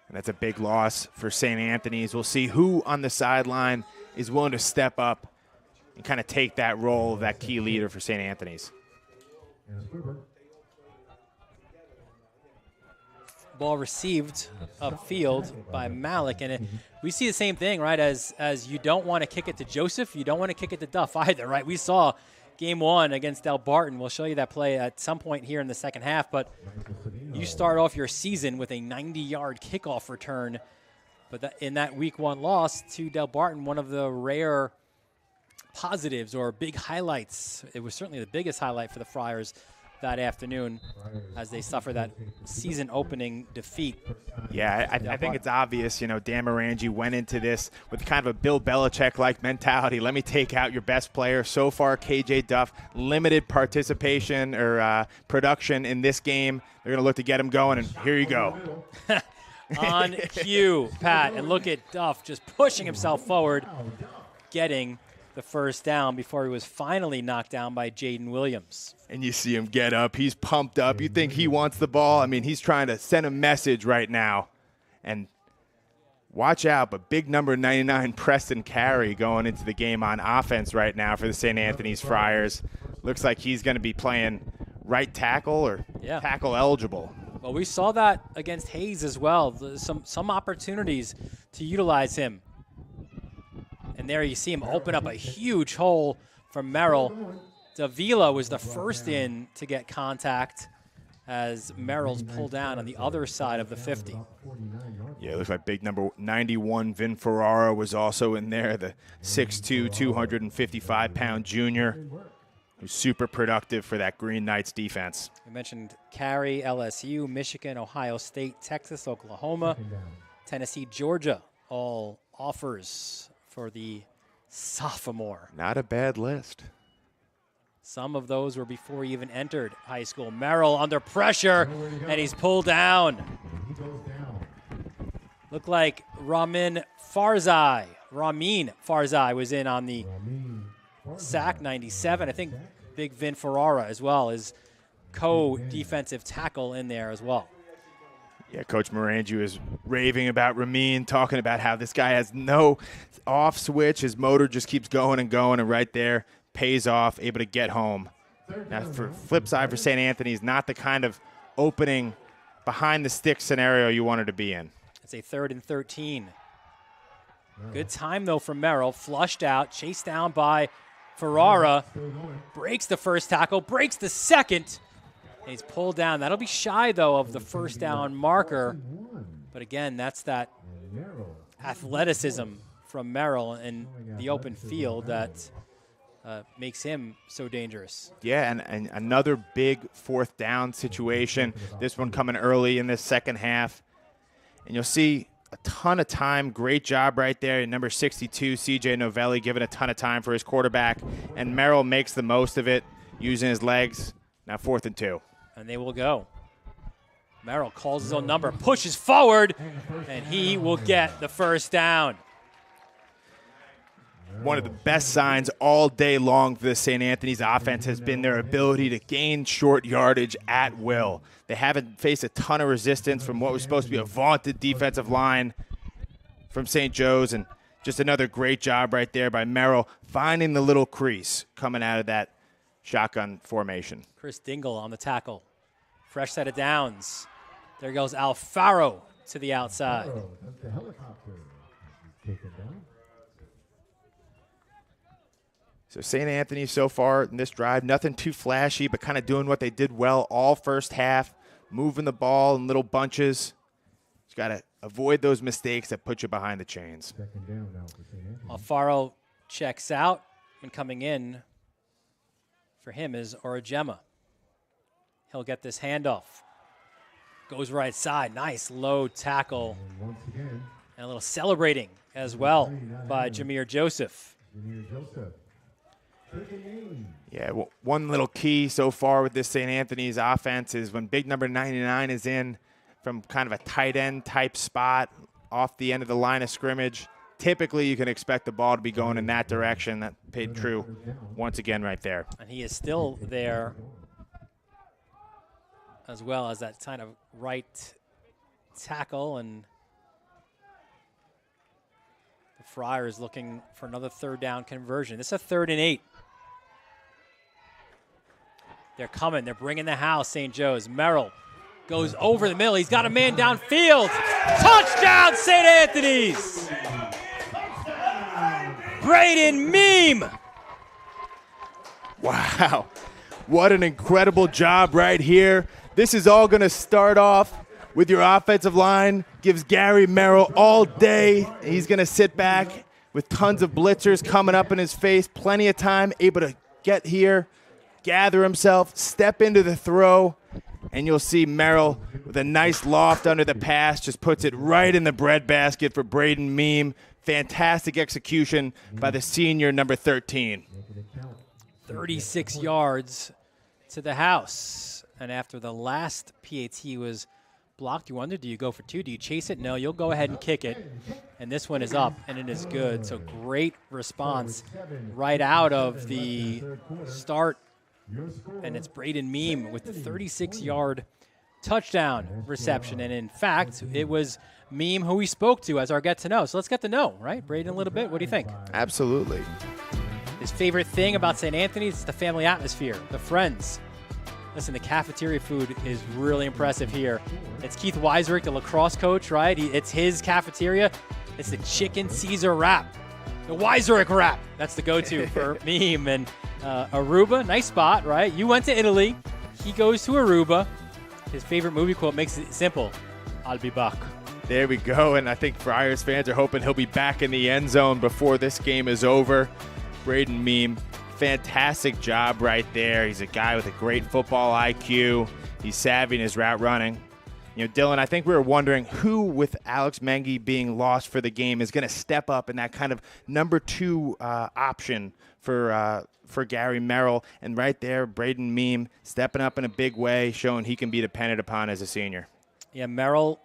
And that's a big loss for St. Anthony's. We'll see who on the sideline is willing to step up and kind of take that role of that key leader for St. Anthony's. Ball received upfield by Malik, and we see the same thing, right? As you don't want to kick it to Joseph, you don't want to kick it to Duff either, right? We saw game 1 against Del Barton. We'll show you that play at some point here in the second half, but you start off your season with a 90-yard kickoff return, but in that week 1 loss to Del Barton, one of the rare positives or big highlights. It was certainly the biggest highlight for the Friars that afternoon as they suffer that season opening defeat. Yeah, I think it's obvious, Dan Morangi went into this with kind of a Bill Belichick-like mentality. Let me take out your best player. So far, KJ Duff, limited participation or production in this game. They're going to look to get him going, and here you go. On cue, Pat, and look at Duff just pushing himself forward, getting the first down before he was finally knocked down by Jaden Williams. And you see him get up. He's pumped up. You think he wants the ball. I mean, he's trying to send a message right now. And watch out, but big number 99, Preston Carey, going into the game on offense right now for the St. Anthony's Friars. Looks like he's going to be playing right tackle or tackle eligible. Well, we saw that against Hayes as well. Some opportunities to utilize him. And there you see him open up a huge hole for Merrill. Davila was the first in to get contact as Merrill's pulled down on the other side of the 50. Yeah, it looks like big number 91, Vin Ferrara, was also in there, the 6'2", 255-pound junior. who's super productive for that Green Knights defense. We mentioned Cary, LSU, Michigan, Ohio State, Texas, Oklahoma, Tennessee, Georgia, all offers for the sophomore. Not a bad list. Some of those were before he even entered high school. Merrill under pressure, and he's pulled down. Looked like Ramin Farzai was in on the sack, 97. I think Big Vin Ferrara as well is co-defensive tackle in there as well. Yeah, Coach Morangi is raving about Ramin, talking about how this guy has no off switch. His motor just keeps going, and right there pays off, able to get home. Now, for flip side for St. Anthony's, not the kind of opening behind the stick scenario you wanted to be in. It's a 3rd and 13. Good time, though, from Merrill. Flushed out, chased down by Ferrara. Breaks the first tackle, breaks the second, and he's pulled down. That'll be shy, though, of the first down marker. But again, that's that athleticism from Merrill in the open field that makes him so dangerous. Yeah, and another big 4th down situation. This one coming early in this second half. And you'll see a ton of time. Great job right there. Number 62, C.J. Novelli, giving a ton of time for his quarterback. And Merrill makes the most of it, using his legs. Now 4th and 2. And they will go. Merrill calls his own number, pushes forward, and he will get the first down. One of the best signs all day long for the St. Anthony's offense has been their ability to gain short yardage at will. They haven't faced a ton of resistance from what was supposed to be a vaunted defensive line from St. Joe's, and just another great job right there by Merrill, finding the little crease coming out of that shotgun formation. Chris Dingle on the tackle. Fresh set of downs. There goes Alfaro to the outside. The helicopter is taken down. So St. Anthony so far in this drive, nothing too flashy, but kind of doing what they did well all first half, moving the ball in little bunches. Just got to avoid those mistakes that put you behind the chains. Second down now for St. Anthony. Alfaro checks out, and coming in for him is Orajema. He'll get this handoff. Goes right side. Nice low tackle. And once again, and a little celebrating as well by Jameer Joseph. Jameer Joseph. Yeah, one little key so far with this St. Anthony's offense is when big number 99 is in from kind of a tight end type spot off the end of the line of scrimmage, typically you can expect the ball to be going in that direction. That paid true once again right there. And he is still there as well as that kind of right tackle, and the Friar is looking for another 3rd down conversion. This is a 3rd and 8. They're coming. They're bringing the house, St. Joe's. Merrill goes over the middle. He's got a man downfield. Touchdown, St. Anthony's! Braden Meme! Wow. What an incredible job right here. This is all going to start off with your offensive line. Gives Gary Merrill all day. He's going to sit back with tons of blitzers coming up in his face. Plenty of time, able to get here, gather himself, step into the throw, and you'll see Merrill with a nice loft under the pass, just puts it right in the breadbasket for Braden Meme. Fantastic execution by the senior, number 13. 36 yards to the house. And after the last PAT was blocked, you wonder, do you go for 2? Do you chase it? No, you'll go ahead and kick it. And this one is up, and it is good. So great response right out of the start. And it's Braden Meme with the 36-yard touchdown reception. And, in fact, it was Meme who we spoke to as our get-to-know. So let's get to know, right, Braden, a little bit. What do you think? Absolutely. His favorite thing about St. Anthony's is the family atmosphere, the friends. Listen, the cafeteria food is really impressive here. It's Keith Weiserick, the lacrosse coach, right? It's his cafeteria. It's the chicken Caesar wrap. The Weiserick wrap. That's the go-to for Meme. And Aruba, nice spot, right? You went to Italy. He goes to Aruba. His favorite movie quote makes it simple. I'll be back. There we go. And I think Friars fans are hoping he'll be back in the end zone before this game is over. Braden Meme, fantastic job right there. He's a guy with a great football IQ. He's savvy in his route running. You know, Dylan, I think we were wondering who, with Alex Mengi being lost for the game, is going to step up in that kind of number 2 option for Gary Merrill. And right there, Braden Meem stepping up in a big way, showing he can be depended upon as a senior. Yeah, Merrill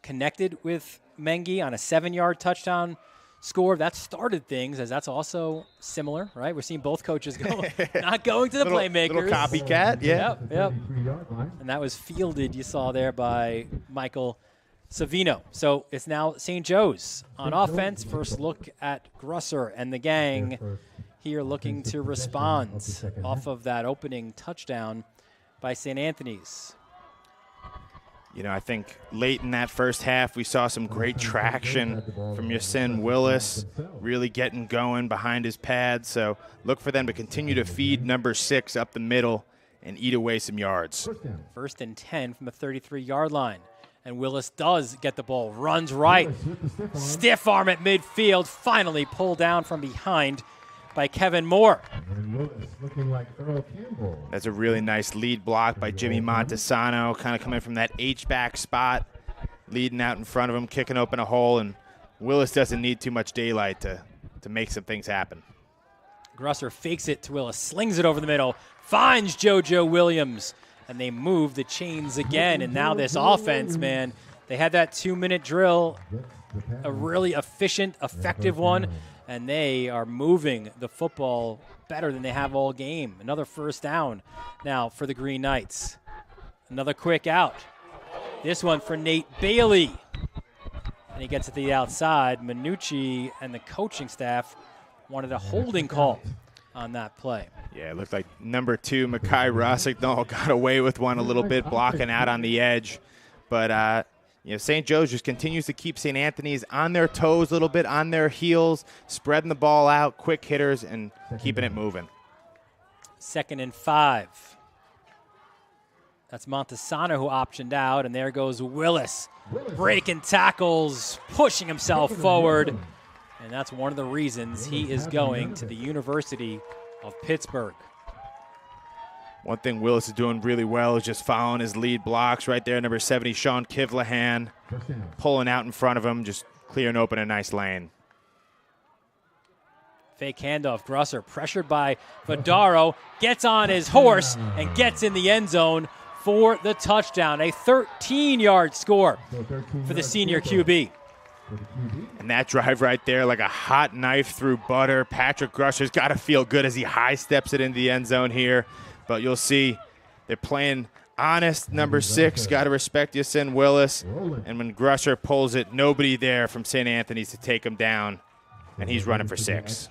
connected with Mengi on a 7-yard touchdown score. That started things, as that's also similar, right? We're seeing both coaches go, not going to the playmakers. Little copycat, yeah. Yep. And that was fielded, you saw there, by Michael Savino. So it's now St. Joe's on offense. First look at Grusser and the gang here looking to respond off of that opening touchdown by St. Anthony's. You know, I think late in that first half, we saw some great traction from Yasin Willis, really getting going behind his pads. So look for them to continue to feed number 6 up the middle and eat away some yards. First and 10 from the 33-yard line. And Willis does get the ball, runs right. Stiff arm at midfield, finally pulled down from behind by Kevin Moore. That's a really nice lead block by Jimmy Montesano, kind of coming from that H-back spot, leading out in front of him, kicking open a hole, and Willis doesn't need too much daylight to make some things happen. Grusser fakes it to Willis, slings it over the middle, finds JoJo Williams, and they move the chains again. And now this offense, man, they had that 2-minute drill, a really efficient, effective one, and they are moving the football better than they have all game. Another first down now for the Green Knights. Another quick out. This one for Nate Bailey. And he gets it to the outside. Minucci and the coaching staff wanted a holding call on that play. Yeah, it looked like number 2, Makai Rossignol, got away with one a little bit, blocking out on the edge. But, you know, St. Joe's just continues to keep St. Anthony's on their toes a little bit, on their heels, spreading the ball out, quick hitters, and keeping it moving. 2nd and 5. That's Montesano who optioned out, and there goes Willis. Breaking tackles, pushing himself forward, and that's one of the reasons he is going to the University of Pittsburgh. One thing Willis is doing really well is just following his lead blocks right there. Number 70, Sean Kivlahan, pulling out in front of him, just clearing open a nice lane. Fake handoff. Grusser, pressured by Vadaro, gets on his horse and gets in the end zone for the touchdown. A 13-yard score for the senior QB. And that drive right there, like a hot knife through butter. Patrick Grusser's got to feel good as he high steps it into the end zone here. But you'll see they're playing honest. Number 6, got to respect Yasin Willis. And when Grusser pulls it, nobody there from St. Anthony's to take him down. And he's running for 6.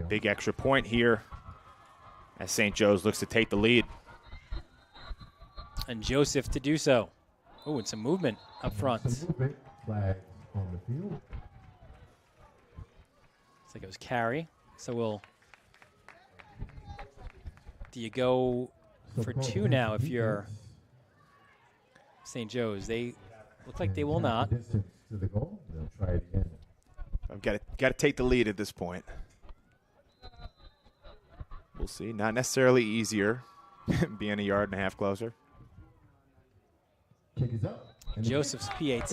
Big extra point here as St. Joe's looks to take the lead. And Joseph to do so. Oh, and some movement up front. Looks like it was carry. So do you go for 2 now if you're St. Joe's? They look like they will not. I've got to take the lead at this point. We'll see. Not necessarily easier, being 1.5 yards closer. Joseph's PAT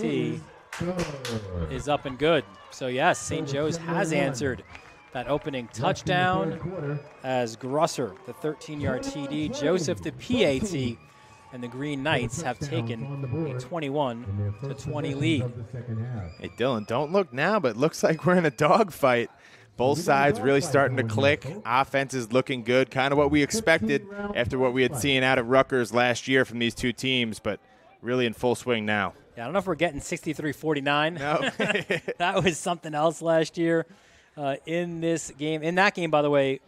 is up and good. So, yes, St. Joe's has answered that opening touchdown as Grusser, the 13-yard TD, Joseph, the PAT, and the Green Knights have taken a 21-20 lead. Hey, Dylan, don't look now, but it looks like we're in a dogfight. Both sides really starting to click. Offense is looking good, kind of what we expected after what we had seen out at Rutgers last year from these two teams, but really in full swing now. Yeah, I don't know if we're getting 63-49. No. That was something else last year in this game. In that game, by the way,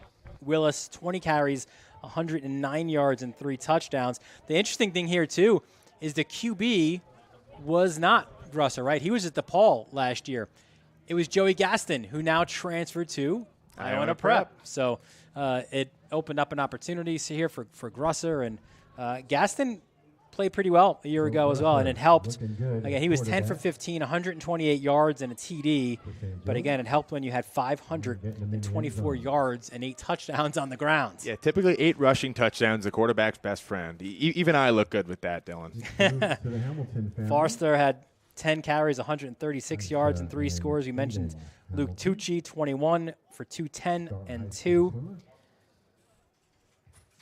Willis, 20 carries, 109 yards, and 3 touchdowns. The interesting thing here, too, is the QB was not Grusser, right? He was at DePaul last year. It was Joey Gaston, who now transferred to Iona Prep. So it opened up an opportunity here for Grusser. And Gaston played pretty well a year ago as well, and it helped. Again, he was 10 for 15, 128 yards and a TD, but again, it helped when you had 524 yards and 8 touchdowns on the ground. Yeah, typically 8 rushing touchdowns, the quarterback's best friend. Even I look good with that, Dylan. Forster had 10 carries, 136 yards, and 3 scores. We mentioned Luke Tucci, 21 for 210 and 2.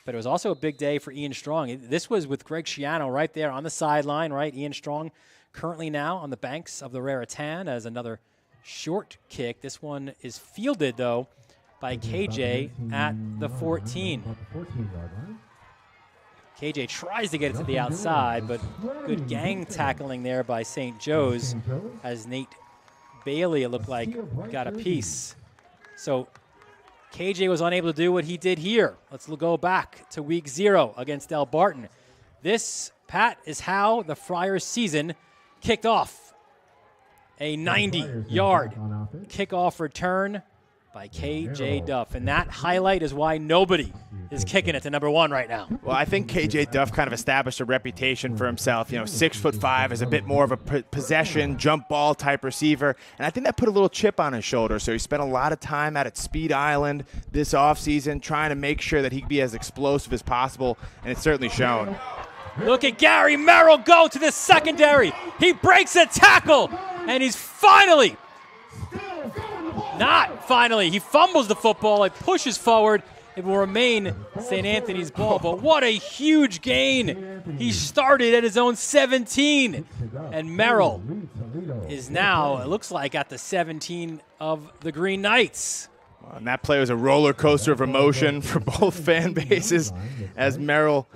But it was also a big day for Ian Strong. This was with Greg Schiano right there on the sideline, right? Ian Strong currently now on the banks of the Raritan as another short kick. This one is fielded, though, by KJ at the 14. KJ tries to get it to the outside, but good gang tackling there by St. Joe's as Nate Bailey, it looked like, got a piece. So KJ was unable to do what he did here. Let's go back to week 0 against Del Barton. This, Pat, is how the Friars season kicked off. A 90-yard kickoff return by KJ Duff. And that highlight is why nobody is kicking it to number 1 right now. Well, I think KJ Duff kind of established a reputation for himself. 6'5" as a bit more of a possession, jump ball type receiver. And I think that put a little chip on his shoulder. So he spent a lot of time out at Speed Island this offseason trying to make sure that he could be as explosive as possible. And it's certainly shown. Look at Gary Merrill go to the secondary. He breaks a tackle, and he's finally, not finally, he fumbles the football. It pushes forward. It will remain St. Anthony's ball, but what a huge gain. He started at his own 17, and Merrill is now, it looks like, at the 17 of the Green Knights. Well, and that play was a roller coaster of emotion for both fan bases as Merrill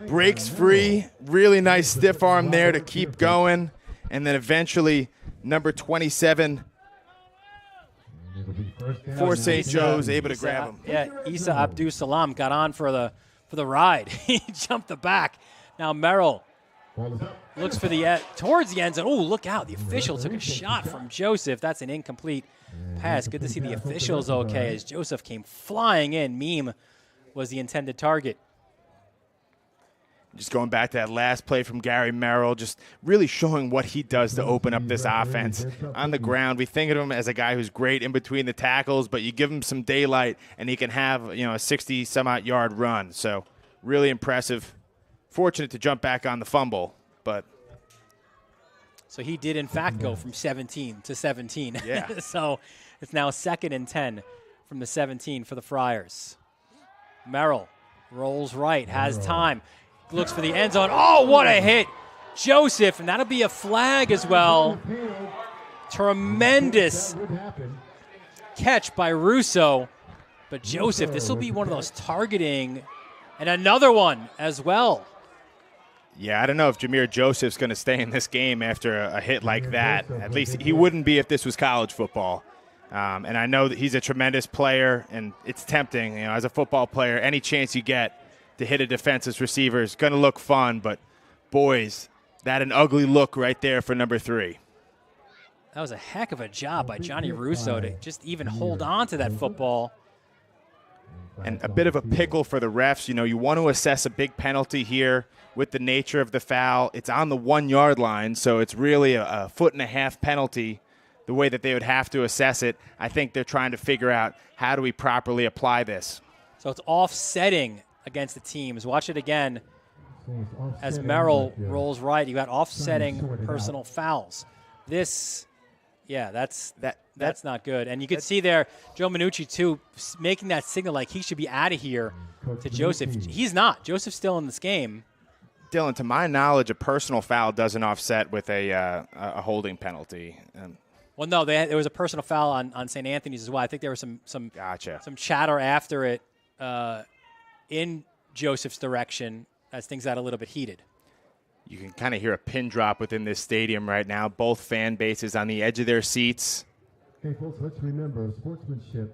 breaks free. Really nice stiff arm there to keep going, and then eventually number 27 for St. Joe's able to grab him. Yeah, Isa Abdus Salam got on for the ride. He jumped the back. Now Merrill looks for towards the end zone. Oh, look out. The official took a shot from Joseph. That's an incomplete pass. Good to see the officials okay as Joseph came flying in. Meme was the intended target. Just going back to that last play from Gary Merrill, just really showing what he does to open up this offense on the ground. We think of him as a guy who's great in between the tackles, but you give him some daylight and he can have, a 60-some-odd yard run. So really impressive. Fortunate to jump back on the fumble, but. So he did, in fact, go from 17 to 17. Yeah. So it's now 2nd and 10 from the 17 for the Friars. Merrill rolls right, has time. Looks for the end zone. Oh, what a hit. Joseph, and that'll be a flag as well. Tremendous catch by Russo. But Joseph, this will be one of those targeting, and another one as well. Yeah, I don't know if Jameer Joseph's going to stay in this game after a hit like that. At least he wouldn't be if this was college football. And I know that he's a tremendous player, and it's tempting, as a football player, any chance you get to hit a defensive receiver is going to look fun, but boys, that an ugly look right there for number 3. That was a heck of a job by Johnny Russo to just even hold on to that football. And a bit of a pickle for the refs. You want to assess a big penalty here with the nature of the foul. It's on the 1-yard line, so it's really a 1.5-foot penalty the way that they would have to assess it. I think they're trying to figure out how do we properly apply this. So it's offsetting against the teams. Watch it again as Merrill rolls right. You got offsetting personal fouls. This, that's not good. And you could see there Joe Minucci, too, making that signal like he should be out of here to Joseph. He's not. Joseph's still in this game. Dylan, to my knowledge, a personal foul doesn't offset with a holding penalty. Well, no, there was a personal foul on St. Anthony's as well. I think there was some chatter after it in Joseph's direction as things got a little bit heated. You can kind of hear a pin drop within this stadium right now. Both fan bases on the edge of their seats. Okay, folks, let's remember sportsmanship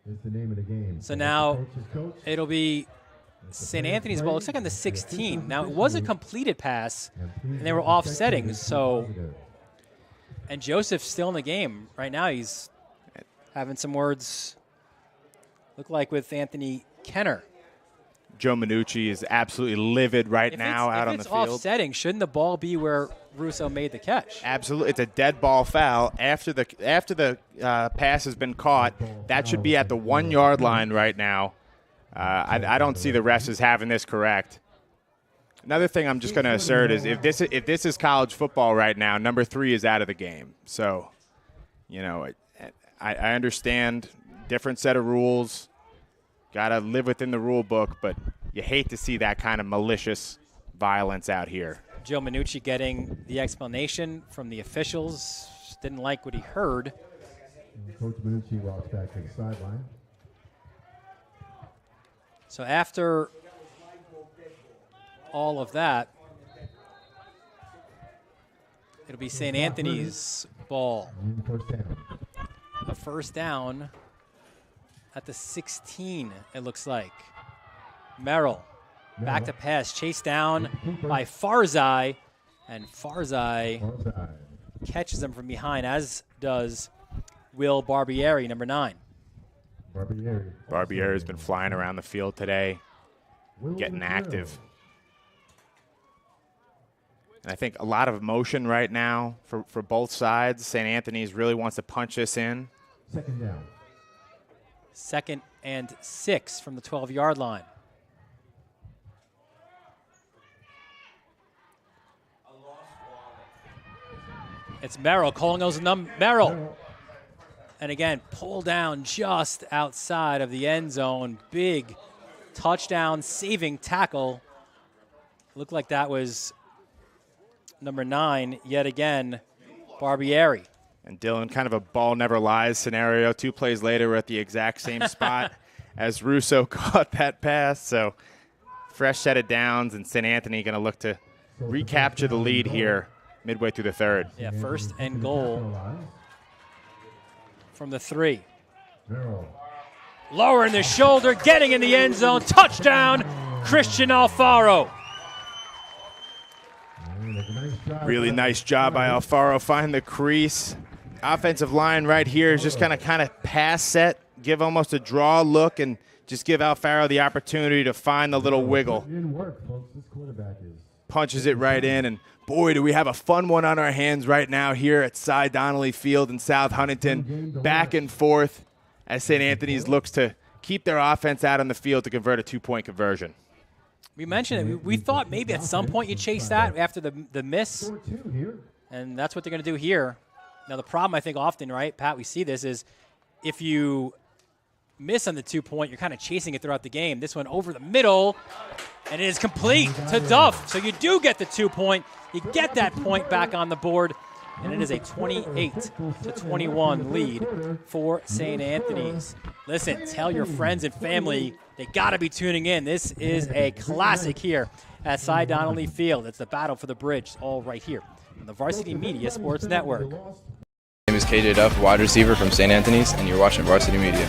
is the name of the game. So now it'll be St. Anthony's ball. Looks like on the 16. Now, it was a completed pass, and they were offsetting. So, and Joseph's still in the game. Right now he's having some words, look like with Anthony Kenner. Joe Minucci is absolutely livid right now out on the field. If it's offsetting, shouldn't the ball be where Russo made the catch? Absolutely. It's a dead ball foul. After the pass has been caught, that should be at the 1 yard line right now. I don't see the refs as having this correct. Another thing I'm just going to assert is if this is college football right now, number 3 is out of the game. So, you know, I understand different set of rules. Got to live within the rule book, but you hate to see that kind of malicious violence out here. Joe Minucci getting the explanation from the officials. Didn't like what he heard. Coach Minucci walks back to the sideline. So after all of that, it'll be St. Anthony's ball. A first down at the 16, it looks like. Merrill, back to pass, chased down by Farzai, and Farzai catches him from behind, as does Will Barbieri, number 9. Barbieri's been flying around the field today, getting active. And I think a lot of emotion right now for both sides. St. Anthony's really wants to punch this in. Second down. 2nd and 6 from the 12-yard line. It's Merrill calling those Merrill. And again, pull down just outside of the end zone. Big touchdown saving tackle. Looked like that was number 9 yet again, Barbieri. And Dylan, kind of a ball never lies scenario. 2 plays later, we're at the exact same spot as Russo caught that pass. So fresh set of downs, and St. Anthony going to look to recapture the lead here midway through the 3rd. Yeah, 1st and goal from the 3. Lowering the shoulder, getting in the end zone. Touchdown, Christian Alfaro. Really nice job by Alfaro finding the crease. Offensive line right here is just kind of pass set, give almost a draw look, and just give Alfaro the opportunity to find the little wiggle. Punches it right in, and boy, do we have a fun one on our hands right now here at Cy Donnelly Field in South Huntington. Back and forth as St. Anthony's looks to keep their offense out on the field to convert a 2-point conversion. We mentioned it. We thought maybe at some point you chase that after the miss, and that's what they're going to do here. Now, the problem I think often, right, Pat, we see this is if you miss on the 2-point, you're kind of chasing it throughout the game. This one over the middle, and it is complete to Duff. So you do get the 2-point. You get that point back on the board, and it is a 28-21 lead for St. Anthony's. Listen, tell your friends and family they got to be tuning in. This is a classic here at Cy Donnelly Field. It's the battle for the bridge, all right here on the Varsity Media Sports Network. My name is KJ Duff, wide receiver from St. Anthony's, and you're watching Varsity Media.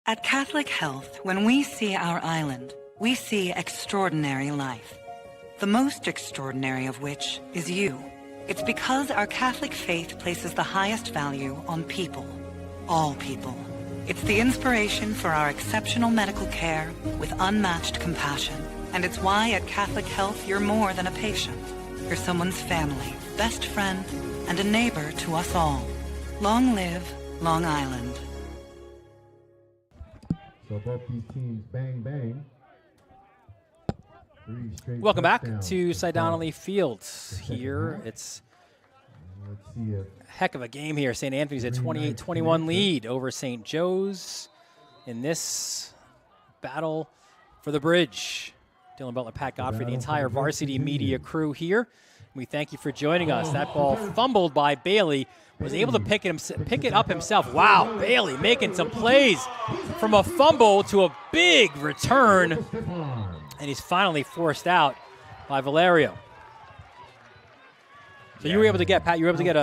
At Catholic Health, when we see our island, we see extraordinary life. The most extraordinary of which is you. It's because our Catholic faith places the highest value on people, all people. It's the inspiration for our exceptional medical care with unmatched compassion. And it's why at Catholic Health you're more than a patient. You're someone's family, best friend, and a neighbor to us all. Long live Long Island. So both these teams bang, bang. Welcome back to Cy Donnelly Field. Here, it's a heck of a game here. St. Anthony's at 28-21 lead over St. Joe's in this battle for the bridge. Dylan Butler, Pat Godfrey, the entire Varsity Media crew here. We thank you for joining us. That ball fumbled by Bailey, was able to pick it up himself. Wow, Bailey making some plays from a fumble to a big return. And he's finally forced out by Valerio. So you were able to get, Pat, you were able to get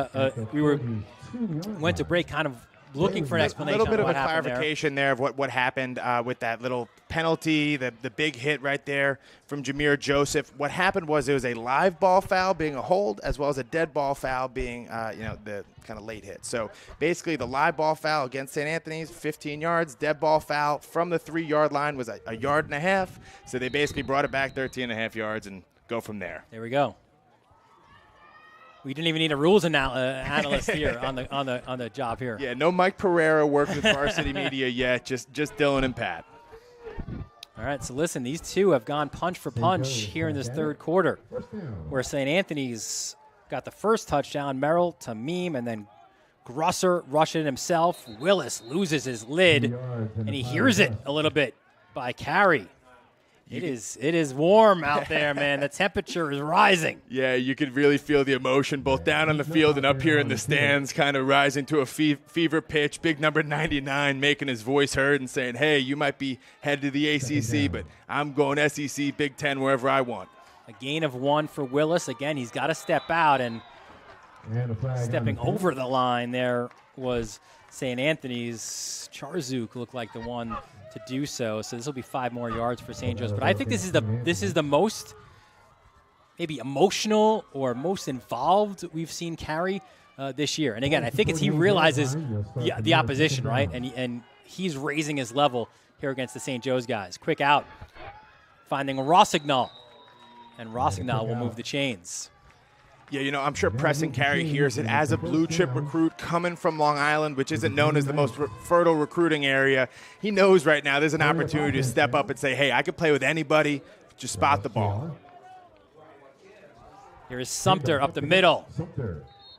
went to break kind of looking for an explanation. A little bit on of what a happened clarification there of what happened with that little penalty, the big hit right there from Jameer Joseph. What happened was it was a live ball foul being a hold, as well as a dead ball foul being, the kind of late hit. So basically the live ball foul against St. Anthony's, 15 yards. Dead ball foul from the 3-yard line was a yard and a half. So they basically brought it back 13 and a half yards and go from there. There we go. We didn't even need a rules analyst here on the job here. Yeah, no Mike Pereira working with Varsity Media yet. Just Dylan and Pat. All right, so listen, these two have gone punch for punch here in this third quarter, where St. Anthony's got the first touchdown, Merrill to Meme, and then Grusser rushing himself. Willis loses his lid, and he hears it a little bit by Carey. It is warm out there, man. The temperature is rising. Yeah, you could really feel the emotion both down on the field and up here in the stands, kind of rising to a fever pitch. Big number 99 making his voice heard and saying, hey, you might be headed to the ACC, but I'm going SEC, Big Ten, wherever I want. A gain of 1 for Willis. Again, he's got to step out, and stepping over the line there was St. Anthony's. Charzuk looked like the one to do so. So this will be 5 more yards for St. Joe's. But I think this is the most maybe emotional or most involved we've seen Carey this year. And again, I think he realizes the opposition, right? And he's raising his level here against the St. Joe's guys. Quick out, finding Rossignol, and Rossignol will move the chains. Yeah, I'm sure Preston Carey hears it as a blue-chip recruit coming from Long Island, which isn't known as the most fertile recruiting area. He knows right now there's an opportunity to step up and say, hey, I could play with anybody, just spot the ball. Here is Sumter up the middle,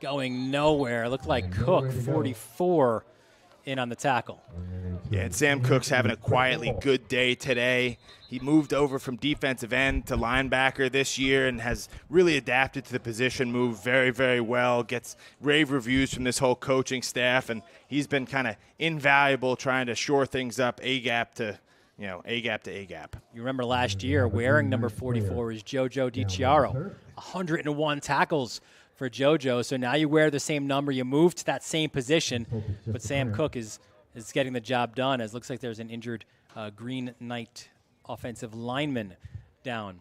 going nowhere. Looked like Cook, 44, in on the tackle. Yeah, and Sam Cook's having a quietly good day today. He moved over from defensive end to linebacker this year and has really adapted to the position move very, very well. Gets rave reviews from this whole coaching staff, and he's been kind of invaluable trying to shore things up A-gap to A-gap. You remember last year wearing number 44 is JoJo DiCiaro. 101 tackles for JoJo. So now you wear the same number, you move to that same position, but Sam Cook is getting the job done, as looks like there's an injured Green Knight offensive lineman down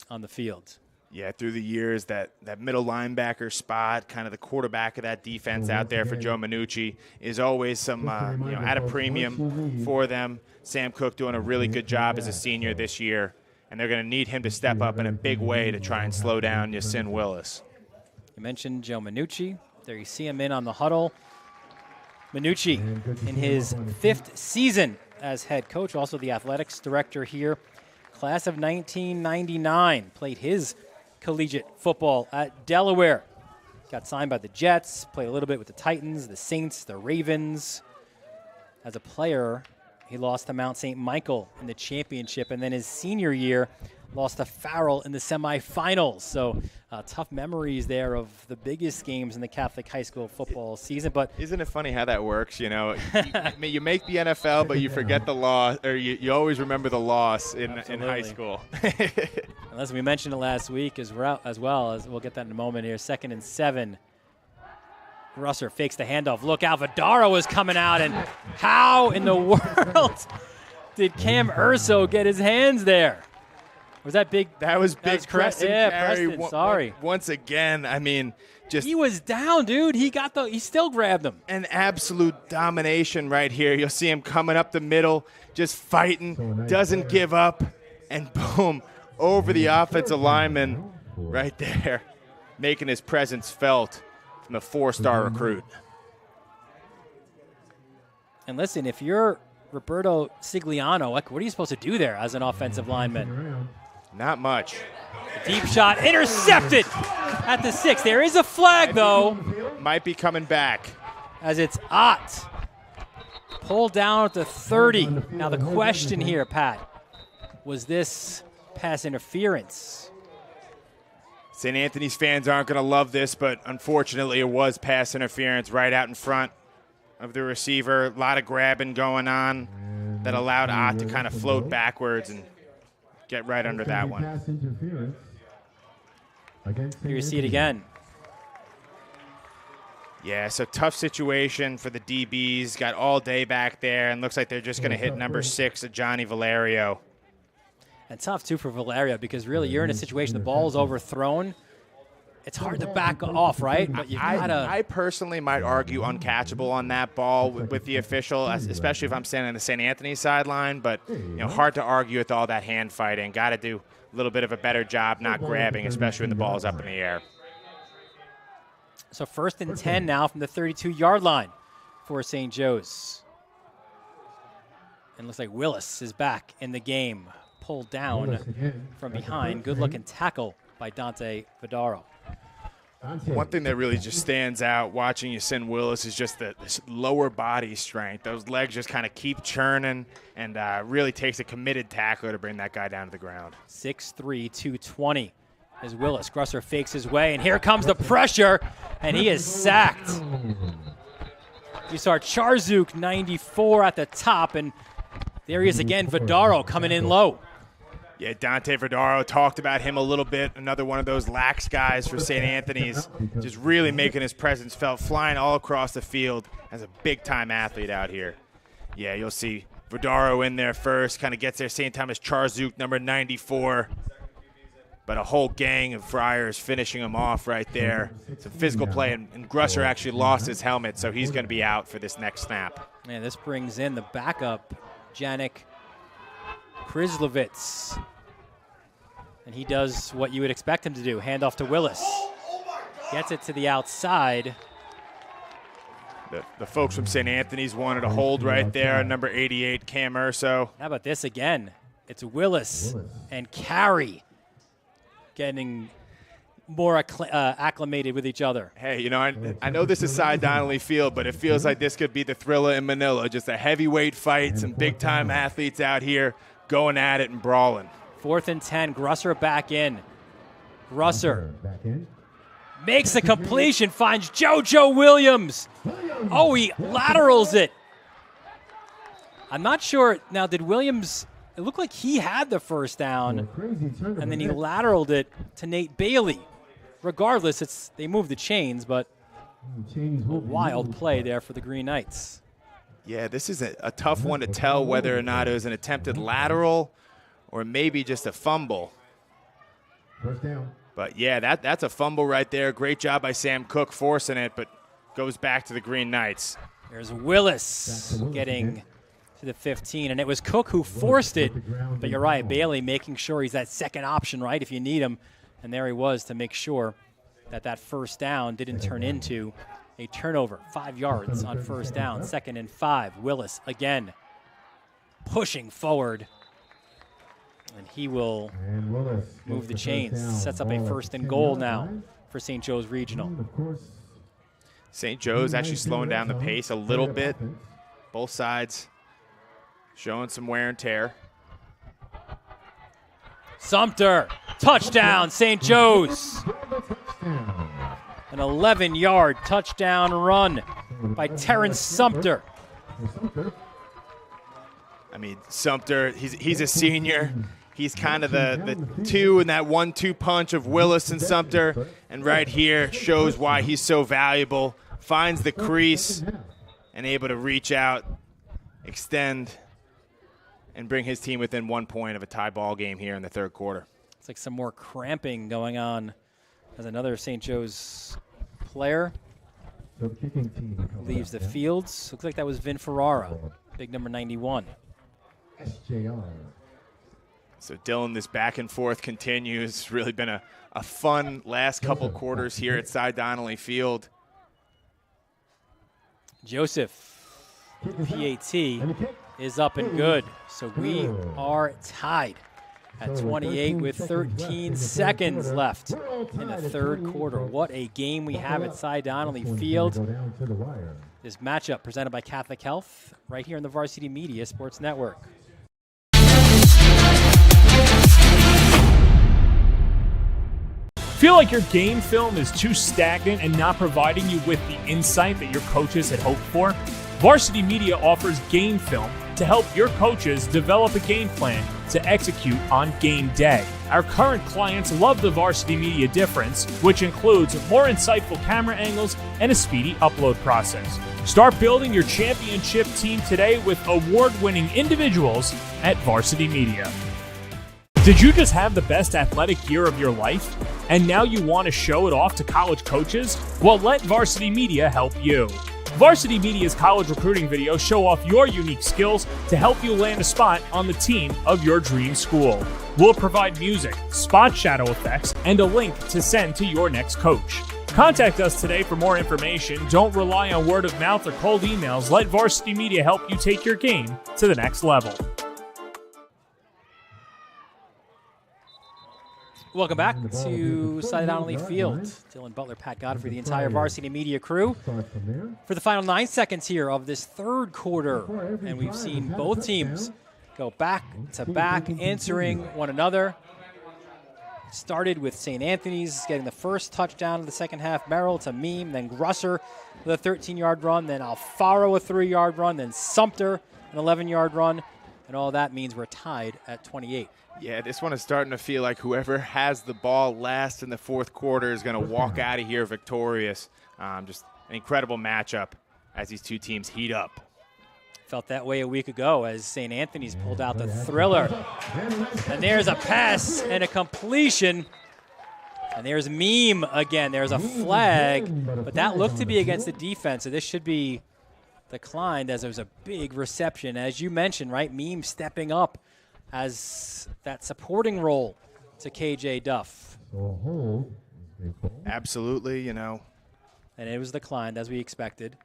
on the field. Yeah, through the years, that middle linebacker spot, kind of the quarterback of that defense out there for Joe Minucci, is always some at a premium for them. Sam Cook doing a really good job as a senior this year, and they're going to need him to step up in a big way to try and slow down Yasin Willis. You mentioned Joe Minucci. There you see him in on the huddle. Minucci in his 5th season as head coach, also the athletics director here. Class of 1999, played his collegiate football at Delaware. Got signed by the Jets, played a little bit with the Titans, the Saints, the Ravens. As a player, he lost to Mount St. Michael in the championship, and then his senior year, lost to Farrell in the semifinals. So tough memories there of the biggest games in the Catholic high school football season. But isn't it funny how that works? You make the NFL, but you forget the loss, or you always remember the loss in high school. Unless we mentioned it last week as well, as we'll get that in a moment here. 2nd and 7. Grusser fakes the handoff. Look out, Vidaro is coming out, and how in the world did Cam Urso get his hands there? Was that big? That was big. Preston Carey. Preston, sorry. Once again, he was down, dude. He still grabbed him. An absolute domination right here. You'll see him coming up the middle, just fighting, doesn't give up, and boom, over the offensive lineman right there, making his presence felt from the 4-star recruit. And listen, if you're Roberto Sigliano, what are you supposed to do there as an offensive lineman? Not much. Deep shot intercepted at the 6. There is a flag, though. Might be coming back. As it's Ott. Pulled down at the 30. Now the question here, Pat, was this pass interference? St. Anthony's fans aren't going to love this, but unfortunately it was pass interference right out in front of the receiver. A lot of grabbing going on that allowed Ott to kind of float backwards and get right under that one. Here you see it again. Yeah, so tough situation for the DBs. Got all day back there, and looks like they're just going to hit number 6, Johnny Valerio. And tough, too, for Valerio, because really you're in a situation, the ball's overthrown. It's hard to back off, right? But you gotta. I personally might argue uncatchable on that ball with the official, especially if I'm standing on the St. Anthony sideline. But hard to argue with all that hand fighting. Got to do a little bit of a better job not grabbing, especially when the ball's up in the air. So 1st and 10 now from the 32-yard line for St. Joe's. And looks like Willis is back in the game. Pulled down from behind. Good-looking tackle by Dante Vidaro. One thing that really just stands out watching Yasin Willis is just the lower body strength. Those legs just kind of keep churning, and really takes a committed tackler to bring that guy down to the ground. 6'3", 220 as Willis. Grusser fakes his way, and here comes the pressure, and he is sacked. You saw Charzuk, 94 at the top, and there he is again, Vidaro coming in low. Yeah, Dante Vidaro, talked about him a little bit. Another one of those lax guys for St. Anthony's, just really making his presence felt, flying all across the field as a big-time athlete out here. Yeah, you'll see Vidaro in there first, kind of gets there same time as Charzuk, number 94. But a whole gang of Friars finishing him off right there. Some physical play, and Grusser actually lost his helmet, so he's going to be out for this next snap. And this brings in the backup, Janik Krizlovitz. And he does what you would expect him to do, hand off to Willis. Gets it to the outside. The folks from St. Anthony's wanted a hold right there, number 88, Cam Urso. How about this again? It's Willis and Carey getting more acclimated with each other. Hey, I know this is Cy Donnelly Field, but it feels like this could be the Thrilla in Manila. Just a heavyweight fight, some big-time athletes out here going at it and brawling. 4th and 10, Grusser back in. Grusser makes the completion, finds JoJo Williams. Oh, he laterals it. I'm not sure. Now, did Williams, it looked like he had the first down, and then he lateraled it to Nate Bailey. Regardless, they moved the chains, but a wild play there for the Green Knights. Yeah, this is a tough one to tell whether or not it was an attempted lateral or maybe just a fumble. First down. But, yeah, that's a fumble right there. Great job by Sam Cook forcing it, but goes back to the Green Knights. There's Willis getting to the 15, and it was Cook who forced it. But you're right, Bailey making sure he's that second option, right, if you need him. And there he was to make sure that first down didn't turn into a turnover. 5 yards on first down, 2nd and 5. Willis again pushing forward. And he will move the chains. Sets up a 1st and goal now for St. Joe's Regional. St. Joe's actually slowing down the pace a little bit. Both sides showing some wear and tear. Sumter, touchdown, St. Joe's. An 11-yard touchdown run by Terrence Sumter. I mean, Sumter, he's a senior. He's kind of the two in that 1-2 punch of Willis and Sumter. And right here shows why he's so valuable. Finds the crease and able to reach out, extend, and bring his team within 1 point of a tie ball game here in the third quarter. It's like some more cramping going on as another St. Joe's player leaves the field. Looks like that was Vin Ferrara, big number 91. SJR. So, Dylan, this back and forth continues. Really been a fun last couple quarters here at Cy Donnelly Field. Joseph, PAT, is up and good. So we are tied at 28 with 13 seconds left in the third quarter. What a game we have at Cy Donnelly Field. This matchup presented by Catholic Health right here on the Varsity Media Sports Network. Feel like your game film is too stagnant and not providing you with the insight that your coaches had hoped for? Varsity Media offers game film to help your coaches develop a game plan to execute on game day. Our current clients love the Varsity Media difference, which includes more insightful camera angles and a speedy upload process. Start building your championship team today with award-winning individuals at Varsity Media. Did you just have the best athletic year of your life, and now you want to show it off to college coaches? Well, let Varsity Media help you. Varsity Media's college recruiting videos show off your unique skills to help you land a spot on the team of your dream school. We'll provide music, spot shadow effects, and a link to send to your next coach. Contact us today for more information. Don't rely on word of mouth or cold emails. Let Varsity Media help you take your game to the next level. Welcome back to Sight Donnelly Field. Dylan Butler, Pat Godfrey, the entire Varsity Media crew for the final 9 seconds here of this third quarter. And we've seen both teams go back to back, answering one another. Started with St. Anthony's getting the first touchdown of the second half. Merrill to Meme, then Grusser with a 13-yard run, then Alfaro a 3-yard run, then Sumter an 11-yard run. And all that means we're tied at 28. Yeah, this one is starting to feel like whoever has the ball last in the fourth quarter is going to walk out of here victorious. Just an incredible matchup as these two teams heat up. Felt that way a week ago as St. Anthony's pulled out the thriller. And there's a pass and a completion. And there's Meme again. There's a flag, but that looked to be against the defense, so this should be declined as there was a big reception. As you mentioned, right, Meme stepping up as that supporting role to KJ Duff. Absolutely, you know. And it was declined as we expected.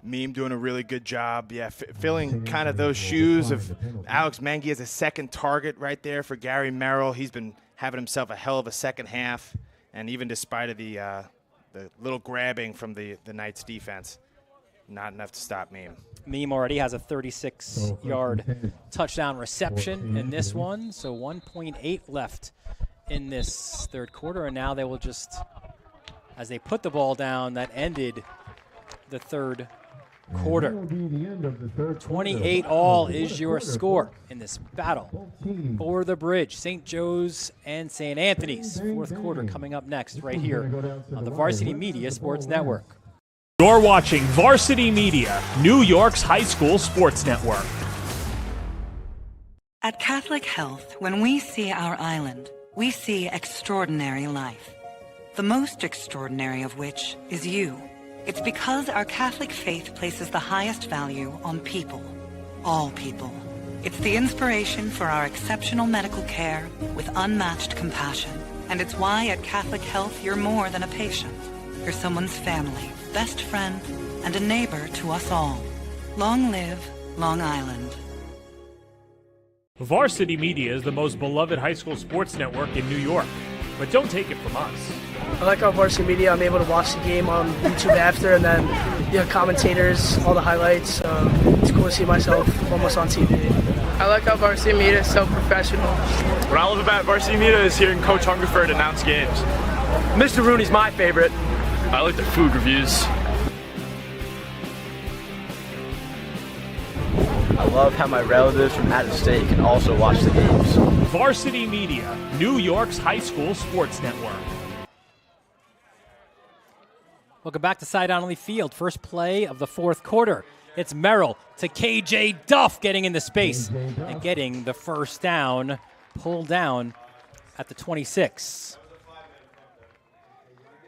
Meme doing a really good job, yeah, filling kind of those shoes of Alex Mengi as a second target right there for Gary Merrill. He's been having himself a hell of a second half, and even despite of the little grabbing from the Knights defense, not enough to stop Meme. Meme already has a 36-yard touchdown reception in this one, so 1.8 left in this third quarter, and now they will just, as they put the ball down, that ended the third quarter. 28 all is your score in this battle for the bridge. St. Joe's and St. Anthony's. Fourth quarter coming up next right here on the Varsity Media Sports Network. You're watching Varsity Media, New York's high school sports network. At Catholic Health, when we see our island, we see extraordinary life. The most extraordinary of which is you. It's because our Catholic faith places the highest value on people, all people. It's the inspiration for our exceptional medical care with unmatched compassion. And it's why at Catholic Health you're more than a patient. You're someone's family, best friend, and a neighbor to us all. Long live Long Island. Varsity Media is the most beloved high school sports network in New York, but don't take it from us. I like how Varsity Media, I'm able to watch the game on YouTube after, and then commentators, all the highlights. It's cool to see myself almost on TV. I like how Varsity Media is so professional. What I love about Varsity Media is hearing Coach Hungerford announce games. Mr. Rooney's my favorite. I like the food reviews. I love how my relatives from out of state can also watch the games. Varsity Media, New York's high school sports network. Welcome back to Sight Donnelly Field. First play of the fourth quarter. It's Merrill to KJ Duff getting into space and getting the first down, pulled down at the 26.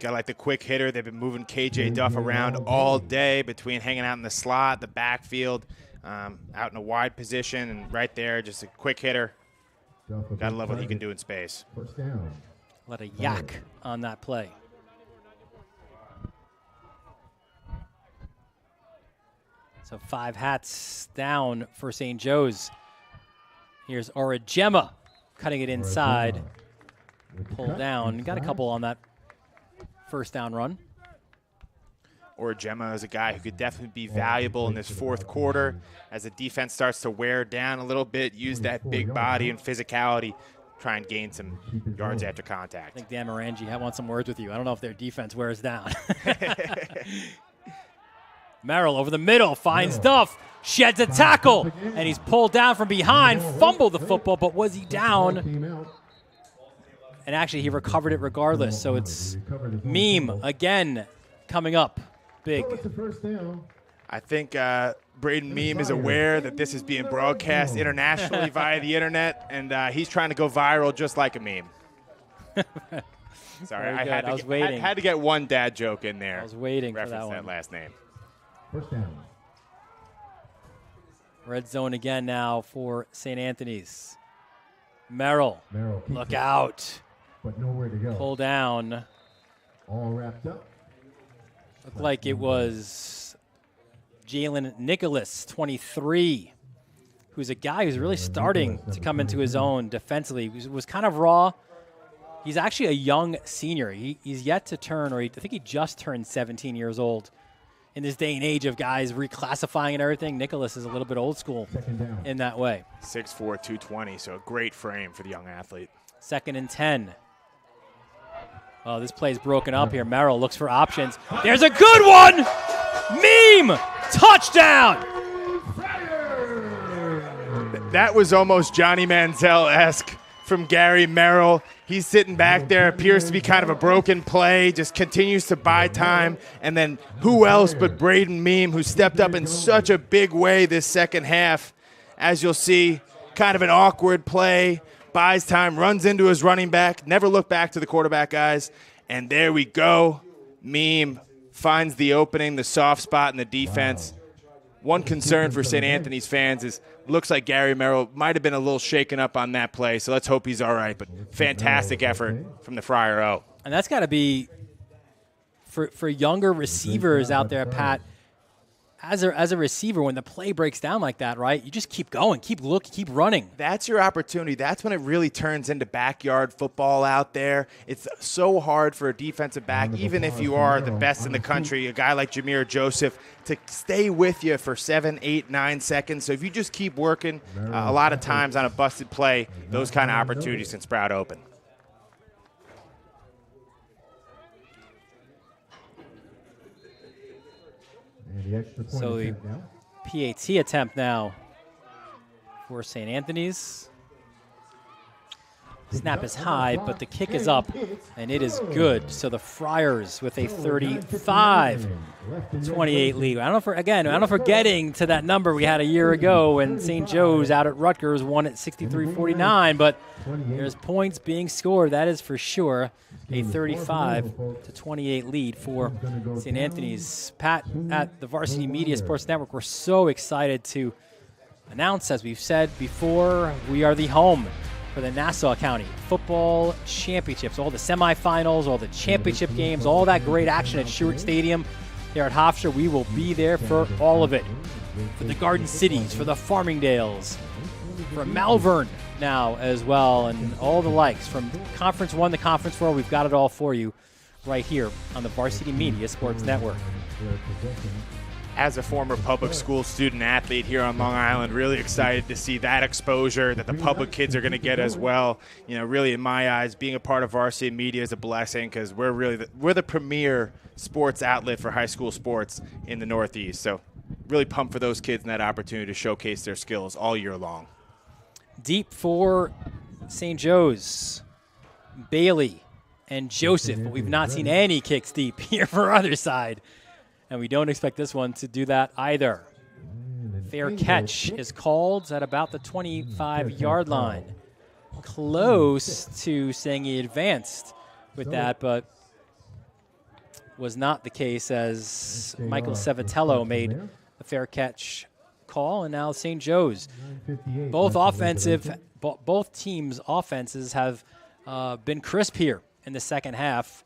Got like the quick hitter. They've been moving KJ Duff around all day between hanging out in the slot, the backfield, out in a wide position, and right there, just a quick hitter. Gotta love what he can do in space. Let a yak on that play. So 5 hats down for St. Joe's. Here's Orajema cutting it inside. Pulled down. Got a couple on that first down run. Orajema is a guy who could definitely be valuable in this fourth quarter as the defense starts to wear down a little bit, use that big body and physicality, try and gain some yards after contact. I think Dan Morangi wants some words with you. I don't know if their defense wears down. Merrill over the middle, finds Duff, sheds a tackle, and he's pulled down from behind, fumbled the football, but was he down? And actually, he recovered it regardless. So it's Meme again coming up big. I think Braden Meme is aware that this is being broadcast internationally via the internet, and he's trying to go viral just like a meme. Sorry, I was waiting. Had to get one dad joke in there. I was waiting for that one. That last name. First down. Red zone again now for St. Anthony's. Merrill, look out. But nowhere to go. Pull down. All wrapped up. Looked like it was Jalen Nicholas, 23, who's a guy who's really starting to come into his own defensively. He was kind of raw. He's actually a young senior. He's yet to turn, or I think he just turned 17 years old. In this day and age of guys reclassifying and everything, Nicholas is a little bit old school in that way. 6'4", 220, so a great frame for the young athlete. 2nd and 10. Oh, this play's broken up here. Merrill looks for options. There's a good one! Meme! Touchdown! That was almost Johnny Manziel-esque from Gary Merrill. He's sitting back there, appears to be kind of a broken play, just continues to buy time. And then who else but Braden Meme, who stepped up in such a big way this second half. As you'll see, kind of an awkward play, buys time, runs into his running back, never looked back to the quarterback, guys. And there we go. Meme finds the opening, the soft spot in the defense. One concern for St. Anthony's fans is looks like Gary Merrill might have been a little shaken up on that play, so let's hope he's all right. But fantastic effort from the Friar O. And that's got to be, for younger receivers out there, Pat, as a receiver, when the play breaks down like that, right, you just keep going, keep running. That's your opportunity. That's when it really turns into backyard football out there. It's so hard for a defensive back, even if you are the best in the country, a guy like Jameer Joseph, to stay with you for 7, 8, 9 seconds. So if you just keep working, a lot of times on a busted play, those kind of opportunities can sprout open. So the PAT attempt now for St. Anthony's. Snap is high, but the kick is up, and it is good. So the Friars with a 35-28 lead. I don't know if we're getting to that number we had a year ago when St. Joe's out at Rutgers won at 63-49, but there's points being scored, that is for sure. A 35-28 lead for St. Anthony's. Pat, at the Varsity Media Sports Network, we're so excited to announce, as we've said before, we are the home for the Nassau County Football Championships. All the semifinals, all the championship games, all that great action at Stewart Stadium there at Hofstra. We will be there for all of it. For the Garden Cities, for the Farmingdales, for Malvern now as well, and all the likes. From Conference 1 to Conference 4, we've got it all for you right here on the Varsity Media Sports Network. As a former public school student athlete here on Long Island, really excited to see that exposure that the public kids are going to get as well. You know, really in my eyes, being a part of Varsity Media is a blessing because we're the premier sports outlet for high school sports in the Northeast. So really pumped for those kids and that opportunity to showcase their skills all year long. Deep for St. Joe's, Bailey and Joseph, but we've not seen any kicks deep here for our other side. And we don't expect this one to do that either. Fair catch is called at about the 25-yard line. Close to saying he advanced with that, but was not the case as Michael Savatello made a fair catch call. And now St. Joe's. Both teams' offenses have been crisp here in the second half.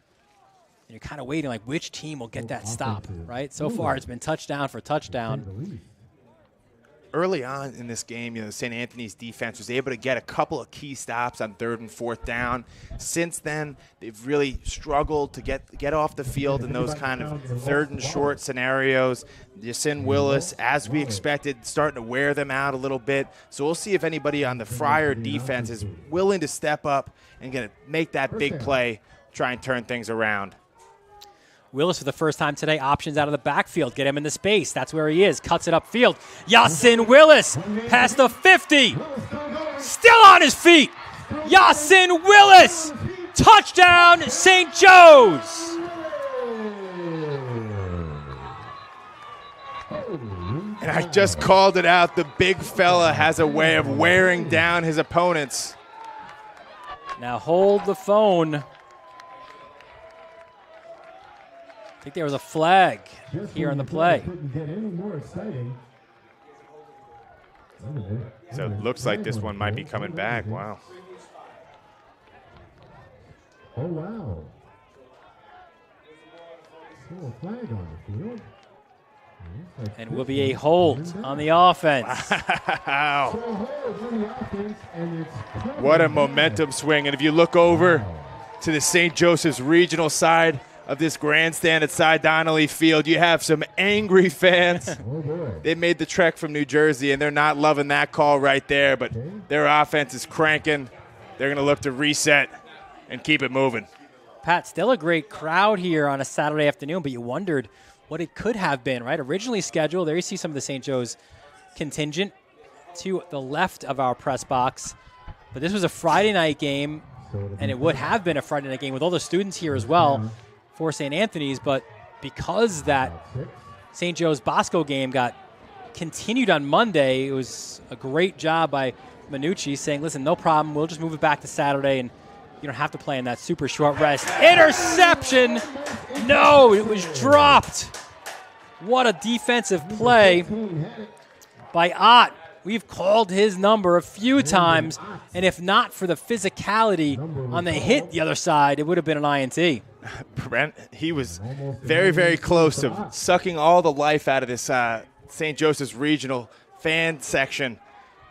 And you're kind of waiting, like, which team will get that stop, right? So far, it's been touchdown for touchdown. Early on in this game, St. Anthony's defense was able to get a couple of key stops on 3rd and 4th down. Since then, they've really struggled to get off the field in those kind of 3rd and short scenarios. Yasin Willis, as we expected, starting to wear them out a little bit. So we'll see if anybody on the Friar defense is willing to step up and going to make that big play, try and turn things around. Willis, for the first time today, options out of the backfield. Get him in the space. That's where he is. Cuts it upfield. Yasin Willis past the 50. Still on his feet. Yasin Willis Touchdown, St. Joe's! And I just called it out. The big fella has a way of wearing down his opponents. Now hold the phone. I think there was a flag here on the play. So it looks like this one might be coming back. Wow. Oh, wow. Still a flag on the field. And will be a hold on the offense. Wow. What a momentum swing. And if you look over to the St. Joseph's regional side of this grandstand at Cy Donnelly Field, you have some angry fans. They made the trek from New Jersey, and they're not loving that call right there, but their offense is cranking. They're going to look to reset and keep it moving. Pat, still a great crowd here on a Saturday afternoon, but you wondered what it could have been, right? Originally scheduled, there you see some of the St. Joe's contingent to the left of our press box. But this was a Friday night game, and it would have been a Friday night game with all the students here as well for St. Anthony's. But because that St. Joe's Bosco game got continued on Monday, it was a great job by Minucci saying, listen, no problem, we'll just move it back to Saturday, and you don't have to play in that super short rest. Interception! No, it was dropped. What a defensive play by Ott. We've called his number a few times, and if not for the physicality on the hit the other side, it would have been an INT. Brent, he was very, very close to sucking all the life out of this St. Joseph's Regional fan section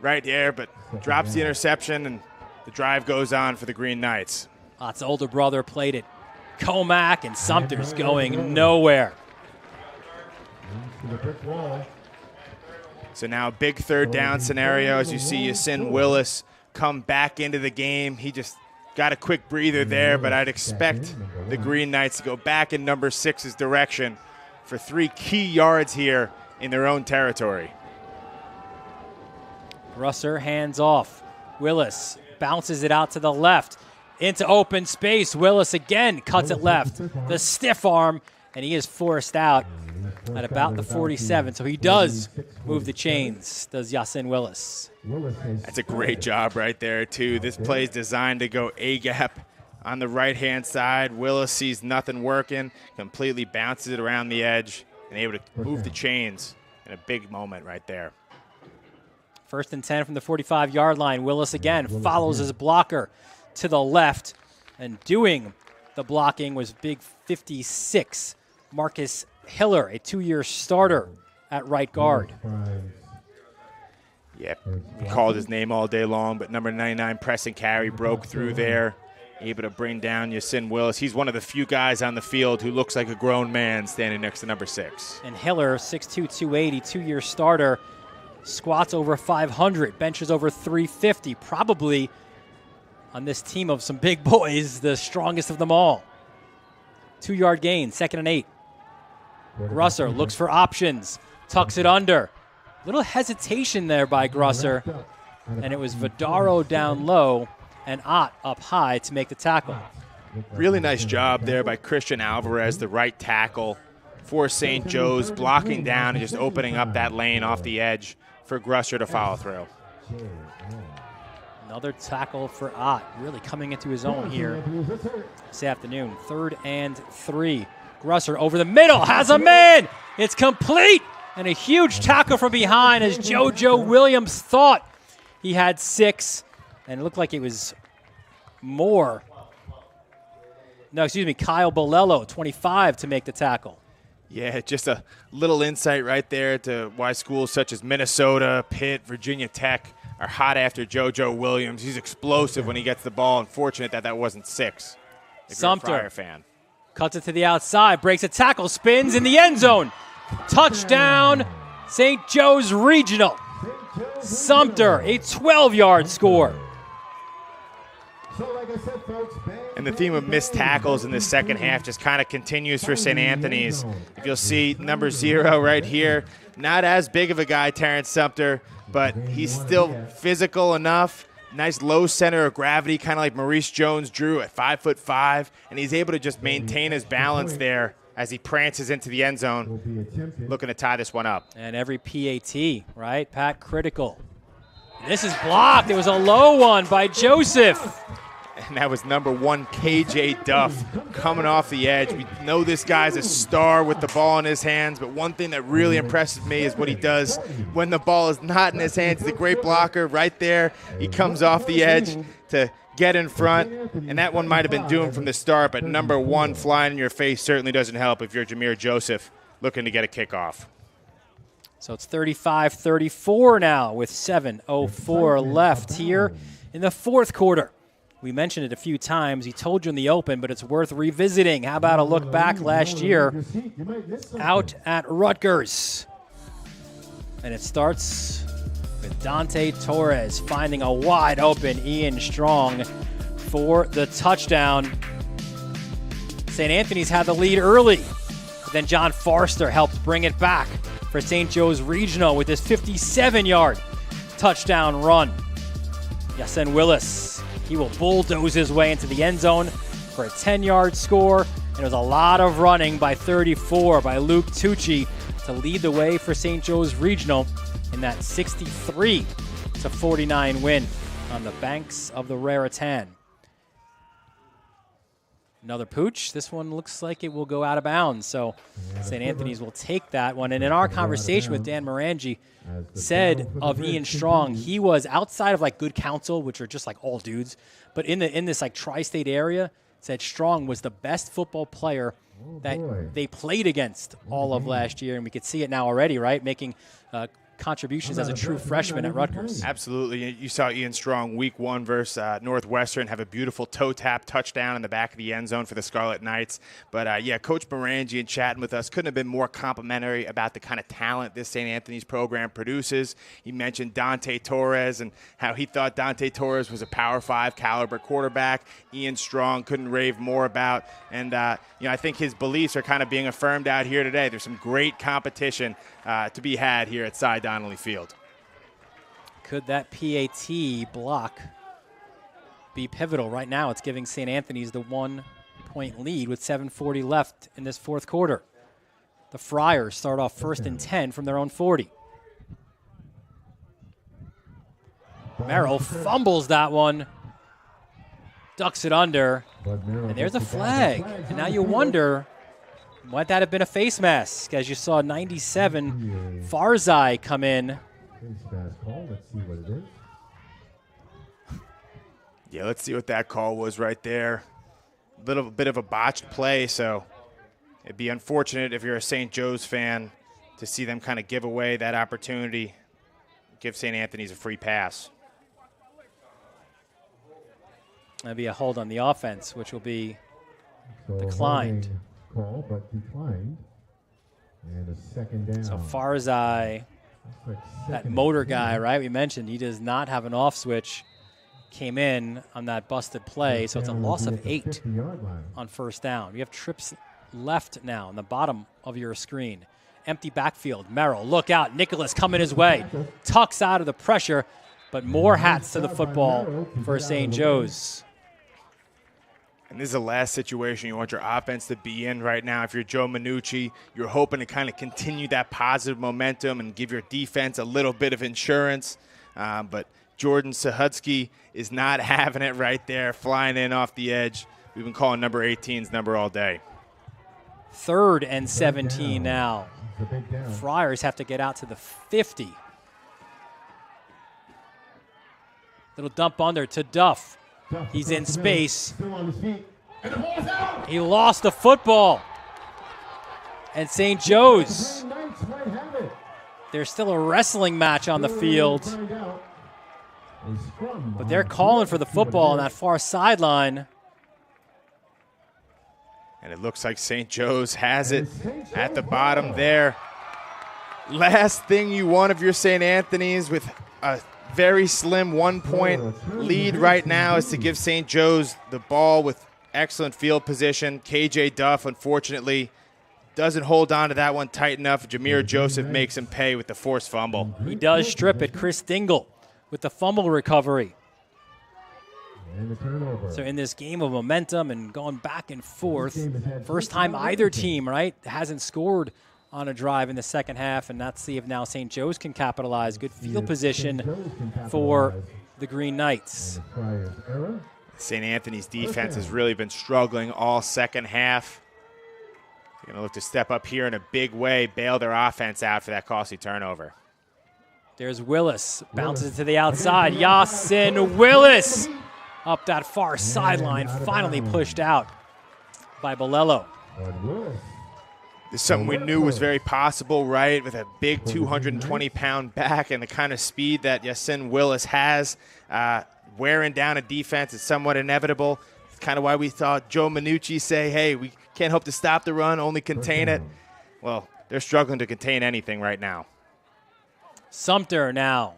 right there, but drops the interception, and the drive goes on for the Green Knights. Ott's older brother played it. Comac and Sumter's going nowhere. So now a big third down scenario as you see Yasin Willis come back into the game. He just got a quick breather there, but I'd expect the Green Knights to go back in number 6's direction for 3 key yards here in their own territory. Grusser hands off. Willis bounces it out to the left into open space. Willis again cuts it left. The stiff arm, and he is forced out at about the 47. So he does move the chains, does Yasin Willis. That's a great job right there, too. This play is designed to go A-gap on the right-hand side. Willis sees nothing working, completely bounces it around the edge, and able to move the chains in a big moment right there. 1st and 10 from the 45-yard line. Willis again follows his blocker to the left, and doing the blocking was big 56, Marcus Hiller, a 2-year starter at right guard. Yep, we called his name all day long, but number 99, Preston Carey, broke through there, able to bring down Yasin Willis. He's one of the few guys on the field who looks like a grown man standing next to number 6. And Hiller, 6'2", 280, 2-year starter, squats over 500, benches over 350, probably on this team of some big boys, the strongest of them all. 2-yard gain, 2nd and 8. Grusser looks for options, tucks it under. Little hesitation there by Grusser, and it was Vidaro down low and Ott up high to make the tackle. Really nice job there by Christian Alvarez, the right tackle for St. Joe's, blocking down and just opening up that lane off the edge for Grusser to follow through. Another tackle for Ott, really coming into his own here this afternoon. 3rd and 3. Grusser over the middle, has a man! It's complete! And a huge tackle from behind as JoJo Williams thought he had 6. And it looked like it was more. No, excuse me, Kyle Bolello, 25, to make the tackle. Yeah, just a little insight right there to why schools such as Minnesota, Pitt, Virginia Tech are hot after JoJo Williams. He's explosive when he gets the ball. Unfortunate that that wasn't 6. If Sumter, you're a Friar fan. Cuts it to the outside, breaks a tackle, spins in the end zone. Touchdown, St. Joe's Regional. Sumter, a 12-yard score. And the theme of missed tackles in the second half just kind of continues for St. Anthony's. If you'll see number 0 right here, not as big of a guy, Terrence Sumter, but he's still physical enough nice low center of gravity, kind of like Maurice Jones-Drew at 5'5", and he's able to just maintain his balance there as he prances into the end zone, looking to tie this one up. And every PAT, right? Pat, critical. This is blocked. It was a low one by Joseph. And that was number 1, KJ Duff, coming off the edge. We know this guy's a star with the ball in his hands, but one thing that really impresses me is what he does when the ball is not in his hands. He's a great blocker right there. He comes off the edge to get in front, and that one might have been doomed from the start, but number 1 flying in your face certainly doesn't help if you're Jameer Joseph looking to get a kickoff. So it's 35-34 now with 7:04 left here in the fourth quarter. We mentioned it a few times. He told you in the open, but it's worth revisiting. How about a look back last year out at Rutgers? And it starts with Dante Torres finding a wide open Ian Strong for the touchdown. St. Anthony's had the lead early, but then John Forster helped bring it back for St. Joe's Regional with his 57-yard touchdown run. Yasen Willis, he will bulldoze his way into the end zone for a 10-yard score. And it was a lot of running by 34 by Luke Tucci to lead the way for St. Joe's Regional in that 63-49 win on the banks of the Raritan. Another pooch. This one looks like it will go out of bounds. So St. Anthony's will take that one. And in our conversation with Dan Morangi, said of Ian Strong, he was outside of like good counsel, which are just like all dudes, but in this like tri-state area, said Strong was the best football player that they played against all of last year. And we could see it now already, right? Making contributions as a true freshman at Rutgers. Absolutely. You saw Ian Strong week 1 versus Northwestern have a beautiful toe tap touchdown in the back of the end zone for the Scarlet Knights. But yeah, Coach Morangi and chatting with us couldn't have been more complimentary about the kind of talent this St. Anthony's program produces. He mentioned Dante Torres and how he thought Dante Torres was a Power 5 caliber quarterback. Ian Strong couldn't rave more about. And I think his beliefs are kind of being affirmed out here today. There's some great competition to be had here at Cy Donnelly Field. Could that PAT block be pivotal? Right now it's giving St. Anthony's the 1-point lead with 7:40 left in this fourth quarter. The Friars start off 1st and 10 from their own 40. Merrill fumbles that one, ducks it under, and there's a flag. And now you wonder, might that have been a face mask, as you saw 97 Farzai come in. Let's see what it is. Yeah, let's see what that call was right there. A little bit of a botched play, so it'd be unfortunate if you're a St. Joe's fan to see them kind of give away that opportunity, give St. Anthony's a free pass. That'd be a hold on the offense, which will be declined. Call, but declined. And a second down. So Farzai, that motor guy, right, we mentioned, he does not have an off switch, came in on that busted play, so it's a loss of 8 on first down. We have trips left now on the bottom of your screen. Empty backfield. Merrill, look out. Nicholas coming his way. Tucks out of the pressure, but more hats to the football for St. Joe's. And this is the last situation you want your offense to be in right now. If you're Joe Minucci, you're hoping to kind of continue that positive momentum and give your defense a little bit of insurance. But Jordan Sahudsky is not having it right there, flying in off the edge. We've been calling number 18's number all day. 3rd and 17 now. Friars have to get out to the 50. Little dump under to Duff. He's in space. He lost the football. And St. Joe's, there's still a wrestling match on the field. But they're calling for the football on that far sideline. And it looks like St. Joe's has it at the bottom there. Last thing you want of your St. Anthony's with a very slim 1-point lead right now is to give St. Joe's the ball with excellent field position. KJ Duff, unfortunately, doesn't hold on to that one tight enough. Jameer Joseph makes him pay with the forced fumble. He does strip it. Chris Dingle with the fumble recovery. And the turnover. So in this game of momentum and going back and forth, first time either team, right, hasn't scored on a drive in the second half, and let's see if now St. Joe's can capitalize. Good field position for the Green Knights. St. Anthony's defense has really been struggling all second half. They're going to look to step up here in a big way, bail their offense out for that costly turnover. There's Willis, bounces to the outside. Yasin Willis up that far sideline, finally pushed out by Bolello. This is something we knew was very possible, right? With a big 220-pound back and the kind of speed that Yasin Willis has, wearing down a defense is somewhat inevitable. It's kind of why we thought Joe Minucci say, hey, we can't hope to stop the run, only contain it. Well, they're struggling to contain anything right now. Sumter now.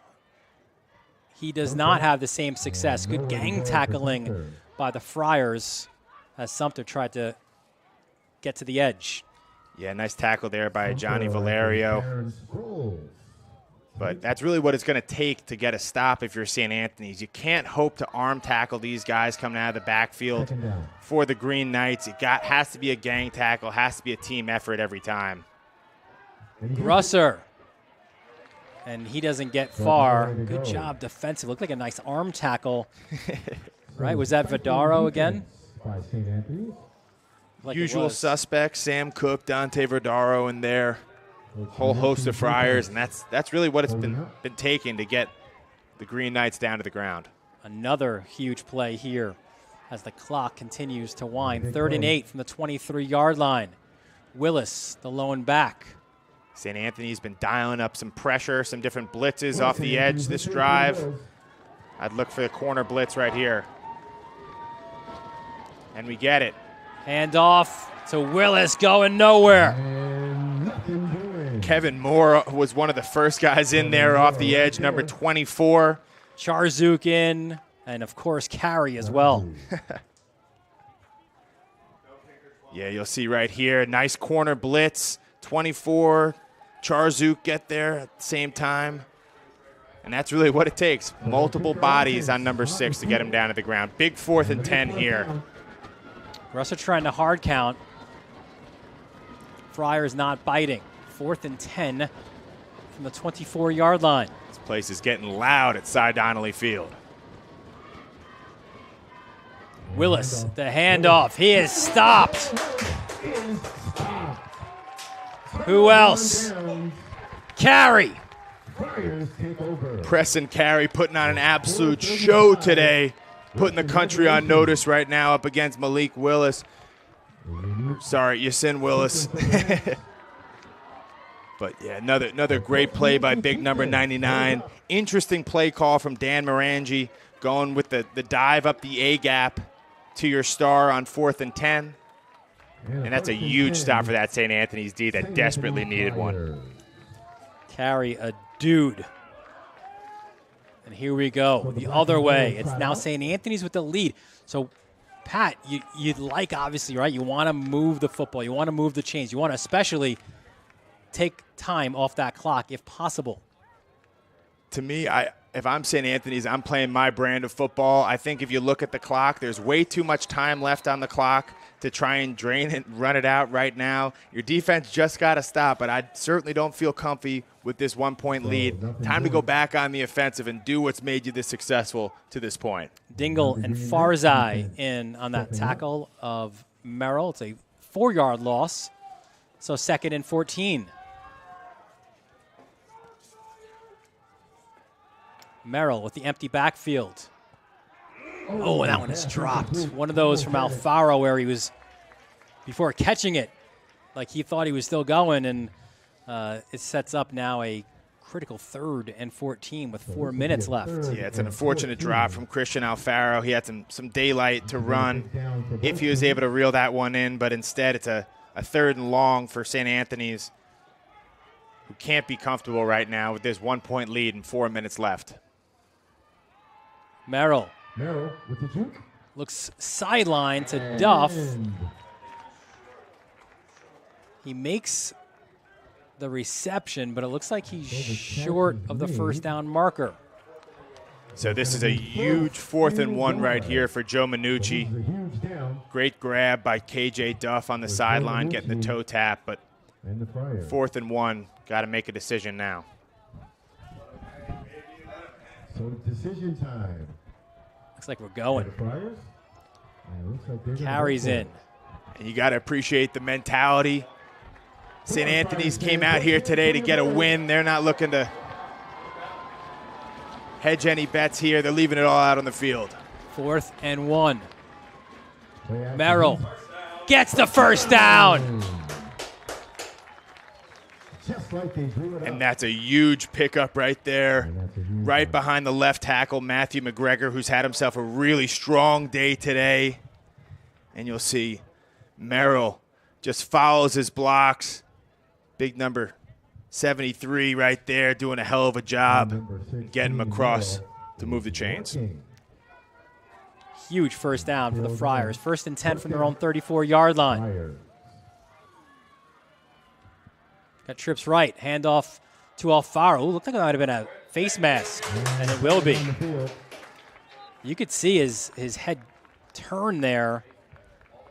He does not have the same success. Good gang tackling by the Friars as Sumter tried to get to the edge. Yeah, nice tackle there by Johnny Valerio. But that's really what it's going to take to get a stop if you're St. Anthony's. You can't hope to arm tackle these guys coming out of the backfield for the Green Knights. It has to be a gang tackle, has to be a team effort every time. Grusser. And he doesn't get far. Good job defensive. Looked like a nice arm tackle. Right? Was that Vidaro again? Like usual suspects, Sam Cook, Dante Verdaro in there. Whole host of Friars, and that's really what it's been taking to get the Green Knights down to the ground. Another huge play here as the clock continues to wind. 3rd and 8 from the 23-yard line. Willis, the lone back. St. Anthony's been dialing up some pressure, some different blitzes off the edge this drive. I'd look for the corner blitz right here. And we get it. Hand off to Willis, going nowhere. Kevin Moore was one of the first guys in there off the edge, number 24. Charzuk in, and of course Carey as well. Yeah, you'll see right here, nice corner blitz, 24. Charzuk get there at the same time. And that's really what it takes. Multiple bodies on number 6 to get him down to the ground. Big 4th and 10 here. Russell trying to hard count. Friars not biting. 4th and 10 from the 24-yard line. This place is getting loud at Cy Donnelly Field. Willis, the handoff. He is stopped. Who else? Carey. Preston Carey putting on an absolute show today. Putting the country on notice right now up against Malik Willis. Sorry, Yasin Willis. But, yeah, another great play by big number 99. Interesting play call from Dan Morangi, going with the dive up the A-gap to your star on 4th and 10. And that's a huge stop for that St. Anthony's D that desperately needed one. Carey, a dude. And here we go, the other way. It's now St. Anthony's with the lead. So, Pat, you'd like, obviously, right? You want to move the football. You want to move the chains. You want to especially take time off that clock if possible. To me, if I'm St. Anthony's, I'm playing my brand of football. I think if you look at the clock, there's way too much time left on the clock to try and drain it, run it out right now. Your defense just got to stop, but I certainly don't feel comfy with this 1-point lead. Time to go back on the offensive and do what's made you this successful to this point. Dingle and Farzai in on that tackle of Merrill. It's a 4-yard loss, so 2nd and 14. Merrill with the empty backfield. Oh, and that one is dropped. One of those from Alfaro where he was, before catching it, like he thought he was still going, and it sets up now a critical 3rd and 14 with 4 minutes left. Yeah, it's an unfortunate drop from Christian Alfaro. He had some daylight to run if he was able to reel that one in, but instead it's a 3rd and long for St. Anthony's, who can't be comfortable right now with this 1-point lead and 4 minutes left. Merrill looks sideline to Duff. He makes the reception, but it looks like he's short of the first down marker. So this is a huge 4th and 1 right here for Joe Minucci. Great grab by KJ Duff on the sideline, getting the toe tap, but 4th and 1, got to make a decision now. So decision time. Looks like we're going. Carries in. And you got to appreciate the mentality. St. Anthony's came out here today to get a win. They're not looking to hedge any bets here. They're leaving it all out on the field. 4th and 1. Merrill gets the first down. And that's a huge pickup right there. Right behind the left tackle, Matthew McGregor, who's had himself a really strong day today. And you'll see Merrill just follows his blocks. Big number 73 right there, doing a hell of a job getting him across to move the chains. Huge first down for the Friars. 1st and 10 from their own 34-yard line. Got trips right. Handoff to Alfaro. Ooh, looked like it might have been a face mask, and it will be. You could see his head turn there.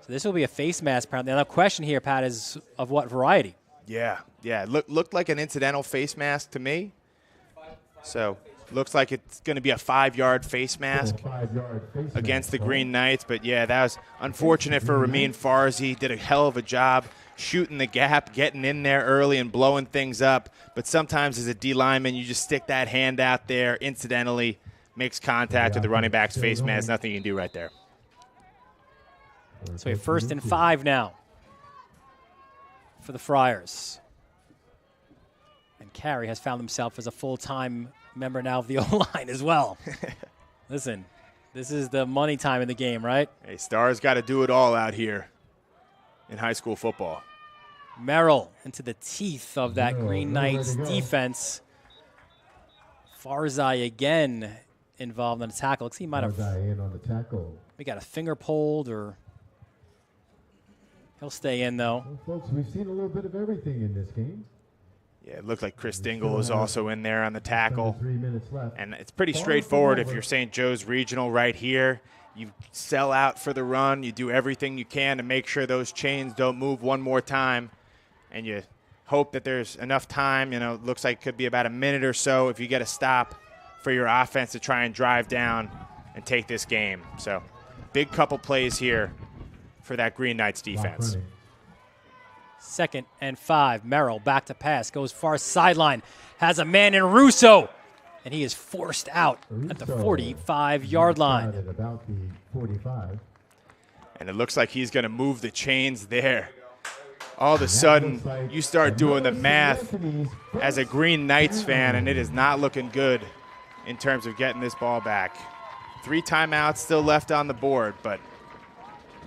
So this will be a face mask, apparently. Now the question here, Pat, is of what variety? Yeah. Looked like an incidental face mask to me. So looks like it's going to be a 5-yard face mask against the Green Knights. But, yeah, that was unfortunate for Ramin Farzi. Did a hell of a job shooting the gap, getting in there early and blowing things up. But sometimes as a D lineman, you just stick that hand out there incidentally, makes contact with the running back's face mask. Nothing you can do right there. So a 1st and 5 now for the Friars. And Carey has found himself as a full-time member now of the O-line as well. Listen, this is the money time in the game, right? Hey, Stars got to do it all out here in high school football. Merrill into the teeth of that Green Knights defense. Farzai again involved in the tackle. Looks like he might have we got a finger pulled, or he'll stay in though. Well, folks, we've seen a little bit of everything in this game. Yeah, it looked like Chris Dingle is also in there on the tackle. 3 minutes left. And it's pretty straightforward if you're St. Joe's Regional right here. You sell out for the run. You do everything you can to make sure those chains don't move one more time. And you hope that there's enough time. You know, it looks like it could be about a minute or so if you get a stop for your offense to try and drive down and take this game. So big couple plays here for that Green Knights defense. 2nd and 5. Merrill back to pass. Goes far sideline. Has a man in Russo. And he is forced out at the 45-yard line. About the 45. And it looks like he's going to move the chains there. All of a sudden, you start doing the math as a Green Knights fan, and it is not looking good in terms of getting this ball back. 3 timeouts still left on the board, but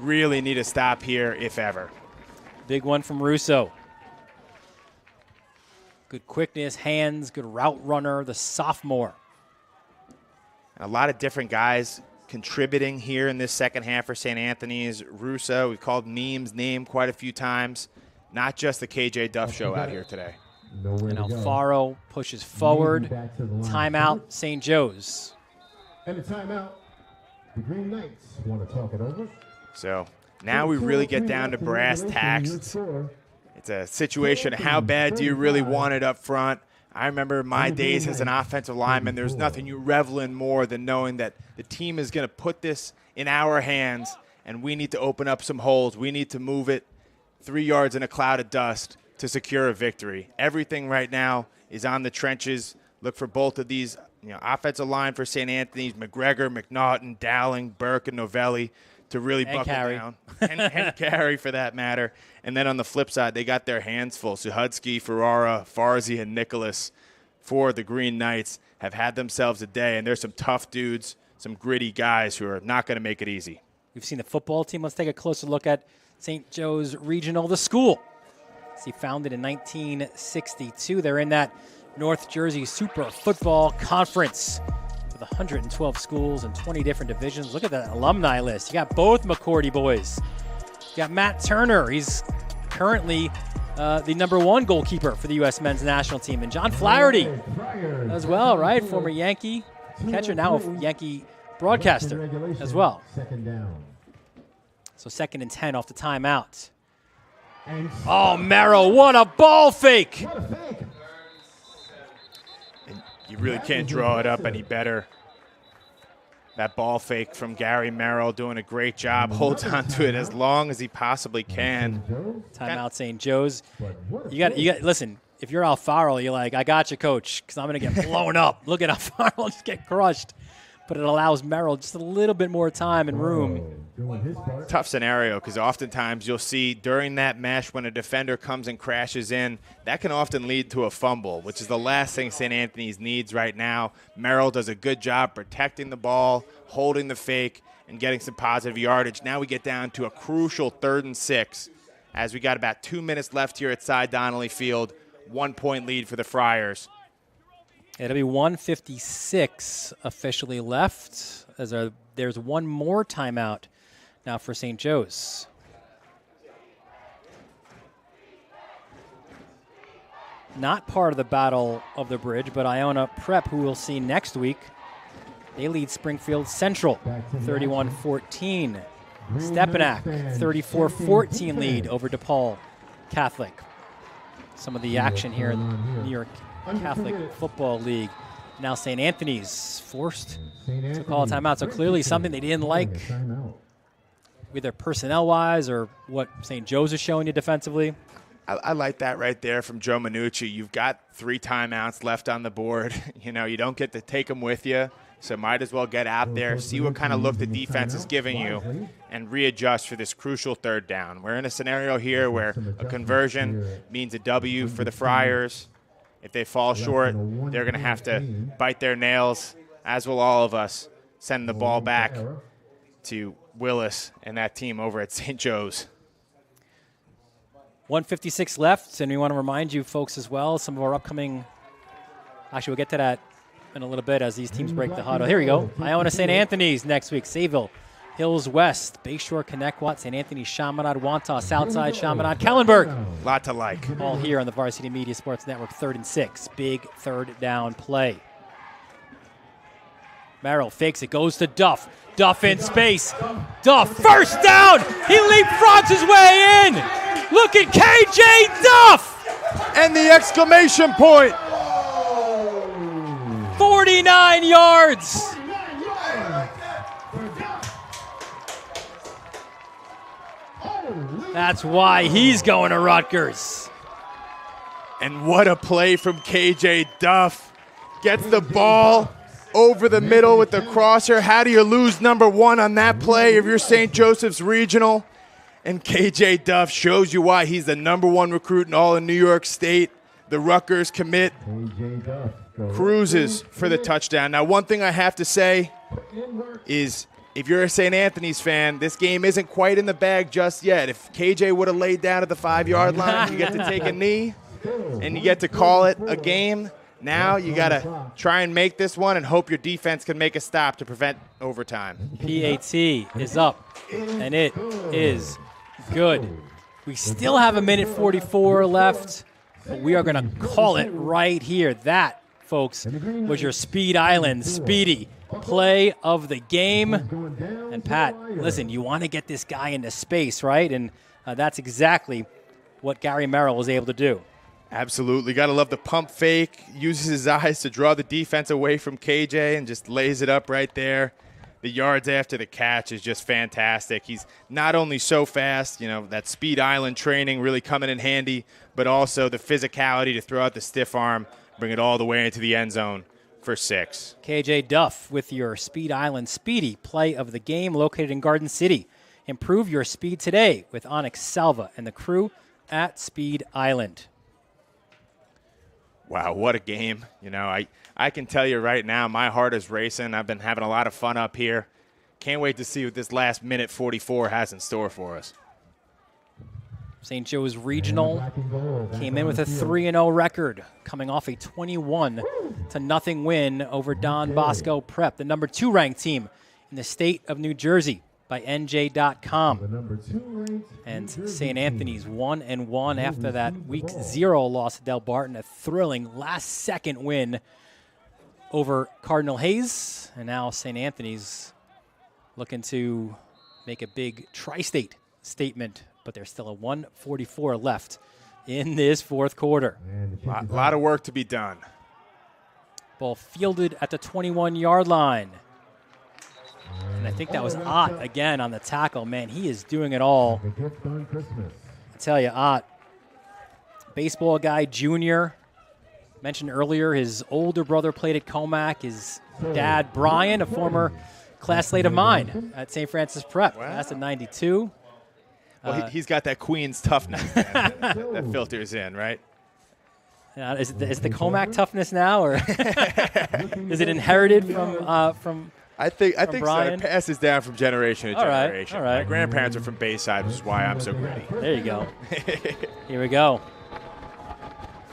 really need a stop here, if ever. Big one from Russo. Good quickness, hands, good route runner, the sophomore. A lot of different guys contributing here in this second half for St. Anthony's. Russo, we've called Memes' name quite a few times. Not just the KJ Duff show out here today. And Alfaro pushes forward. Timeout, St. Joe's. And a timeout. The Green Knights want to talk it over. So now we really get down to brass tacks. It's a situation of how bad do you really want it up front. I remember my days as an offensive lineman. There's nothing you revel in more than knowing that the team is going to put this in our hands, and we need to open up some holes. We need to move it 3 yards in a cloud of dust to secure a victory. Everything right now is on the trenches. Look for both of these, offensive line for St. Anthony's, McGregor, McNaughton, Dowling, Burke, and Novelli to really buckle down. And Carey, for that matter. And then on the flip side, they got their hands full. Suhudsky, Ferrara, Farzi, and Nicholas for the Green Knights have had themselves a day. And there's some tough dudes, some gritty guys who are not going to make it easy. We've seen the football team. Let's take a closer look at St. Joe's Regional, the school. See, founded in 1962. They're in that North Jersey Super Football Conference with 112 schools and 20 different divisions. Look at that alumni list. You got both McCourty boys. You got Matt Turner. He's currently the #1 goalkeeper for the U.S. men's national team. And John Flaherty as well, right? Former Yankee. catcher, now a Yankee broadcaster as well. Second down. So 2nd and 10 off the timeout. Oh, Merrill, what a ball fake! And you really can't draw it up any better. That ball fake from Gary Merrill, doing a great job. Holds on to it as long as he possibly can. Timeout, St. Joe's. You got. Listen, if you're Alfaro, you're like, I got you, coach, because I'm going to get blown up. Look at Alfaro just get crushed. But it allows Merrill just a little bit more time and room. Tough scenario, because oftentimes you'll see during that mesh when a defender comes and crashes in, that can often lead to a fumble, which is the last thing St. Anthony's needs right now. Merrill does a good job protecting the ball, holding the fake, and getting some positive yardage. Now we get down to a crucial 3rd and 6, as we got about 2 minutes left here at Cy Donnelly Field. 1-point lead for the Friars. It'll be 1:56 officially left. There's one more timeout now for St. Joe's. Not part of the Battle of the Bridge, but Iona Prep, who we'll see next week, they lead Springfield Central 31-14. Stepanak 34-14 lead over DePaul Catholic. Some of the action here in New York Catholic Football League. Now St. Anthony's forced to call a timeout. So clearly something they didn't like, either personnel-wise or what St. Joe's is showing you defensively. I like that right there from Joe Minucci. You've got 3 timeouts left on the board. You know, you don't get to take them with you, so might as well get out there, see what kind of look the defense is giving you, and readjust for this crucial 3rd down. We're in a scenario here where a conversion means a W for the Friars. If they fall short, they're going to have to bite their nails, as will all of us, send the ball back to Willis and that team over at St. Joe's. 1:56 left, and we want to remind you folks as well, some of our upcoming – actually, we'll get to that in a little bit as these teams break the huddle. Here we go. Iona St. Anthony's next week. Sayville, Hills West, Bayshore, Connecticut, St. Anthony, Chaminade, Wantagh, Southside, Chaminade, Kellenberg. Lot to like. All here on the Varsity Media Sports Network, 3rd and 6. Big 3rd down play. Merrill fakes it, goes to Duff. Duff in space. Duff, first down! He leapfrogs his way in! Look at KJ Duff! And the exclamation point! 49 yards! That's why he's going to Rutgers. And what a play from KJ Duff. Gets the ball over the middle with the crosser. How do you lose number 1 on that play if you're St. Joseph's Regional? And KJ Duff shows you why he's the number 1 recruit in all of New York State. The Rutgers commit cruises for the touchdown. Now, one thing I have to say is if you're a St. Anthony's fan, this game isn't quite in the bag just yet. If KJ would have laid down at the 5-yard line, you get to take a knee and you get to call it a game. Now you got to try and make this one and hope your defense can make a stop to prevent overtime. PAT is up, and it is good. We still have 1:44 left, but we are going to call it right here. That, folks, was your Speed Island Speedy play of the game. And Pat, listen, you want to get this guy into space, right? And that's exactly what Gary Merrill was able to do. Absolutely. Got to love the pump fake. Uses his eyes to draw the defense away from KJ and just lays it up right there. The yards after the catch is just fantastic. He's not only so fast, you know, that Speed Island training really coming in handy, but also the physicality to throw out the stiff arm, bring it all the way into the end zone for 6. KJ Duff with your Speed Island Speedy play of the game, located in Garden City. Improve your speed today with Onyx Salva and the crew at Speed Island. Wow, what a game. You know, I can tell you right now, my heart is racing. I've been having a lot of fun up here. Can't wait to see what this last minute 44 has in store for us. St. Joe's Regional came in with a 3-0 record, coming off a 21-0 win over Don Bosco Prep, the number 2 ranked team in the state of New Jersey by NJ.com. And St. Anthony's 1-1 after that Week 0 loss to Del Barton, a thrilling last-second win over Cardinal Hayes. And now St. Anthony's looking to make a big tri-state statement, but there's still a 1:44 left in this fourth quarter. A lot of work to be done. Ball fielded at the 21-yard line. And I think that was Ott again on the tackle. Man, he is doing it all. I tell you, Ott, baseball guy, junior. Mentioned earlier, his older brother played at Comac. His dad, Brian, a former classmate of mine at St. Francis Prep. Wow. Class of 92. Well, he's got that Queens toughness that filters in, right? Is the Comac toughness now, or is it inherited from I think so. Brian? It passes down from generation to generation. All right. My grandparents are from Bayside, which is why I'm so gritty. There you go. Here we go.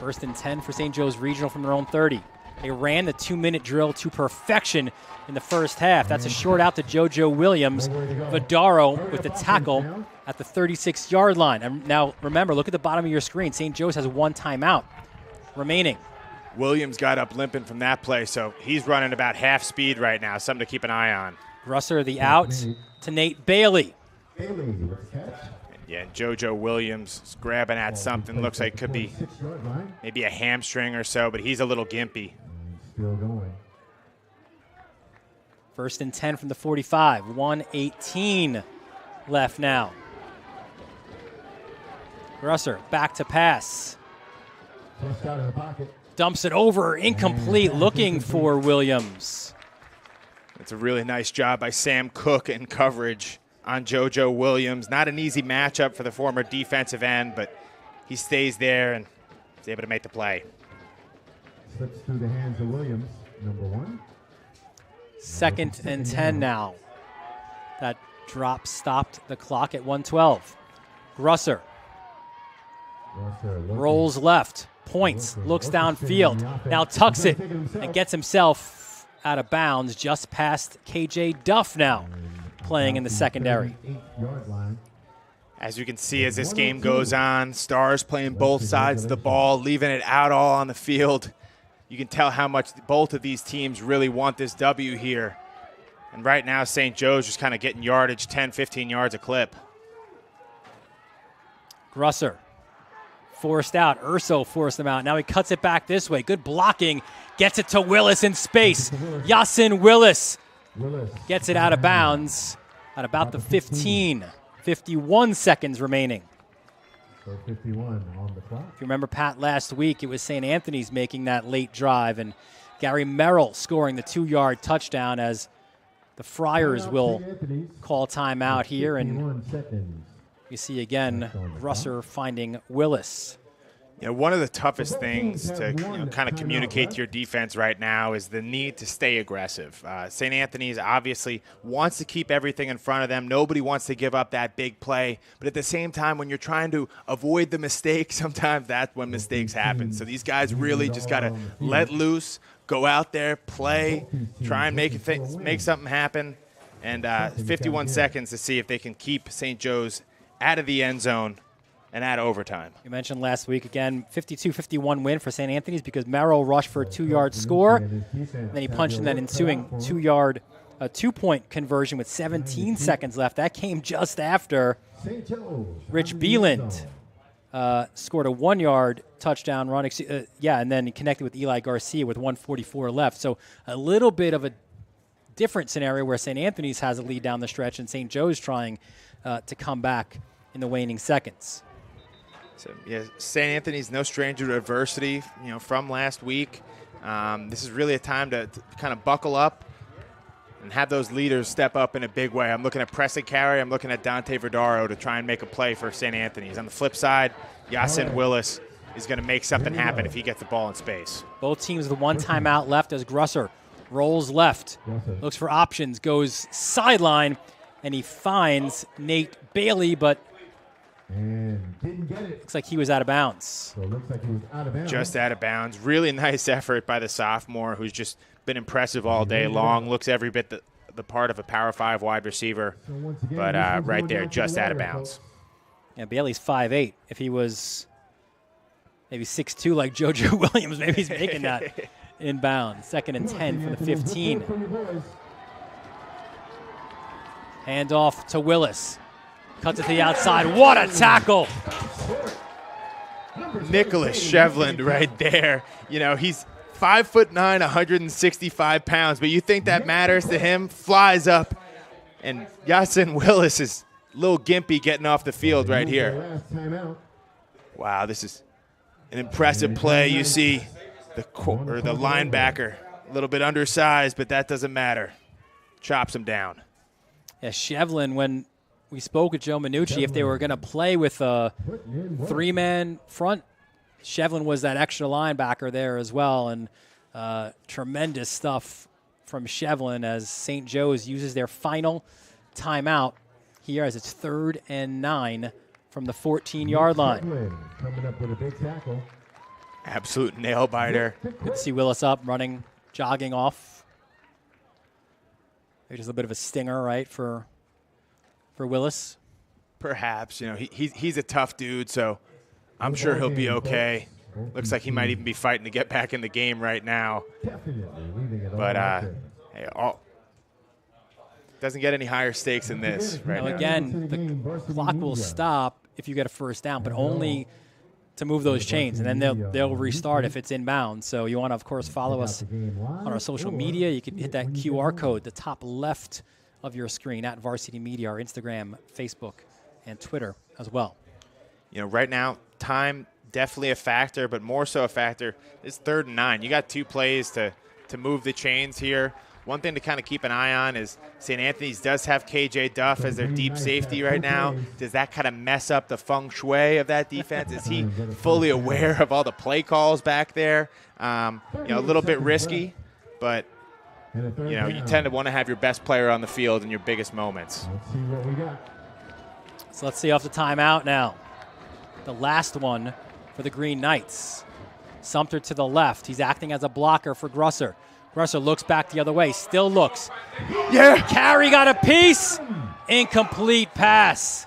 1st and 10 for St. Joe's Regional from their own 30. They ran the 2-minute drill to perfection in the first half. That's a short out to JoJo Williams. Vidaro with the tackle at the 36-yard line. And now, remember, look at the bottom of your screen. St. Joe's has 1 timeout remaining. Williams got up limping from that play, so he's running about half speed right now. Something to keep an eye on. Grusser, the out to Nate Bailey. Yeah, and JoJo Williams is grabbing at something. Looks like it could be maybe a hamstring or so, but he's a little gimpy. Still going. 1st and 10 from the 45. 1:18 left now. Grusser back to pass. Dumps it over, incomplete, looking for Williams. It's a really nice job by Sam Cook in coverage on JoJo Williams. Not an easy matchup for the former defensive end, but he stays there and is able to make the play. Slips through the hands of Williams, number 1. 2nd and 10 now. That drop stopped the clock at 1:12. Grusser rolls left, points, looks downfield, now tucks it and gets himself out of bounds just past KJ Duff now, playing in the secondary. As you can see, as this game goes on, Stars playing both sides of the ball, leaving it out all on the field. You can tell how much both of these teams really want this W here. And right now, St. Joe's just kind of getting yardage, 10, 15 yards a clip. Grusser forced out. Urso forced him out. Now he cuts it back this way. Good blocking. Gets it to Willis in space. Yasin Willis gets it out of bounds at about the 15. 51 seconds remaining. So 51 on the clock. If you remember, Pat, last week it was St. Anthony's making that late drive and Gary Merrill scoring the 2-yard touchdown as the Friars will call timeout here. And you see again Grusser finding Willis. You know, one of the toughest things to kind of communicate to your defense right now is the need to stay aggressive. St. Anthony's obviously wants to keep everything in front of them. Nobody wants to give up that big play. But at the same time, when you're trying to avoid the mistake, sometimes that's when mistakes happen. So these guys really just got to let loose, go out there, play, try and make something happen. And 51 seconds to see if they can keep St. Joe's out of the end zone and out of overtime. You mentioned last week, again, 52-51 win for St. Anthony's because Merrill rushed for a 2-yard score. And then he punched in that ensuing 2-point conversion with 17 seconds left. That came just after Rich Beeland scored a 1-yard touchdown run. And then he connected with Eli Garcia with 1:44 left. So a little bit of a different scenario where St. Anthony's has a lead down the stretch and St. Joe's trying to come back in the waning seconds. So, yeah, St. Anthony's no stranger to adversity, from last week. This is really a time to kind of buckle up and have those leaders step up in a big way. I'm looking at Preston Carey. I'm looking at Dante Verdaro to try and make a play for St. Anthony's. On the flip side, Yasin Willis is going to make something happen if he gets the ball in space. Both teams with 1 timeout left as Grusser rolls left, looks for options, goes sideline, and he finds Nate Bailey, but and didn't get it. Looks like he was out of bounds. So it looks like he was out of bounds. Just out of bounds. Really nice effort by the sophomore who's just been impressive all day long. Looks every bit the part of a Power 5 wide receiver. So again, but right there, just out of bounds. Yeah, Bailey's 5'8". If he was maybe 6'2", like JoJo Williams, maybe he's making that inbound. 2nd and 10 from the 15. Hand off to Willis. Cuts it to the outside. What a tackle! Nicholas Shevland right there. You know, he's 5'9", 165 pounds, but you think that matters to him? Flies up, and Yasin Willis is a little gimpy getting off the field right here. Wow, this is an impressive play. You see the linebacker, a little bit undersized, but that doesn't matter. Chops him down. Yeah, Shevlin, when we spoke with Joe Minucci, if they were going to play with a 3-man front, Shevlin was that extra linebacker there as well, and tremendous stuff from Shevlin as St. Joe's uses their final timeout here as it's 3rd and 9 from the 14-yard line. Coming up with a big tackle. Absolute nail-biter. Good to see Willis up, running, jogging off. Maybe just a bit of a stinger, right, for Willis? Perhaps. You know, he's a tough dude, so I'm sure he'll be okay. Looks like he might even be fighting to get back in the game right now. But hey, doesn't get any higher stakes than this right now. Again, the clock will stop if you get a first down, but only to move those chains, and then they'll restart if it's inbound. So you want to, of course, follow us on our social media. You can hit that QR code, the top left of your screen, at Varsity Media, our Instagram, Facebook, and Twitter as well. You know, right now, time definitely a factor, but more so a factor is 3rd and 9. You got 2 plays to move the chains here. One thing to kind of keep an eye on is St. Anthony's does have KJ Duff as their deep safety right now. Does that kind of mess up the feng shui of that defense? Is he fully aware of all the play calls back there? You know, a little bit risky, but you know, you tend to want to have your best player on the field in your biggest moments. Let's see what we got. So let's see off the timeout now. The last one for the Green Knights. Sumter to the left. He's acting as a blocker for Grusser. Grusser looks back the other way, still looks. Yeah. Carey got a piece. Incomplete pass.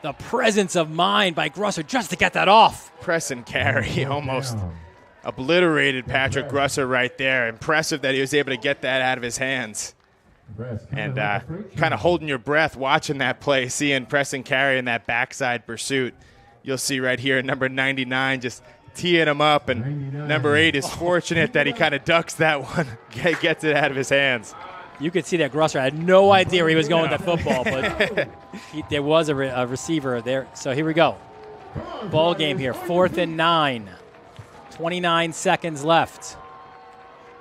The presence of mind by Grusser just to get that off. Press and carry almost obliterated Patrick Grusser right there. Impressive that he was able to get that out of his hands. And kind of holding your breath watching that play, seeing press and carry in that backside pursuit. You'll see right here, number 99 just teeing him up, and number 8 is fortunate that he kind of ducks that one, gets it out of his hands. You could see that Grusser had no idea where he was going with that football, but there was a receiver there. So here we go. Ball game here, 4th and 9. 29 seconds left.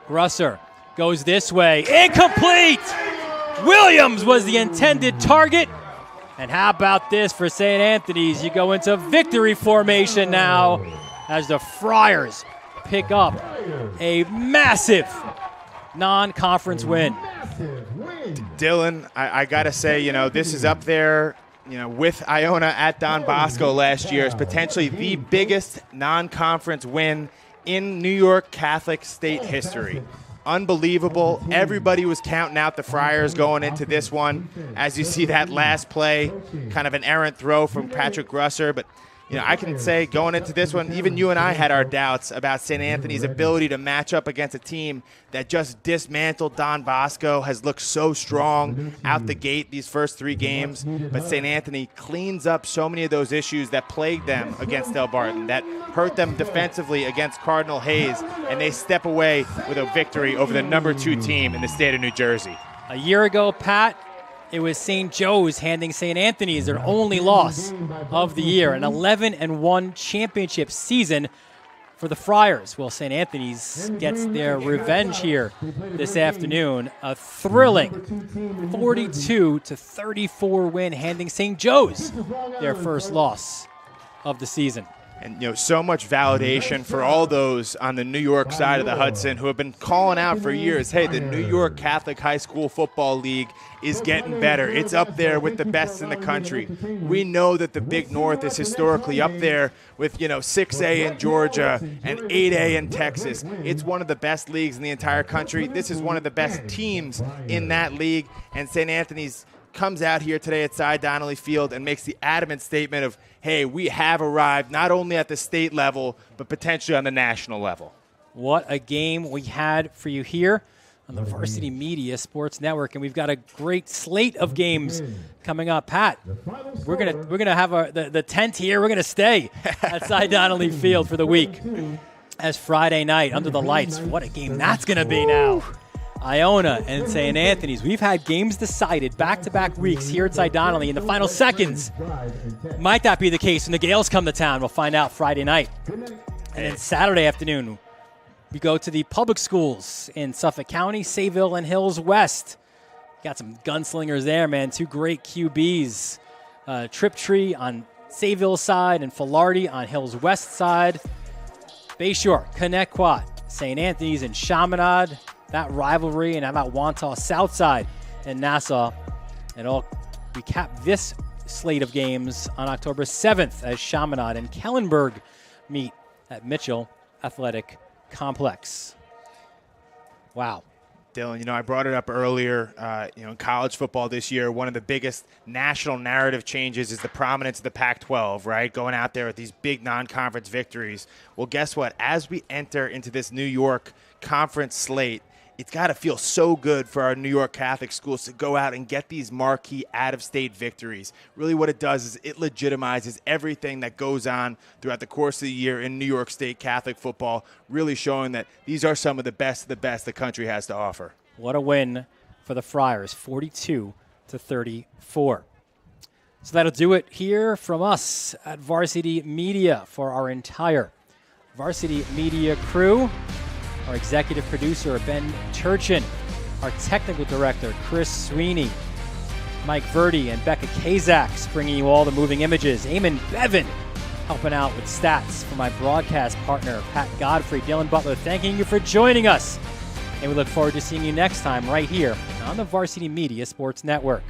Grusser goes this way. Incomplete! Williams was the intended target. And how about this for St. Anthony's? You go into victory formation now as the Friars pick up a massive non-conference win. Dylan, I got to say, you know, this is up there, you know, with Iona at Don Bosco last year. It's potentially the biggest non-conference win in New York Catholic State history. Unbelievable. Everybody was counting out the Friars going into this one. As you see that last play, kind of an errant throw from Patrick Grusser, but you know, I can say going into this one, even you and I had our doubts about St. Anthony's ability to match up against a team that just dismantled Don Bosco, has looked so strong out the gate these first 3 games. But St. Anthony cleans up so many of those issues that plagued them against Del Barton, that hurt them defensively against Cardinal Hayes, and they step away with a victory over the number 2 team in the state of New Jersey. A year ago, Pat, it was St. Joe's handing St. Anthony's their only loss of the year, an 11-1 championship season for the Friars. Well, St. Anthony's gets their revenge here this afternoon. A thrilling 42-34 win, handing St. Joe's their first loss of the season. And, you know, so much validation for all those on the New York side of the Hudson who have been calling out for years, hey, the New York Catholic High School Football League is getting better. It's up there with the best in the country. We know that the Big North is historically up there with, you know, 6A in Georgia and 8A in Texas. It's one of the best leagues in the entire country. This is one of the best teams in that league. And St. Anthony's comes out here today at Cy Donnelly Field and makes the adamant statement of, hey, we have arrived not only at the state level, but potentially on the national level. What a game we had for you here on the Varsity Media Sports Network, and we've got a great slate of games coming up. Pat, we're gonna have the tent here. We're gonna stay at Cy Donnelly Field for the week as Friday night under the lights. What a game that's gonna be now. Iona and St. Anthony's. We've had games decided back-to-back weeks here at Cy Donnelly in the final seconds. Might that be the case when the Gales come to town? We'll find out Friday night. And then Saturday afternoon, we go to the public schools in Suffolk County, Sayville and Hills West. Got some gunslingers there, man. Two great QBs. Triptree on Sayville side and Filardi on Hills West side. Bayshore, Connecticut, St. Anthony's and Chaminade. That rivalry, and how about Wantagh Southside and Nassau. And we cap this slate of games on October 7th as Chaminade and Kellenberg meet at Mitchell Athletic Complex. Wow. Dylan, I brought it up earlier, in college football this year, one of the biggest national narrative changes is the prominence of the Pac-12, right? Going out there with these big non-conference victories. Well, guess what? As we enter into this New York conference slate, it's got to feel so good for our New York Catholic schools to go out and get these marquee out-of-state victories. Really what it does is it legitimizes everything that goes on throughout the course of the year in New York State Catholic football, really showing that these are some of the best the country has to offer. What a win for the Friars, 42-34. So that'll do it here from us at Varsity Media for our entire Varsity Media crew. Our executive producer, Ben Turchin. Our technical director, Chris Sweeney. Mike Verdi and Becca Kazaks bringing you all the moving images. Eamon Bevan helping out with stats for my broadcast partner, Pat Godfrey. Dylan Butler, thanking you for joining us. And we look forward to seeing you next time right here on the Varsity Media Sports Network.